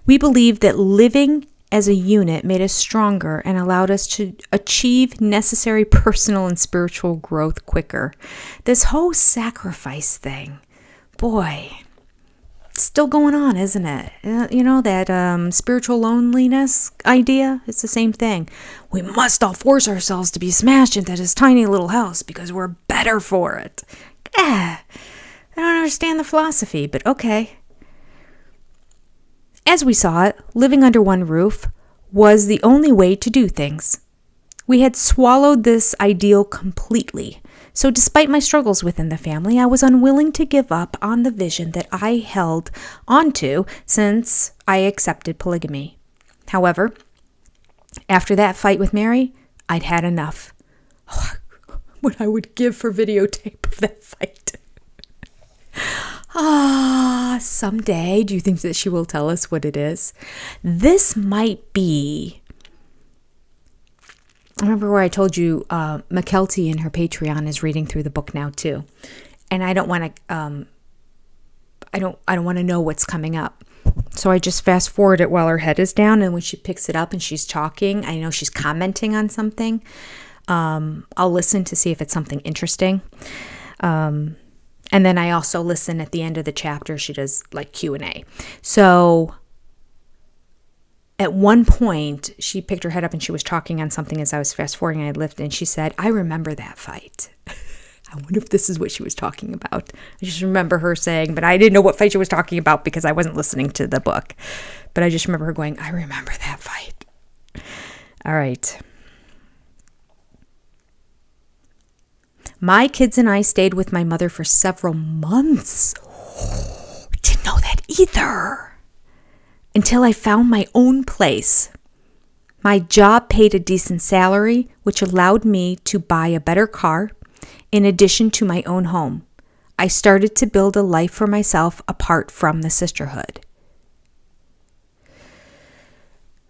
We believed that living as a unit made us stronger and allowed us to achieve necessary personal and spiritual growth quicker. This whole sacrifice thing, boy, it's still going on, isn't it? That spiritual loneliness idea, it's the same thing. We must all force ourselves to be smashed into this tiny little house because we're better for it. I don't understand the philosophy, but okay. As we saw it, living under one roof was the only way to do things. We had swallowed this ideal completely. So despite my struggles within the family, I was unwilling to give up on the vision that I held onto since I accepted polygamy. However, after that fight with Mary, I'd had enough. Oh, what I would give for videotape of that fight. Someday, do you think that she will tell us what it is? This might be... I remember where I told you McKelty in her Patreon is reading through the book now too, and I don't want to. I don't want to know what's coming up, so I just fast forward it while her head is down, and when she picks it up and she's talking, I know she's commenting on something. I'll listen to see if it's something interesting, and then I also listen at the end of the chapter. She does like Q&A, so. At one point, she picked her head up and she was talking on something as I was fast forwarding. I lifted and she said, "I remember that fight." I wonder if this is what she was talking about. I just remember her saying, but I didn't know what fight she was talking about because I wasn't listening to the book. But I just remember her going, "I remember that fight." All right. My kids and I stayed with my mother for several months. Didn't know that either. Until I found my own place. My job paid a decent salary, which allowed me to buy a better car, in addition to my own home. I started to build a life for myself apart from the sisterhood.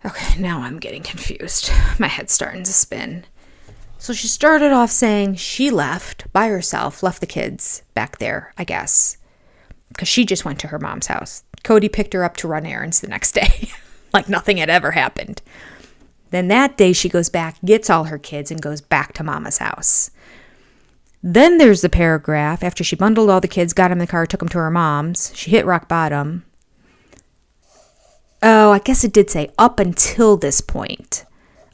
Okay, now I'm getting confused. My head's starting to spin. So she started off saying she left by herself, left the kids back there, I guess, because she just went to her mom's house. Cody picked her up to run errands the next day, like nothing had ever happened. Then that day she goes back, gets all her kids, and goes back to Mama's house. Then there's the paragraph, after she bundled all the kids, got in the car, took them to her mom's, she hit rock bottom. Oh, I guess it did say up until this point.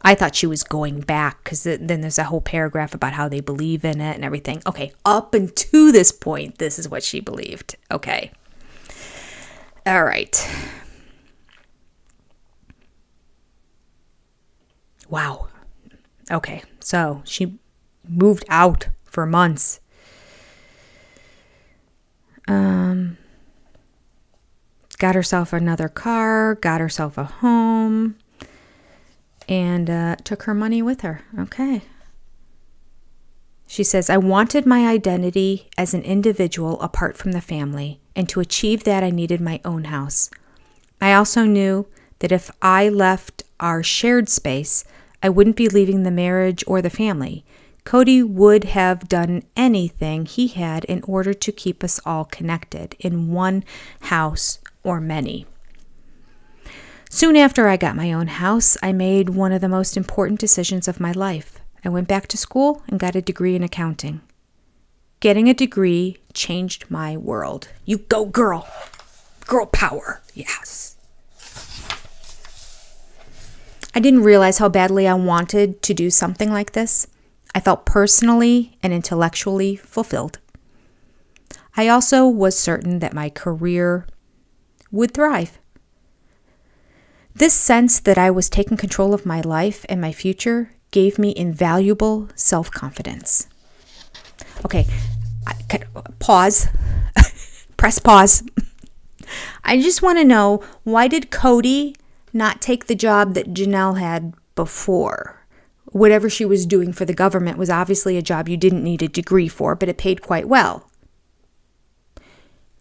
I thought she was going back because then there's a whole paragraph about how they believe in it and everything. Okay, up until this point, this is what she believed. Okay. All right. Wow. Okay, so she moved out for months. Got herself another car, got herself a home, and took her money with her. Okay. She says, "I wanted my identity as an individual apart from the family, and to achieve that I needed my own house. I also knew that if I left our shared space, I wouldn't be leaving the marriage or the family. Cody would have done anything he had in order to keep us all connected in one house or many." Soon after I got my own house, I made one of the most important decisions of my life. I went back to school and got a degree in accounting. Getting a degree changed my world. You go, girl. Girl power. Yes. I didn't realize how badly I wanted to do something like this. I felt personally and intellectually fulfilled. I also was certain that my career would thrive. This sense that I was taking control of my life and my future gave me invaluable self-confidence. Okay, pause. Press pause. I just want to know, why did Cody not take the job that Janelle had before? Whatever she was doing for the government was obviously a job you didn't need a degree for, but it paid quite well.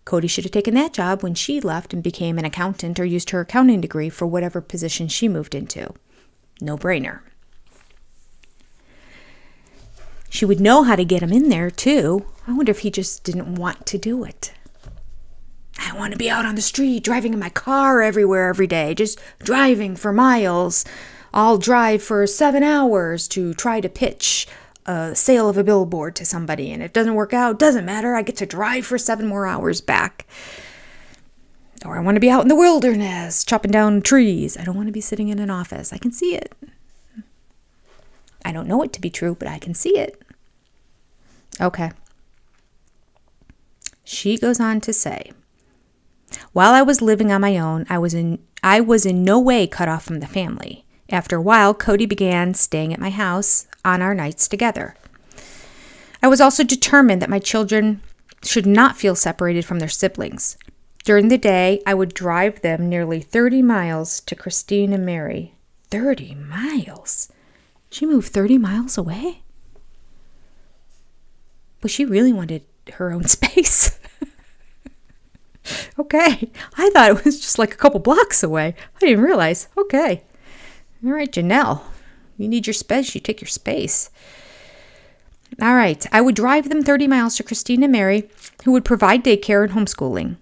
Cody should have taken that job when she left and became an accountant, or used her accounting degree for whatever position she moved into. No brainer. She would know how to get him in there, too. I wonder if he just didn't want to do it. I want to be out on the street, driving in my car everywhere every day, just driving for miles. I'll drive for 7 hours to try to pitch a sale of a billboard to somebody and it doesn't work out, doesn't matter. I get to drive for 7 more hours back. Or I want to be out in the wilderness chopping down trees. I don't want to be sitting in an office. I can see it. I don't know it to be true, but I can see it. Okay. She goes on to say, while I was living on my own, I was in no way cut off from the family. After a while, Cody began staying at my house on our nights together. I was also determined that my children should not feel separated from their siblings. During the day, I would drive them nearly 30 miles to Christine and Mary. 30 miles? She moved 30 miles away? But she really wanted her own space. Okay. I thought it was just like a couple blocks away. I didn't realize. Okay. All right, Janelle. You need your space. You take your space. All right. I would drive them 30 miles to Christine and Mary, who would provide daycare and homeschooling.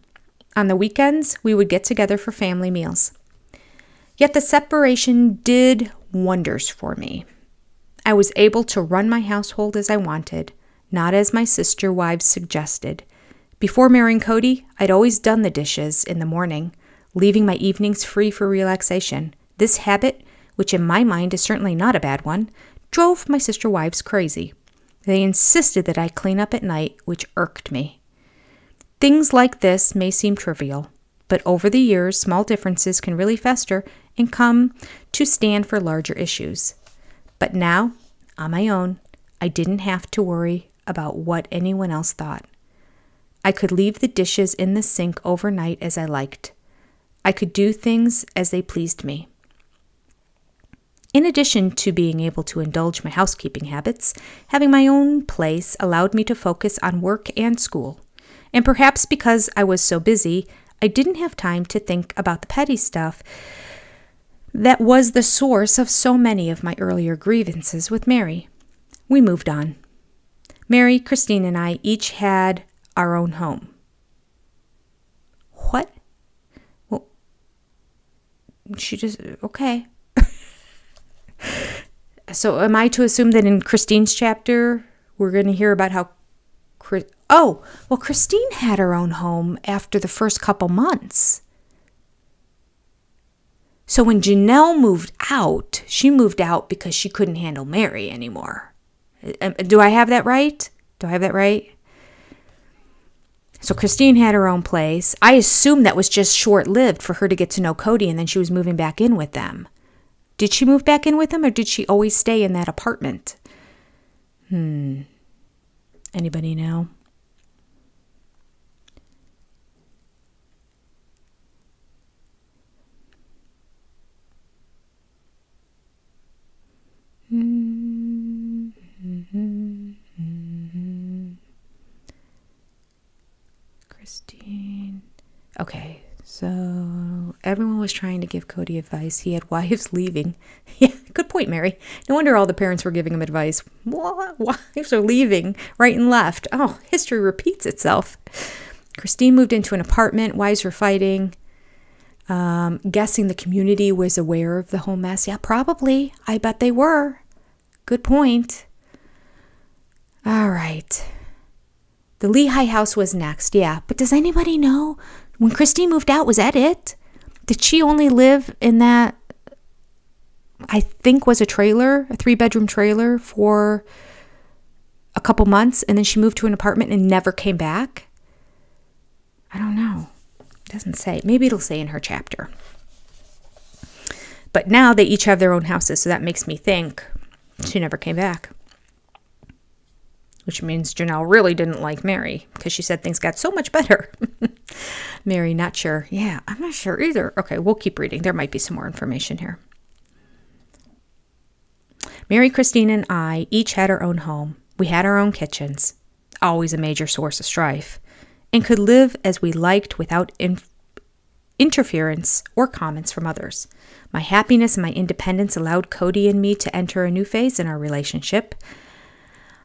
On the weekends, we would get together for family meals. Yet the separation did wonders for me. I was able to run my household as I wanted, not as my sister wives suggested. Before marrying Cody, I'd always done the dishes in the morning, leaving my evenings free for relaxation. This habit, which in my mind is certainly not a bad one, drove my sister wives crazy. They insisted that I clean up at night, which irked me. Things like this may seem trivial, but over the years, small differences can really fester and come to stand for larger issues. But now, on my own, I didn't have to worry about what anyone else thought. I could leave the dishes in the sink overnight as I liked. I could do things as they pleased me. In addition to being able to indulge my housekeeping habits, having my own place allowed me to focus on work and school. And perhaps because I was so busy, I didn't have time to think about the petty stuff that was the source of so many of my earlier grievances with Mary. We moved on. Mary, Christine, and I each had our own home. What? Well, she just, okay. So am I to assume that in Christine's chapter, we're going to hear about how Christine had her own home after the first couple months. So when Janelle moved out, she moved out because she couldn't handle Mary anymore. Do I have that right? So Christine had her own place. I assume that was just short-lived for her to get to know Cody, and then she was moving back in with them. Did she move back in with them, or did she always stay in that apartment? Anybody know? Christine. Okay, so everyone was trying to give Cody advice. He had wives leaving. Yeah, good point, Mary. No wonder all the parents were giving him advice. Wives are leaving right and left. Oh, history repeats itself. Christine moved into an apartment. Wives were fighting. Guessing the community was aware of the whole mess. Yeah, probably. I bet they were. Good point. All right. The Lehigh house was next. Yeah, but does anybody know? When Christine moved out, was that it? Did she only live in that, I think was a trailer, a 3-bedroom trailer for a couple months, and then she moved to an apartment and never came back? I don't know. It doesn't say. Maybe it'll say in her chapter. But now they each have their own houses, so that makes me think she never came back. Which means Janelle really didn't like Mary because she said things got so much better. Mary, not sure. Yeah, I'm not sure either. Okay, we'll keep reading. There might be some more information here. Mary, Christine, and I each had our own home. We had our own kitchens, always a major source of strife, and could live as we liked without interference or comments from others. My happiness and my independence allowed Cody and me to enter a new phase in our relationship.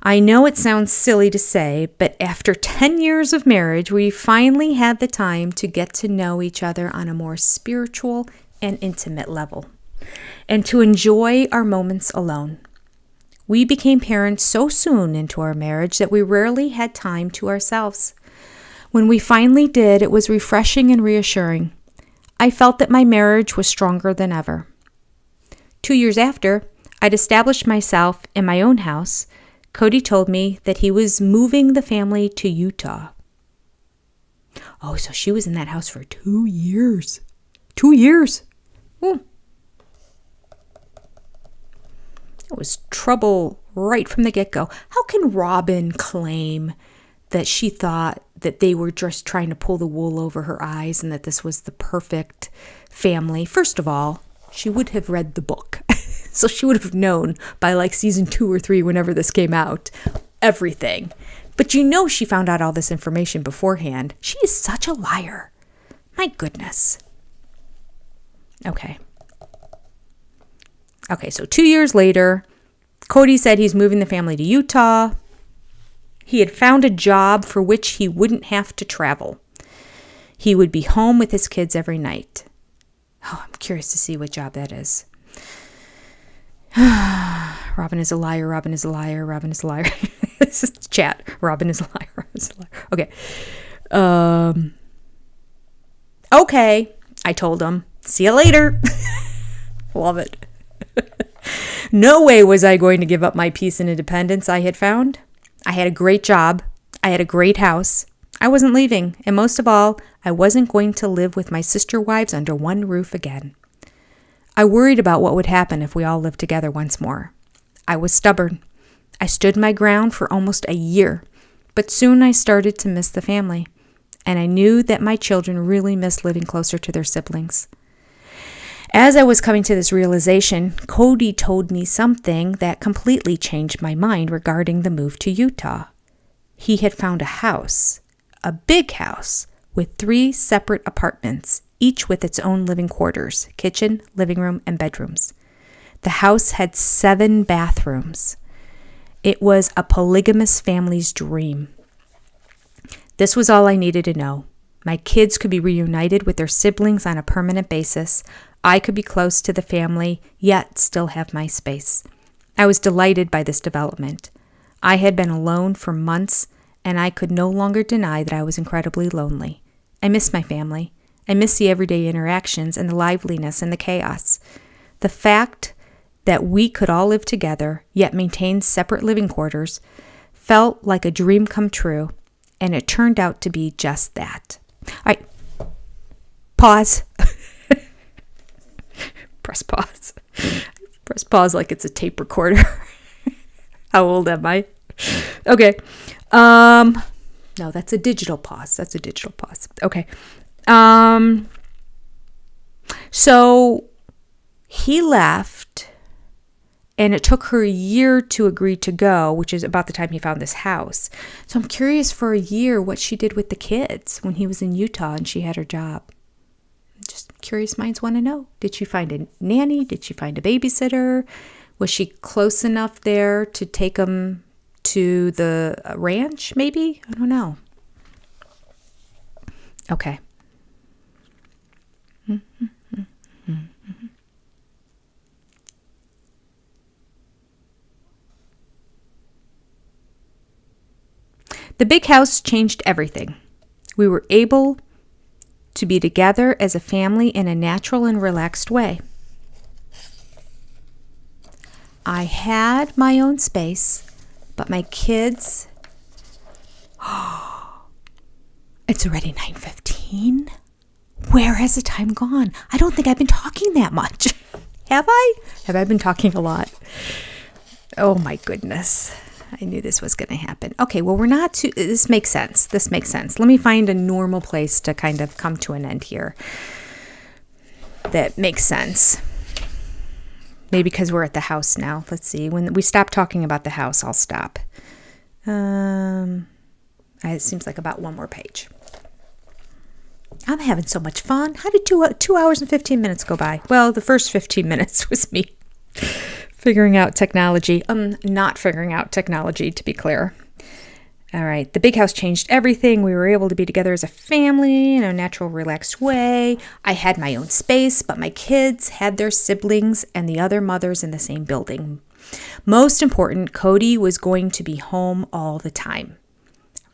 I know it sounds silly to say, but after 10 years of marriage, we finally had the time to get to know each other on a more spiritual and intimate level, and to enjoy our moments alone. We became parents so soon into our marriage that we rarely had time to ourselves. When we finally did, it was refreshing and reassuring. I felt that my marriage was stronger than ever. 2 years after, I'd established myself in my own house. Cody told me that he was moving the family to Utah. Oh, so she was in that house for 2 years. 2 years. Ooh. It was trouble right from the get-go. How can Robin claim that she thought that they were just trying to pull the wool over her eyes and that this was the perfect family? First of all, she would have read the book. So she would have known by like season 2 or 3, whenever this came out, everything. But she found out all this information beforehand. She is such a liar. My goodness. Okay, so 2 years later, Cody said he's moving the family to Utah. He had found a job for which he wouldn't have to travel. He would be home with his kids every night. Oh, I'm curious to see what job that is. Robin is a liar, Robin is a liar, Robin is a liar. This is chat. Robin is a liar, Robin is a liar. Okay. Okay, I told him. See you later. Love it. No way was I going to give up my peace and independence I had found. I had a great job. I had a great house. I wasn't leaving. And most of all, I wasn't going to live with my sister wives under one roof again. I worried about what would happen if we all lived together once more. I was stubborn. I stood my ground for almost a year, but soon I started to miss the family, and I knew that my children really missed living closer to their siblings. As I was coming to this realization, Cody told me something that completely changed my mind regarding the move to Utah. He had found a house, a big house, with 3 separate apartments, each with its own living quarters, kitchen, living room, and bedrooms. The house had 7 bathrooms. It was a polygamous family's dream. This was all I needed to know. My kids could be reunited with their siblings on a permanent basis. I could be close to the family, yet still have my space. I was delighted by this development. I had been alone for months, and I could no longer deny that I was incredibly lonely. I miss my family. I miss the everyday interactions and the liveliness and the chaos. The fact that we could all live together, yet maintain separate living quarters, felt like a dream come true, and it turned out to be just that. All right, pause. Press pause. Press pause like it's a tape recorder. How old am I? Okay. No, that's a digital pause. That's a digital pause. Okay. So he left, and it took her a year to agree to go, which is about the time he found this house. So I'm curious for a year what she did with the kids when he was in Utah and she had her job. Just curious minds want to know. Did she find a nanny? Did she find a babysitter? Was she close enough there to take them to the ranch, maybe? I don't know. Okay. The big house changed everything. We were able to be together as a family in a natural and relaxed way. I had my own space, but my kids... It's already 9:15. Where has the time gone? I don't think I've been talking that much. Have I? Have I been talking a lot? Oh my goodness. I knew this was going to happen. Okay, well, we're not too... This makes sense. This makes sense. Let me find a normal place to kind of come to an end here that makes sense. Maybe because we're at the house now. Let's see. When we stop talking about the house, I'll stop. It seems like about one more page. I'm having so much fun. How did 2 hours and 15 minutes go by? Well, the first 15 minutes was me figuring out technology. Not figuring out technology, to be clear. All right. The big house changed everything. We were able to be together as a family in a natural, relaxed way. I had my own space, but my kids had their siblings and the other mothers in the same building. Most important, Cody was going to be home all the time.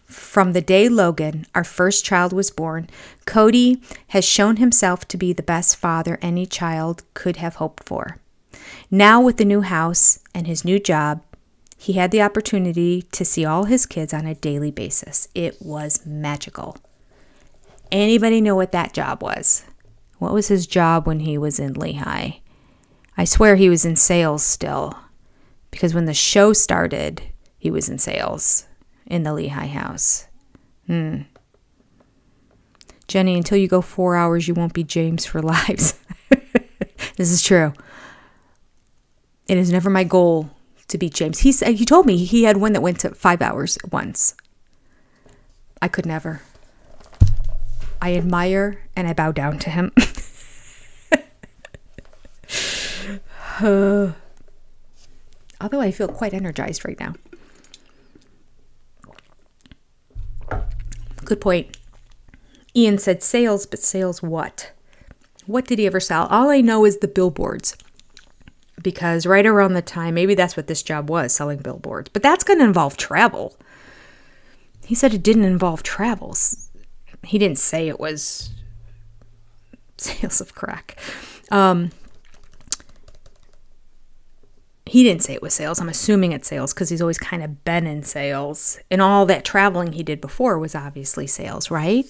From the day Logan, our first child, was born, Cody has shown himself to be the best father any child could have hoped for. Now with the new house and his new job, he had the opportunity to see all his kids on a daily basis. It was magical. Anybody know what that job was? What was his job when he was in Lehigh? I swear he was in sales still, because when the show started, he was in sales in the Lehigh house. Jenny, until you go 4 hours, you won't be James for lives. This is true. It is never my goal to beat James. He told me he had one that went to 5 hours once. I could never. I admire and I bow down to him. Although I feel quite energized right now. Good point. Ian said sales, but sales what? What did he ever sell? All I know is the billboards. Because right around the time, maybe that's what this job was, selling billboards. But that's going to involve travel. He said it didn't involve travels. He didn't say it was sales of crack. He didn't say it was sales. I'm assuming it's sales because he's always kind of been in sales. And all that traveling he did before was obviously sales, right?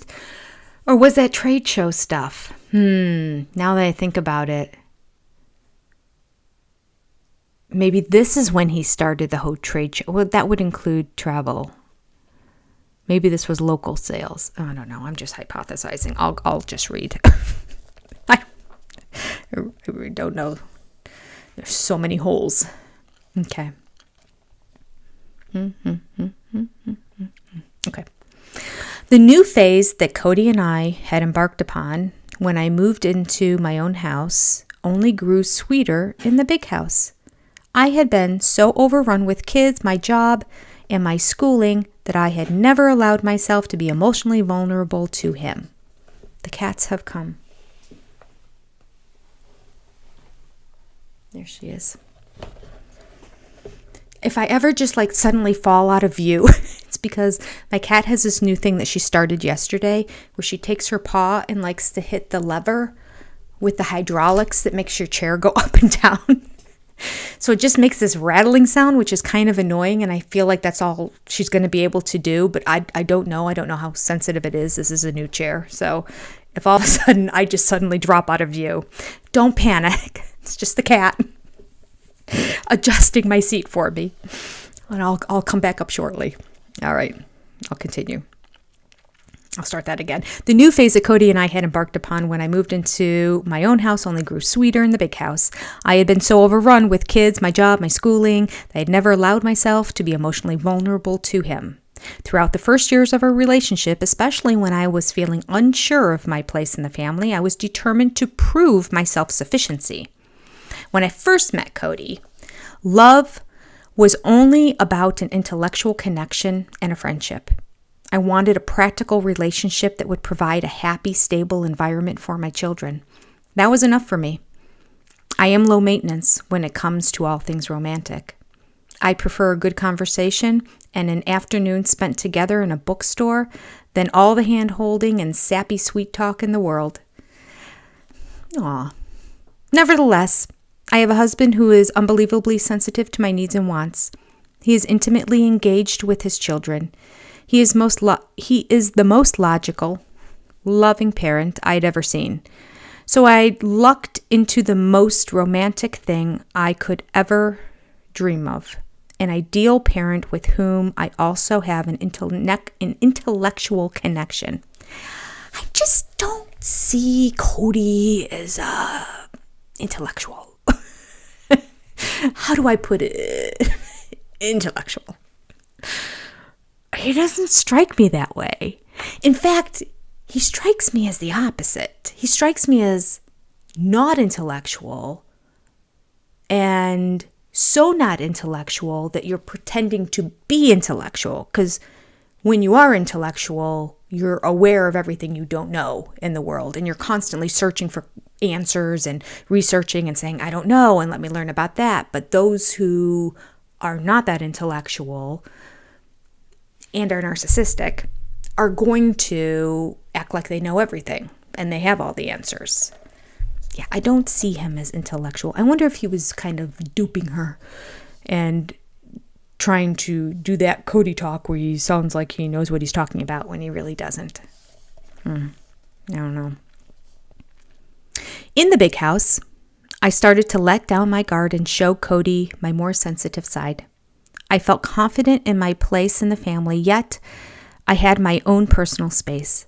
Or was that trade show stuff? Now that I think about it, maybe this is when he started the whole trade show. Well, that would include travel. Maybe this was local sales. I don't know. I'm just hypothesizing. I'll just read. I really don't know. There's so many holes. Okay. Okay. The new phase that Cody and I had embarked upon when I moved into my own house only grew sweeter in the big house. I had been so overrun with kids, my job, and my schooling that I had never allowed myself to be emotionally vulnerable to him. The cats have come. There she is. If I ever just suddenly fall out of view, it's because my cat has this new thing that she started yesterday where she takes her paw and likes to hit the lever with the hydraulics that makes your chair go up and down. So it just makes this rattling sound, which is kind of annoying, and I feel like that's all she's going to be able to do, but I don't know. I don't know how sensitive it is. This is a new chair. So if all of a sudden I just suddenly drop out of view, don't panic. It's just the cat adjusting my seat for me. And I'll come back up shortly. All right, I'll continue. I'll start that again. The new phase that Cody and I had embarked upon when I moved into my own house only grew sweeter in the big house. I had been so overrun with kids, my job, my schooling, that I had never allowed myself to be emotionally vulnerable to him. Throughout the first years of our relationship, especially when I was feeling unsure of my place in the family, I was determined to prove my self-sufficiency. When I first met Cody, love was only about an intellectual connection and a friendship. I wanted a practical relationship that would provide a happy, stable environment for my children. That was enough for me. I am low maintenance when it comes to all things romantic. I prefer a good conversation and an afternoon spent together in a bookstore than all the hand-holding and sappy sweet talk in the world. Aw. Nevertheless, I have a husband who is unbelievably sensitive to my needs and wants. He is intimately engaged with his children. He is the most logical, loving parent I'd ever seen. So I lucked into the most romantic thing I could ever dream of, an ideal parent with whom I also have an intellectual connection. I just don't see Cody as intellectual. How do I put it? Intellectual. He doesn't strike me that way. In fact, he strikes me as the opposite. He strikes me as not intellectual and so not intellectual that you're pretending to be intellectual. Because when you are intellectual, you're aware of everything you don't know in the world and you're constantly searching for answers and researching and saying, I don't know, and let me learn about that. But those who are not that intellectual and are narcissistic are going to act like they know everything and they have all the answers. Yeah, I don't see him as intellectual. I wonder if he was kind of duping her and trying to do that Cody talk where he sounds like he knows what he's talking about when he really doesn't. I don't know. In the big house, I started to let down my guard and show Cody my more sensitive side. I felt confident in my place in the family, yet I had my own personal space.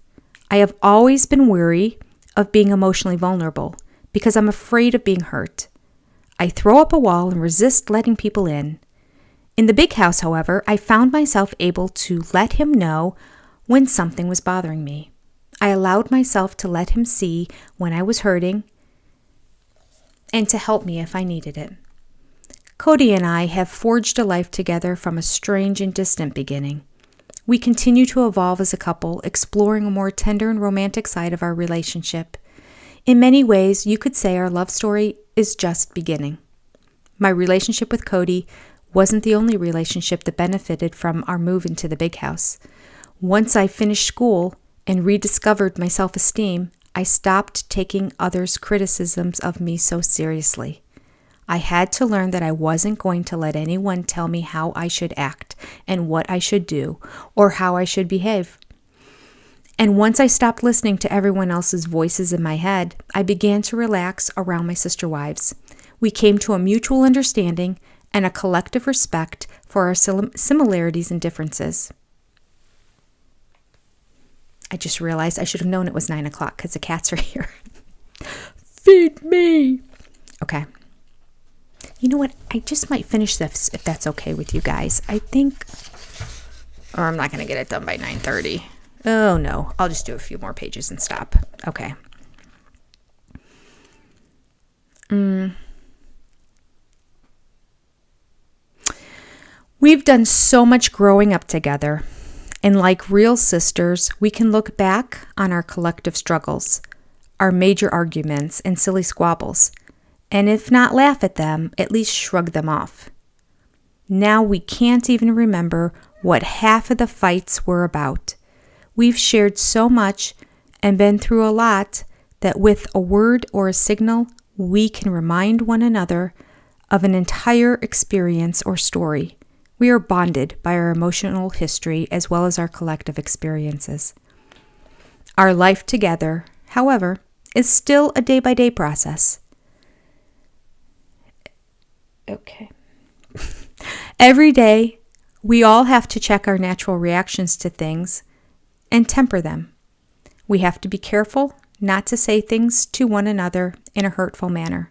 I have always been wary of being emotionally vulnerable because I'm afraid of being hurt. I throw up a wall and resist letting people in. In the big house, however, I found myself able to let him know when something was bothering me. I allowed myself to let him see when I was hurting and to help me if I needed it. Cody and I have forged a life together from a strange and distant beginning. We continue to evolve as a couple, exploring a more tender and romantic side of our relationship. In many ways, you could say our love story is just beginning. My relationship with Cody wasn't the only relationship that benefited from our move into the big house. Once I finished school and rediscovered my self-esteem, I stopped taking others' criticisms of me so seriously. I had to learn that I wasn't going to let anyone tell me how I should act and what I should do or how I should behave. And once I stopped listening to everyone else's voices in my head, I began to relax around my sister wives. We came to a mutual understanding and a collective respect for our similarities and differences. I just realized I should have known it was 9 o'clock because the cats are here. Feed me. Okay. You know what? I just might finish this if that's okay with you guys. I think, or I'm not going to get it done by 9:30. Oh no, I'll just do a few more pages and stop. Okay. We've done so much growing up together. And like real sisters, we can look back on our collective struggles, our major arguments and silly squabbles, and if not laugh at them, at least shrug them off. Now we can't even remember what half of the fights were about. We've shared so much and been through a lot that with a word or a signal, we can remind one another of an entire experience or story. We are bonded by our emotional history as well as our collective experiences. Our life together, however, is still a day-by-day process. Okay. Every day, we all have to check our natural reactions to things and temper them. We have to be careful not to say things to one another in a hurtful manner.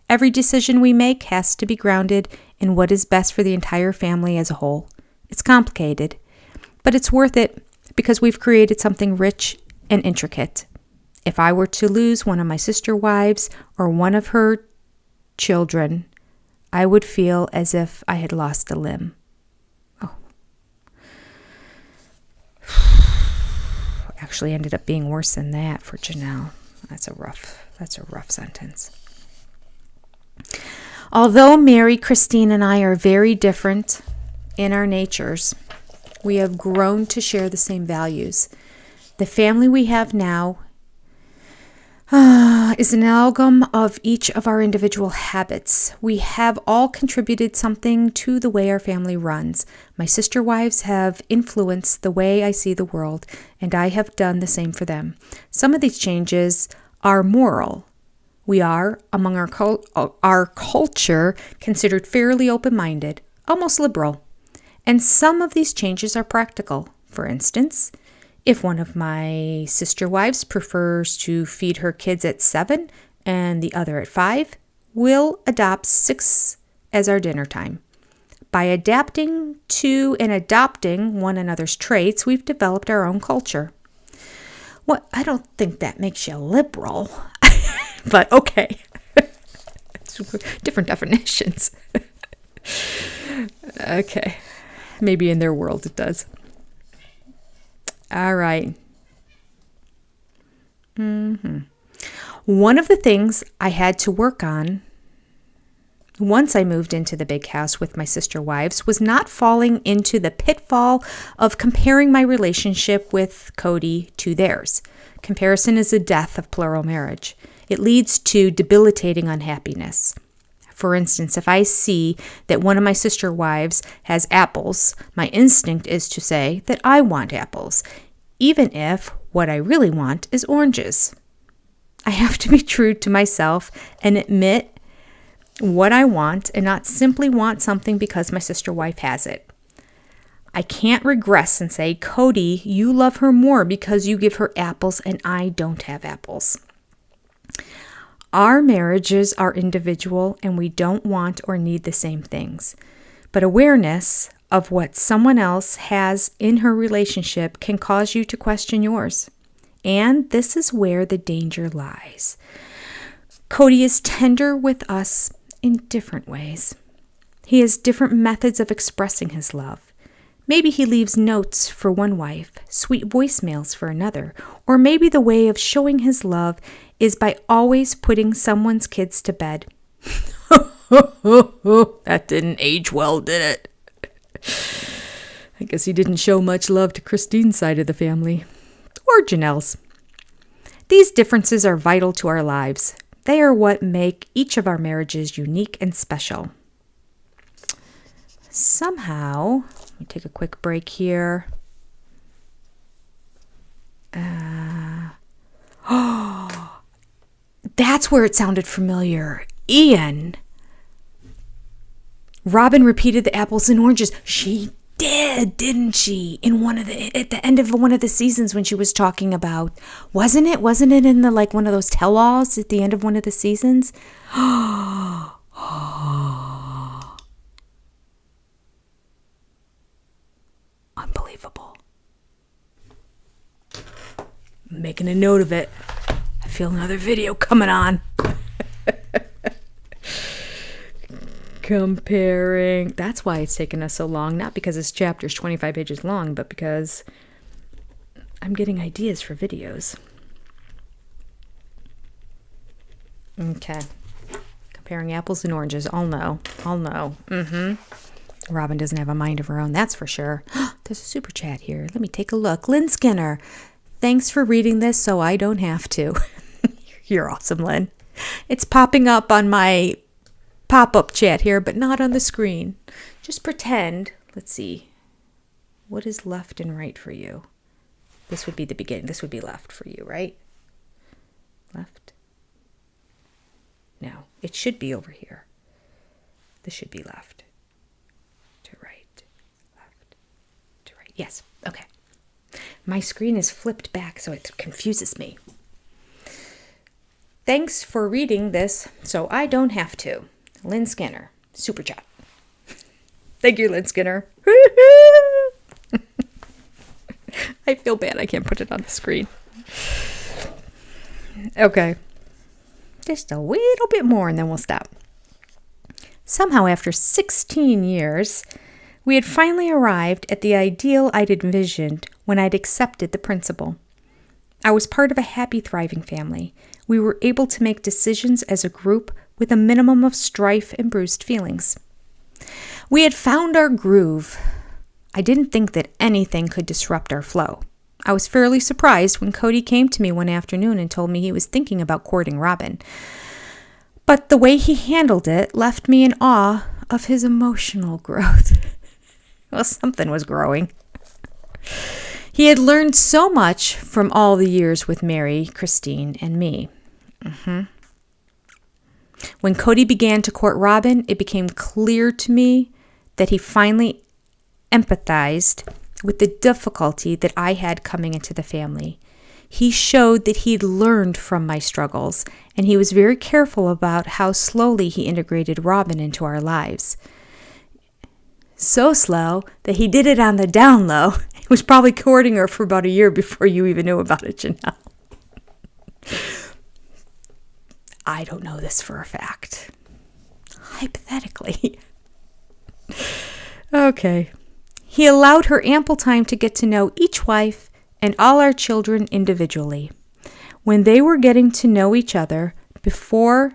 Every decision we make has to be grounded in what is best for the entire family as a whole. It's complicated, but it's worth it because we've created something rich and intricate. If I were to lose one of my sister wives or one of her children, I would feel as if I had lost a limb. Oh. Actually ended up being worse than that for Janelle. That's a rough sentence. Although Mary, Christine, and I are very different in our natures, we have grown to share the same values. The family we have now is an amalgam of each of our individual habits. We have all contributed something to the way our family runs. My sister wives have influenced the way I see the world, and I have done the same for them. Some of these changes are moral. We are, among our culture, considered fairly open-minded, almost liberal. And some of these changes are practical. For instance, if one of my sister wives prefers to feed her kids at 7 and the other at 5, we'll adopt 6 as our dinner time. By adapting to and adopting one another's traits, we've developed our own culture. Well, I don't think that makes you liberal. But okay, different definitions. Okay, maybe in their world it does. All right. One of the things I had to work on once I moved into the big house with my sister wives was not falling into the pitfall of comparing my relationship with Cody to theirs. Comparison is the death of plural marriage. It leads to debilitating unhappiness. For instance, if I see that one of my sister wives has apples, my instinct is to say that I want apples, even if what I really want is oranges. I have to be true to myself and admit what I want and not simply want something because my sister wife has it. I can't regress and say, Cody, you love her more because you give her apples and I don't have apples. Our marriages are individual and we don't want or need the same things. But awareness of what someone else has in her relationship can cause you to question yours. And this is where the danger lies. Cody is tender with us in different ways. He has different methods of expressing his love. Maybe he leaves notes for one wife, sweet voicemails for another, or maybe the way of showing his love is by always putting someone's kids to bed. That didn't age well, did it? I guess he didn't show much love to Christine's side of the family, or Janelle's. These differences are vital to our lives. They are what make each of our marriages unique and special. Somehow, let me take a quick break here. That's where it sounded familiar. Ian. Robin repeated the apples and oranges. She did, didn't she? At the end of one of the seasons when she was talking about, wasn't it in the one of those tell-alls at the end of one of the seasons? Unbelievable. I'm making a note of it. I feel another video coming on. Comparing. That's why it's taken us so long. Not because this chapter is 25 pages long, but because I'm getting ideas for videos. Okay. Comparing apples and oranges. I'll know. Robin doesn't have a mind of her own, that's for sure. There's a super chat here. Let me take a look. Lynn Skinner. Thanks for reading this so I don't have to. You're awesome, Lynn. It's popping up on my pop-up chat here, but not on the screen. Just pretend. Let's see. What is left and right for you? This would be the beginning. This would be left for you, right? Left? No, it should be over here. This should be left to right. Left to right. Yes, okay. My screen is flipped back, so it confuses me. Thanks for reading this so I don't have to. Lynn Skinner, super chat. Thank you, Lynn Skinner. I feel bad I can't put it on the screen. Okay. Just a little bit more and then we'll stop. Somehow after 16 years, we had finally arrived at the ideal I'd envisioned when I'd accepted the principle. I was part of a happy, thriving family. We were able to make decisions as a group with a minimum of strife and bruised feelings. We had found our groove. I didn't think that anything could disrupt our flow. I was fairly surprised when Cody came to me one afternoon and told me he was thinking about courting Robin. But the way he handled it left me in awe of his emotional growth. Well, something was growing. He had learned so much from all the years with Mary, Christine, and me. When Cody began to court Robin, it became clear to me that he finally empathized with the difficulty that I had coming into the family. He showed that he'd learned from my struggles, and he was very careful about how slowly he integrated Robin into our lives. So slow that he did it on the down low. He was probably courting her for about a year before you even knew about it, Janelle. I don't know this for a fact. Hypothetically. Okay. He allowed her ample time to get to know each wife and all our children individually. when they were getting to know each other before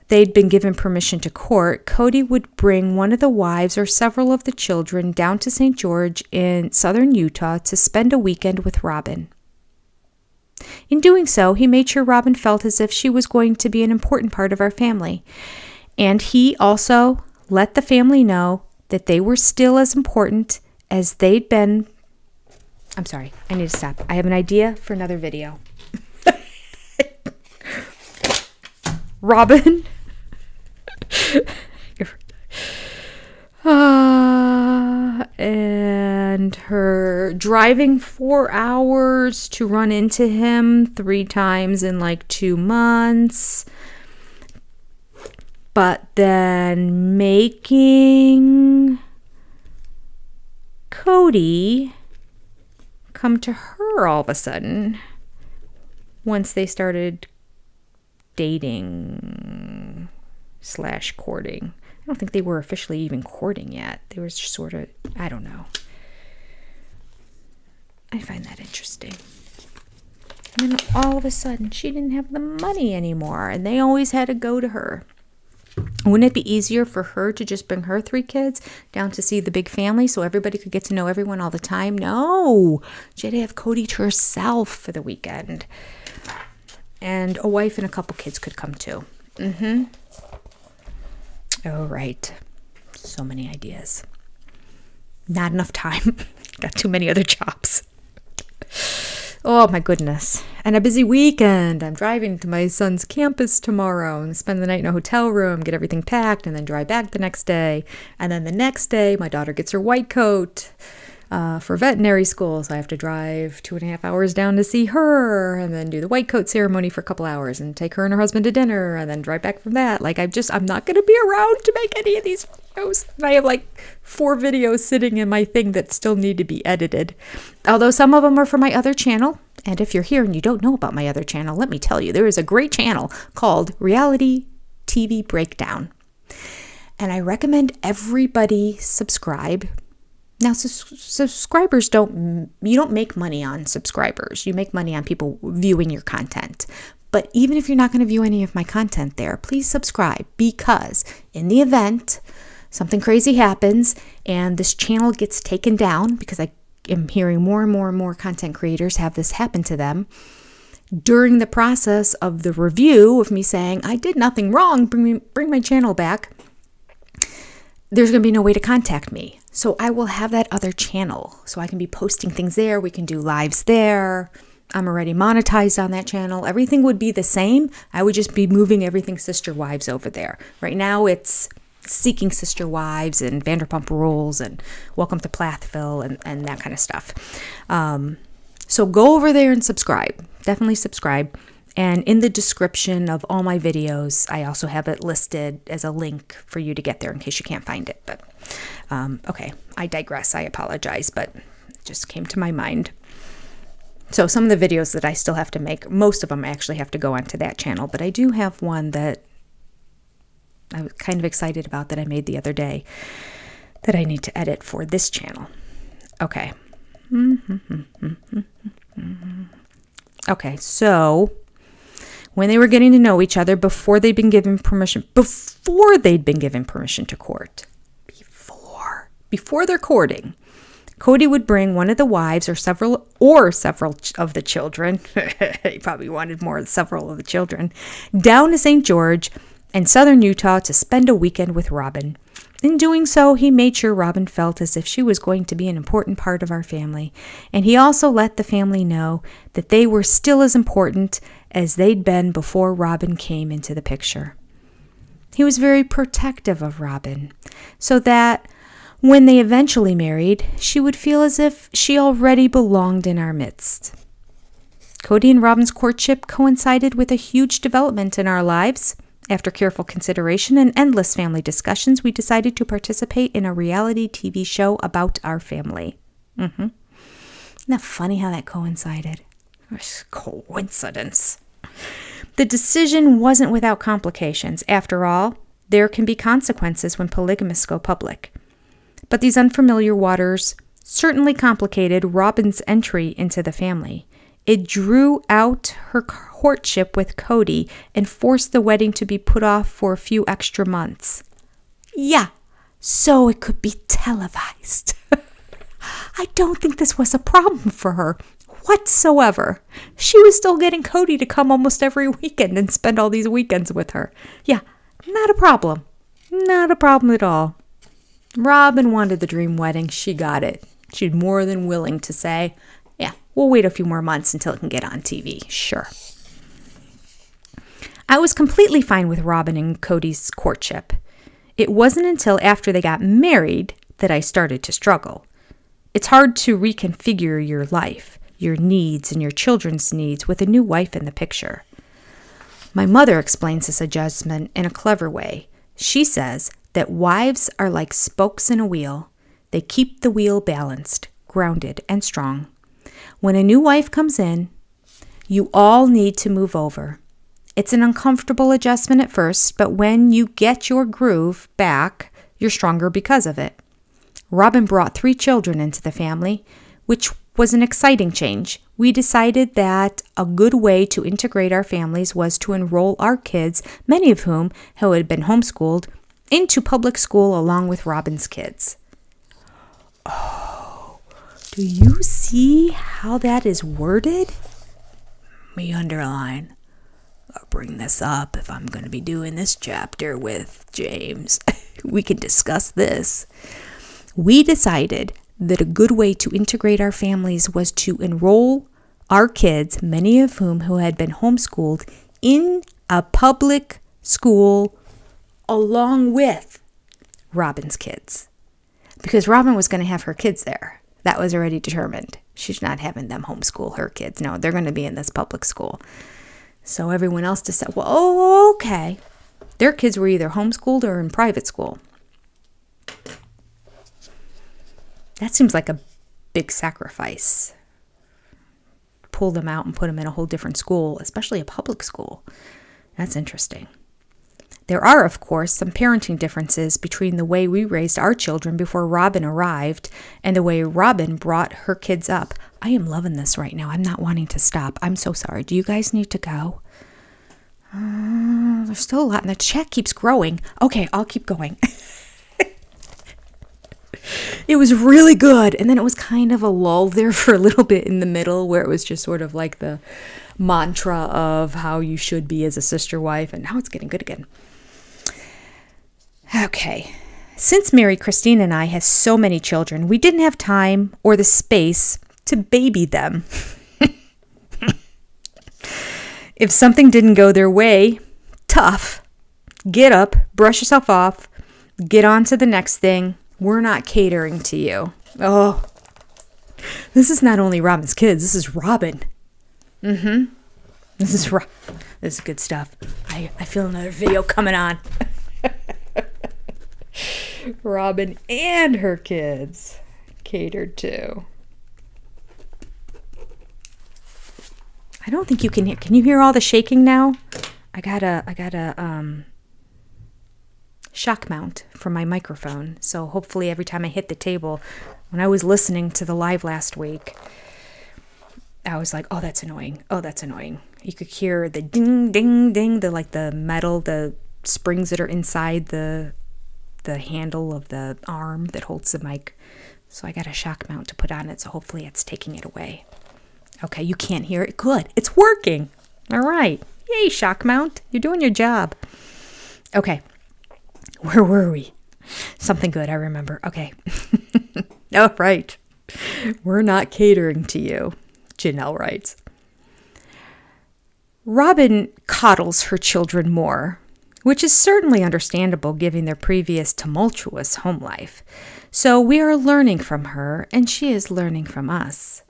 they'd been given permission to court, Cody would bring one of the wives or several of the children down to St. George in southern Utah to spend a weekend with Robin. In doing so, he made sure Robin felt as if she was going to be an important part of our family. And he also let the family know that they were still as important as they'd been. I'm sorry, I need to stop. I have an idea for another video. Robin and her driving 4 hours to run into him 3 times in like 2 months, but then making Cody come to her all of a sudden once they started dating / courting. I don't think they were officially even courting yet. They were sort of, I don't know. I find that interesting. And then all of a sudden, she didn't have the money anymore, and they always had to go to her. Wouldn't it be easier for her to just bring her 3 kids down to see the big family so everybody could get to know everyone all the time? No. She had to have Cody to herself for the weekend. And a wife and a couple kids could come too. Oh, right. So many ideas. Not enough time. Got too many other jobs. Oh, my goodness. And a busy weekend. I'm driving to my son's campus tomorrow and spend the night in a hotel room, get everything packed, and then drive back the next day. And then the next day, my daughter gets her white coat for veterinary school. So I have to drive 2.5 hours down to see her and then do the white coat ceremony for a couple hours and take her and her husband to dinner and then drive back from that. Like, I'm not going to be around to make any of these videos. And I have like 4 videos sitting in my thing that still need to be edited. Although some of them are for my other channel. And if you're here and you don't know about my other channel, let me tell you, there is a great channel called Reality TV Breakdown. And I recommend everybody subscribe. Now, subscribers you don't make money on subscribers. You make money on people viewing your content. But even if you're not going to view any of my content there, please subscribe, because in the event something crazy happens and this channel gets taken down, because I am hearing more and more and more content creators have this happen to them, during the process of the review of me saying, I did nothing wrong, bring my channel back, there's going to be no way to contact me. So I will have that other channel. So I can be posting things there. We can do lives there. I'm already monetized on that channel. Everything would be the same. I would just be moving everything Sister Wives over there. Right now it's Seeking Sister Wives and Vanderpump Rules and Welcome to Plathville and that kind of stuff. So go over there and subscribe. Definitely subscribe. And in the description of all my videos, I also have it listed as a link for you to get there in case you can't find it. But okay, I digress. I apologize, but it just came to my mind. So some of the videos that I still have to make, most of them actually have to go onto that channel. But I do have one that I was kind of excited about that I made the other day that I need to edit for this channel. Okay. Okay, so when they were getting to know each other before they'd been given permission to court, before they're courting, Cody would bring one of the wives or several of the children, he probably wanted several of the children, down to St. George in southern Utah to spend a weekend with Robin. In doing so, he made sure Robin felt as if she was going to be an important part of our family, and he also let the family know that they were still as important as they'd been before Robin came into the picture. He was very protective of Robin, so that when they eventually married, she would feel as if she already belonged in our midst. Cody and Robin's courtship coincided with a huge development in our lives. After careful consideration and endless family discussions, we decided to participate in a reality TV show about our family. Isn't that funny how that coincided? Coincidence. The decision wasn't without complications. After all, there can be consequences when polygamists go public. But these unfamiliar waters certainly complicated Robin's entry into the family. It drew out her courtship with Cody and forced the wedding to be put off for a few extra months. Yeah, so it could be televised. I don't think this was a problem for her whatsoever. She was still getting Cody to come almost every weekend and spend all these weekends with her. Yeah, not a problem. Not a problem at all. Robin wanted the dream wedding. She got it. She's more than willing to say, yeah, we'll wait a few more months until it can get on TV. Sure. I was completely fine with Robin and Cody's courtship. It wasn't until after they got married that I started to struggle. It's hard to reconfigure your life, your needs, and your children's needs with a new wife in the picture. My mother explains this adjustment in a clever way. She says that wives are like spokes in a wheel. They keep the wheel balanced, grounded, and strong. When a new wife comes in, you all need to move over. It's an uncomfortable adjustment at first, but when you get your groove back, you're stronger because of it. Robin brought 3 children into the family, which was an exciting change. We decided that a good way to integrate our families was to enroll our kids, many of whom who had been homeschooled, into public school along with Robin's kids. Oh, do you see how that is worded? Me underline. I'll bring this up if I'm going to be doing this chapter with James. We can discuss this. We decided that a good way to integrate our families was to enroll our kids, many of whom who had been homeschooled, in a public school along with Robin's kids. Because Robin was going to have her kids there. That was already determined. She's not having them homeschool her kids. No, they're going to be in this public school. So everyone else decided, well, oh, okay. Their kids were either homeschooled or in private school. That seems like a big sacrifice. Pull them out and put them in a whole different school, especially a public school. That's interesting. There are, of course, some parenting differences between the way we raised our children before Robin arrived and the way Robin brought her kids up. I am loving this right now. I'm not wanting to stop. I'm so sorry. Do you guys need to go? There's still a lot, and the chat keeps growing. Okay, I'll keep going. It was really good, and then it was kind of a lull there for a little bit in the middle where it was just sort of like the mantra of how you should be as a sister wife, and now it's getting good again. Okay. Since Mary Christine and I had so many children, we didn't have time or the space to baby them. If something didn't go their way, tough. Get up, brush yourself off, get on to the next thing. We're not catering to you. Oh, this is not only Robin's kids. This is Robin. This is good stuff. I feel another video coming on. Robin and her kids catered to. I don't think you can hear. Can you hear all the shaking now? I got a shock mount for my microphone. So hopefully every time I hit the table, when I was listening to the live last week, I was like, oh, that's annoying. Oh, that's annoying. You could hear the ding, ding, ding, the metal, the springs that are inside the handle of the arm that holds the mic. So I got a shock mount to put on it, so hopefully it's taking it away. Okay, you can't hear it? Good. It's working. All right. Yay, shock mount. You're doing your job. Okay. Where were we? Something good, I remember. Okay. All right. We're not catering to you, Janelle writes. Robin coddles her children more, which is certainly understandable given their previous tumultuous home life. So we are learning from her, and she is learning from us.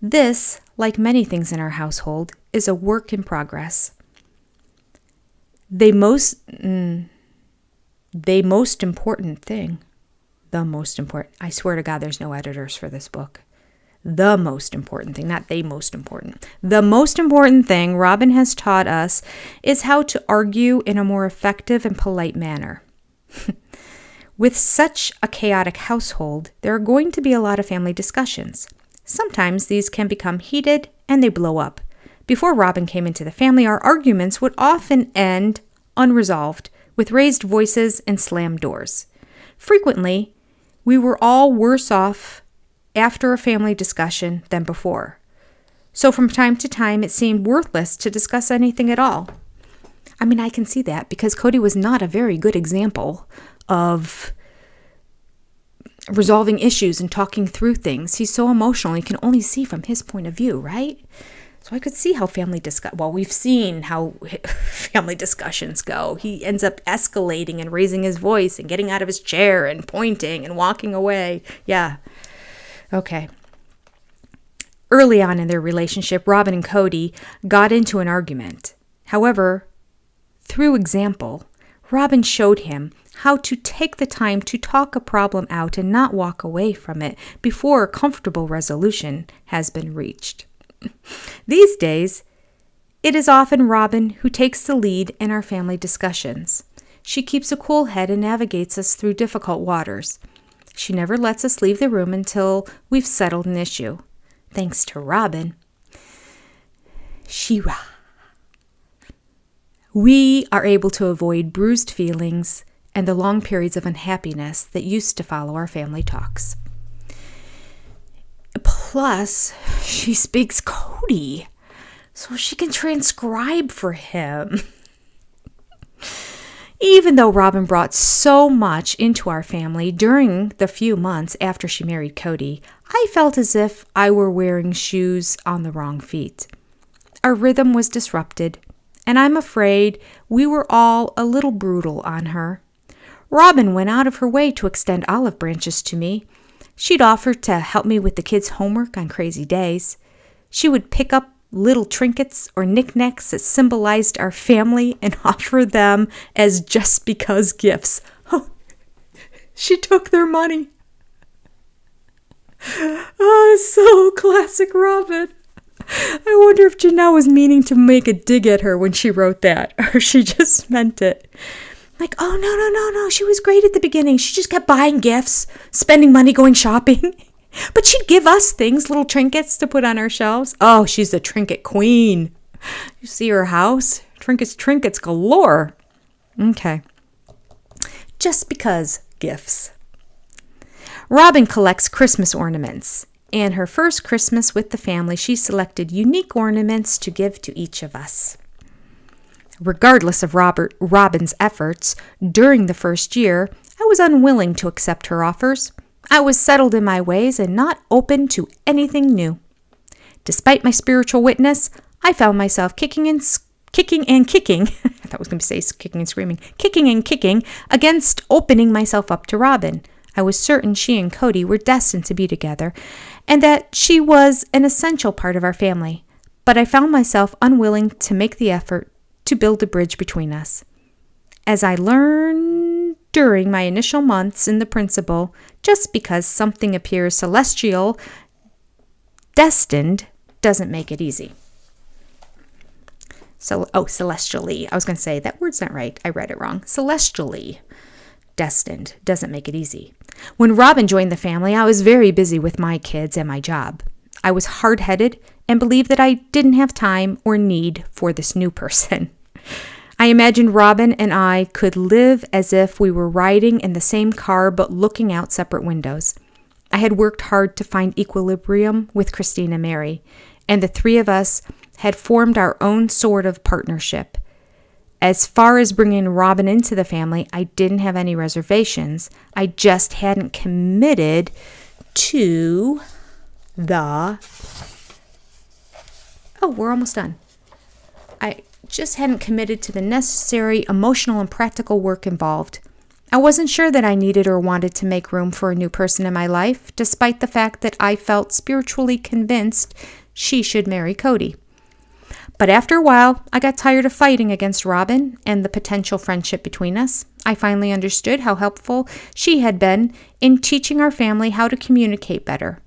This, like many things in our household, is a work in progress. The most important thing, I swear to God there's no editors for this book. The most important thing, not the most important. The most important thing Robin has taught us is how to argue in a more effective and polite manner. With such a chaotic household, there are going to be a lot of family discussions. Sometimes these can become heated and they blow up. Before Robin came into the family, our arguments would often end unresolved, with raised voices and slammed doors. Frequently, we were all worse off after a family discussion than before. So from time to time, it seemed worthless to discuss anything at all. I mean, I can see that because Cody was not a very good example of resolving issues and talking through things. He's so emotional. You can only see from his point of view, right? So I could see how we've seen how family discussions go. He ends up escalating and raising his voice and getting out of his chair and pointing and walking away. Yeah. Okay. Early on in their relationship, Robin and Cody got into an argument. However, through example, Robin showed him how to take the time to talk a problem out and not walk away from it before a comfortable resolution has been reached. These days, it is often Robin who takes the lead in our family discussions. She keeps a cool head and navigates us through difficult waters. She never lets us leave the room until we've settled an issue. Thanks to Robin, Shira, we are able to avoid bruised feelings and the long periods of unhappiness that used to follow our family talks. Plus, she speaks Cody, so she can transcribe for him. Even though Robin brought so much into our family during the few months after she married Cody, I felt as if I were wearing shoes on the wrong feet. Our rhythm was disrupted, and I'm afraid we were all a little brutal on her. Robin went out of her way to extend olive branches to me. She'd offer to help me with the kids' homework on crazy days. She would pick up little trinkets or knickknacks that symbolized our family and offer them as just because gifts. Oh, she took their money. Oh, so classic Robin. I wonder if Janelle was meaning to make a dig at her when she wrote that, or she just meant it. Like, oh, no. She was great at the beginning. She just kept buying gifts, spending money going shopping. But she'd give us things, little trinkets to put on our shelves. Oh, she's the trinket queen. You see her house? Trinkets galore. Okay. Just because gifts. Robin collects Christmas ornaments. And her first Christmas with the family, she selected unique ornaments to give to each of us. Regardless of Robin's efforts, during the first year, I was unwilling to accept her offers. I was settled in my ways and not open to anything new. Despite my spiritual witness, I found myself kicking and kicking. I thought I was going to say kicking and screaming. Kicking against opening myself up to Robin. I was certain she and Cody were destined to be together and that she was an essential part of our family. But I found myself unwilling to make the effort to build a bridge between us. As I learned during my initial months in the principal, just because something appears celestial, destined, doesn't make it easy. Celestially. I was going to say, that word's not right. I read it wrong. Celestially destined doesn't make it easy. When Robin joined the family, I was very busy with my kids and my job. I was hard-headed and believed that I didn't have time or need for this new person. I imagined Robin and I could live as if we were riding in the same car but looking out separate windows. I had worked hard to find equilibrium with Christine and Mary, and the three of us had formed our own sort of partnership. As far as bringing Robin into the family, I didn't have any reservations. I just hadn't committed to we're almost done. I just hadn't committed to the necessary emotional and practical work involved. I wasn't sure that I needed or wanted to make room for a new person in my life, despite the fact that I felt spiritually convinced she should marry Cody. But after a while, I got tired of fighting against Robin and the potential friendship between us. I finally understood how helpful she had been in teaching our family how to communicate better.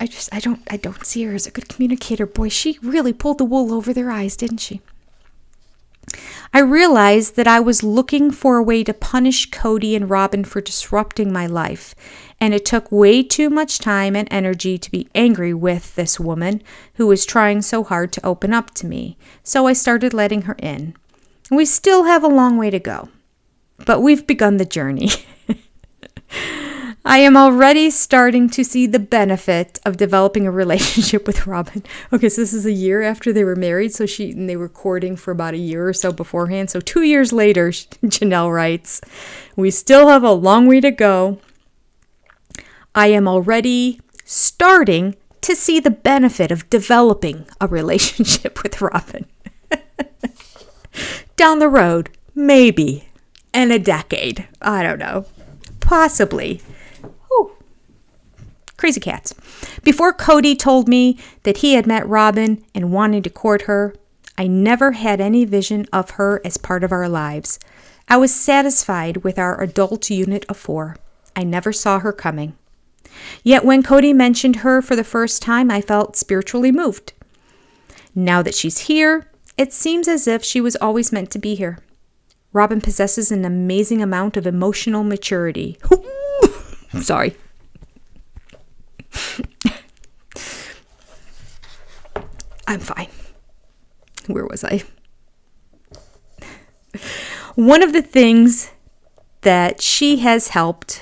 I don't see her as a good communicator. Boy, she really pulled the wool over their eyes, didn't she? I realized that I was looking for a way to punish Cody and Robin for disrupting my life, and it took way too much time and energy to be angry with this woman who was trying so hard to open up to me. So I started letting her in. We still have a long way to go, but we've begun the journey. I am already starting to see the benefit of developing a relationship with Robin. Okay, so this is a year after they were married, and they were courting for about a year or so beforehand. So 2 years later, Janelle writes, we still have a long way to go. I am already starting to see the benefit of developing a relationship with Robin. Down the road, maybe, in a decade. I don't know. Possibly. Crazy cats. Before Cody told me that he had met Robin and wanted to court her, I never had any vision of her as part of our lives. I was satisfied with our adult unit of 4. I never saw her coming. Yet when Cody mentioned her for the first time, I felt spiritually moved. Now that she's here, it seems as if she was always meant to be here. Robin possesses an amazing amount of emotional maturity. Sorry. I'm fine. Where was I? One of the things that she has helped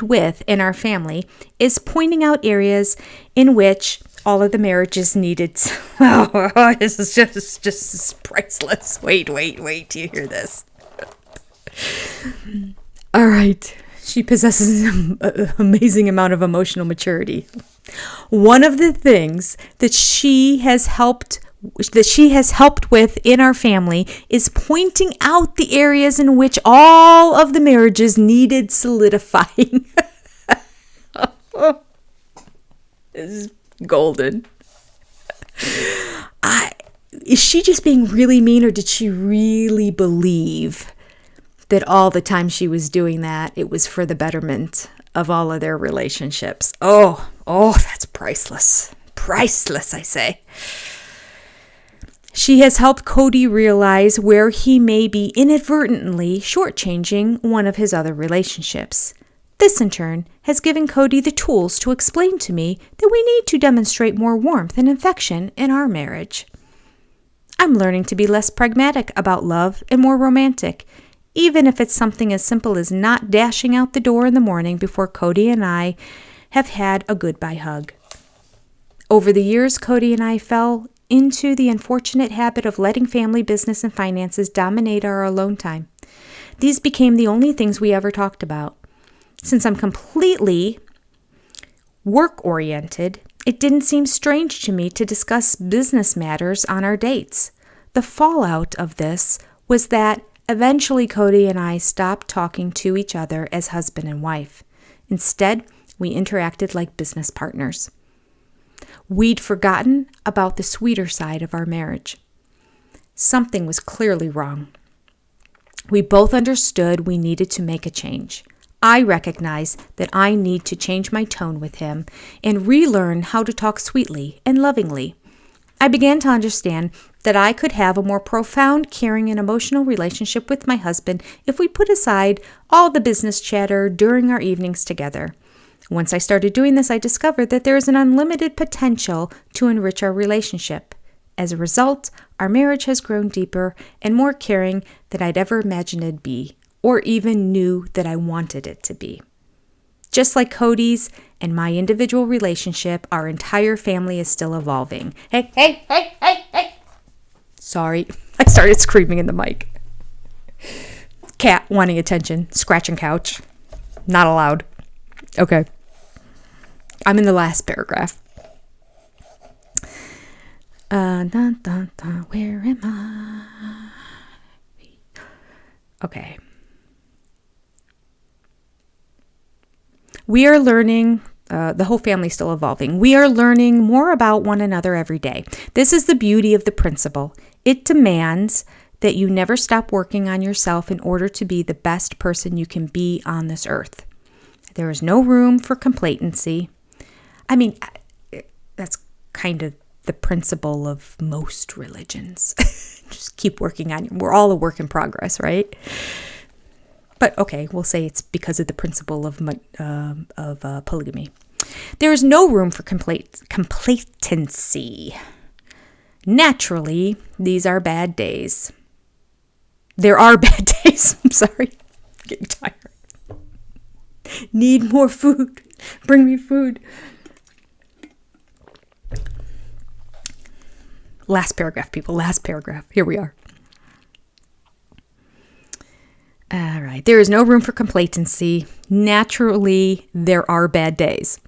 with in our family is pointing out areas in which all of the marriages needed. Oh, this is just priceless. Wait. Do you hear this? All right. She possesses an amazing amount of emotional maturity. One of the things that she has helped with in our family is pointing out the areas in which all of the marriages needed solidifying. This is golden. Is she just being really mean, or did she really believe that all the time she was doing that, it was for the betterment of all of their relationships? Oh, that's priceless. Priceless, I say. She has helped Cody realize where he may be inadvertently shortchanging one of his other relationships. This, in turn, has given Cody the tools to explain to me that we need to demonstrate more warmth and affection in our marriage. I'm learning to be less pragmatic about love and more romantic, even if it's something as simple as not dashing out the door in the morning before Cody and I have had a goodbye hug. Over the years, Cody and I fell into the unfortunate habit of letting family business and finances dominate our alone time. These became the only things we ever talked about. Since I'm completely work-oriented, it didn't seem strange to me to discuss business matters on our dates. The fallout of this was that eventually Cody and I stopped talking to each other as husband and wife. Instead, we interacted like business partners. We'd forgotten about the sweeter side of our marriage. Something was clearly wrong. We both understood we needed to make a change. I recognize that I need to change my tone with him and relearn how to talk sweetly and lovingly. I began to understand that I could have a more profound, caring, and emotional relationship with my husband if we put aside all the business chatter during our evenings together. Once I started doing this, I discovered that there is an unlimited potential to enrich our relationship. As a result, our marriage has grown deeper and more caring than I'd ever imagined it'd be, or even knew that I wanted it to be. Just like Cody's and my individual relationship, our entire family is still evolving. Hey. Sorry, I started screaming in the mic. Cat wanting attention, scratching couch. Not allowed. Okay. I'm in the last paragraph. Where am I? Okay. We are learning, the whole family's still evolving. We are learning more about one another every day. This is the beauty of the principle. It demands that you never stop working on yourself in order to be the best person you can be on this earth. There is no room for complacency. I mean, that's kind of the principle of most religions. Just keep working on it. We're all a work in progress, right? But okay, we'll say it's because of the principle of polygamy. There is no room for complacency. Naturally, these are bad days. There are bad days. I'm sorry. I'm getting tired. Need more food. Bring me food. Last paragraph, people. Last paragraph. Here we are. All right. There is no room for complacency. Naturally, there are bad days.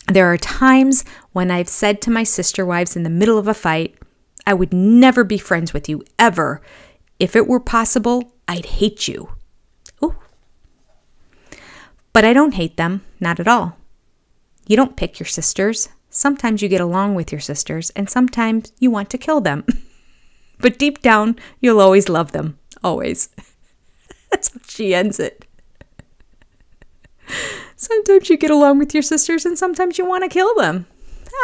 There are times when I've said to my sister wives in the middle of a fight, I would never be friends with you, ever. If it were possible, I'd hate you. Ooh. But I don't hate them, not at all. You don't pick your sisters. Sometimes you get along with your sisters, and sometimes you want to kill them. But deep down, you'll always love them. Always. That's how she ends it. Sometimes you get along with your sisters, and sometimes you want to kill them.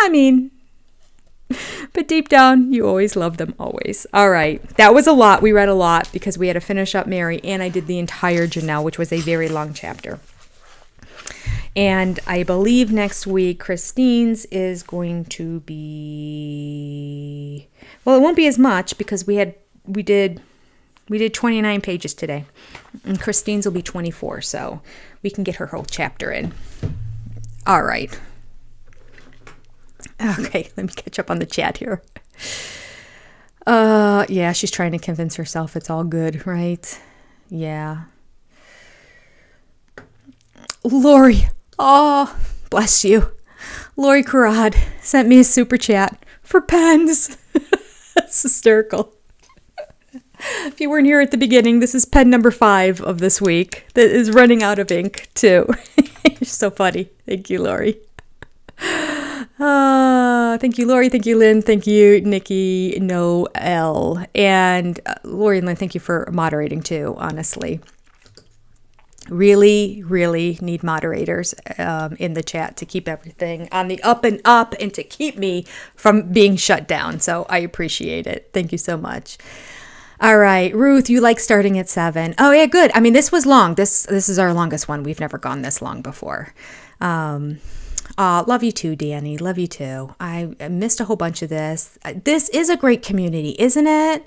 I mean, but deep down, you always love them, always. All right. That was a lot. We read a lot because we had to finish up Mary, and I did the entire Janelle, which was a very long chapter. And I believe next week, Christine's is going to be, well, it won't be as much because we did 29 pages today. And Christine's will be 24, so we can get her whole chapter in. All right. Okay, let me catch up on the chat here. Yeah, she's trying to convince herself it's all good, right? Yeah. Lori, oh, bless you. Lori Carrad sent me a super chat for pens. That's hysterical. If you weren't here at the beginning, this is pen number 5 of this week that is running out of ink, too. You're so funny. Thank you, Lori. Thank you, Lori. Thank you, Lynn. Thank you, Nikki, Noel. And Lori and Lynn, thank you for moderating, too, honestly. Really, really need moderators in the chat to keep everything on the up and up and to keep me from being shut down. So I appreciate it. Thank you so much. All right, Ruth, you like starting at 7. Oh, yeah, good. I mean, this was long. This is our longest one. We've never gone this long before. Love you too, Danny. Love you too. I missed a whole bunch of this. This is a great community, isn't it?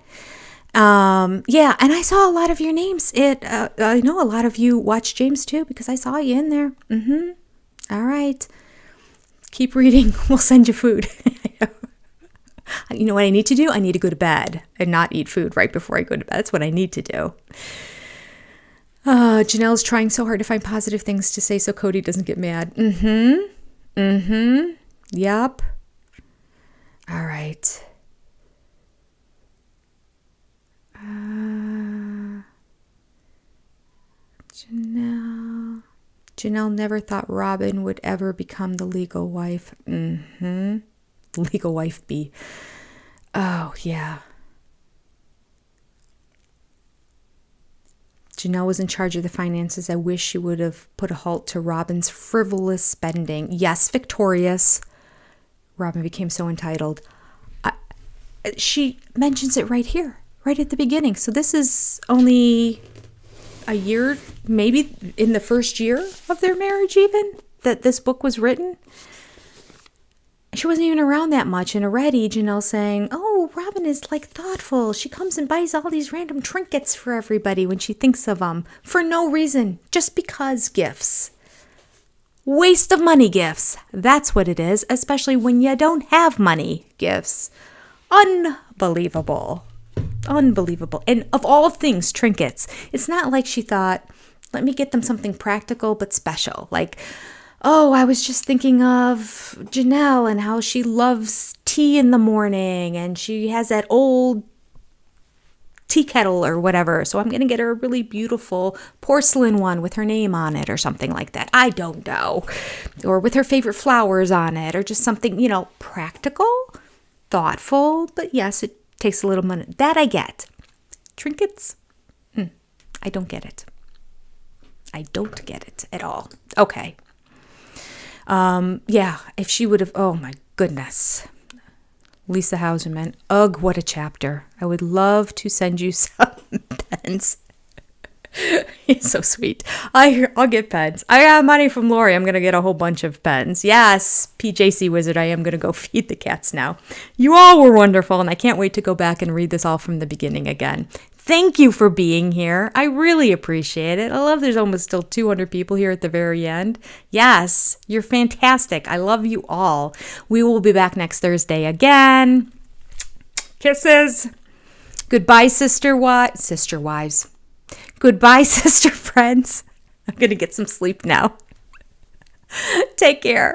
Yeah, and I saw a lot of your names. I know a lot of you watch James too because I saw you in there. All right. Keep reading. We'll send you food. You know what I need to do? I need to go to bed and not eat food right before I go to bed. That's what I need to do. Janelle's trying so hard to find positive things to say so Cody doesn't get mad. Yep. All right. Janelle never thought Robin would ever become the legal wife. Legal wife be. Oh, yeah. Janelle was in charge of the finances. I wish she would have put a halt to Robin's frivolous spending. Yes, victorious. Robin became so entitled. She mentions it right here, right at the beginning. So this is only a year, maybe in the first year of their marriage even, that this book was written. She wasn't even around that much, and already Janelle's saying, oh, Robin is like thoughtful. She comes and buys all these random trinkets for everybody when she thinks of them for no reason, just because gifts. Waste of money gifts. That's what it is, especially when you don't have money gifts. Unbelievable. Unbelievable. And of all things, trinkets. It's not like she thought, let me get them something practical but special. Like, oh, I was just thinking of Janelle and how she loves tea in the morning and she has that old tea kettle or whatever. So I'm going to get her a really beautiful porcelain one with her name on it or something like that. I don't know. Or with her favorite flowers on it or just something, practical, thoughtful. But yes, it takes a little money. That I get. Trinkets? I don't get it. I don't get it at all. Okay. Yeah, if she would have, oh my goodness. Lisa Hauserman. Ugh, what a chapter. I would love to send you some pens. He's so sweet. I'll get pens. I got money from Lori. I'm going to get a whole bunch of pens. Yes, PJC Wizard, I am going to go feed the cats now. You all were wonderful, and I can't wait to go back and read this all from the beginning again. Thank you for being here. I really appreciate it. I love there's almost still 200 people here at the very end. Yes, you're fantastic. I love you all. We will be back next Thursday again. Kisses. Goodbye, sister wives. Goodbye, sister friends. I'm going to get some sleep now. Take care.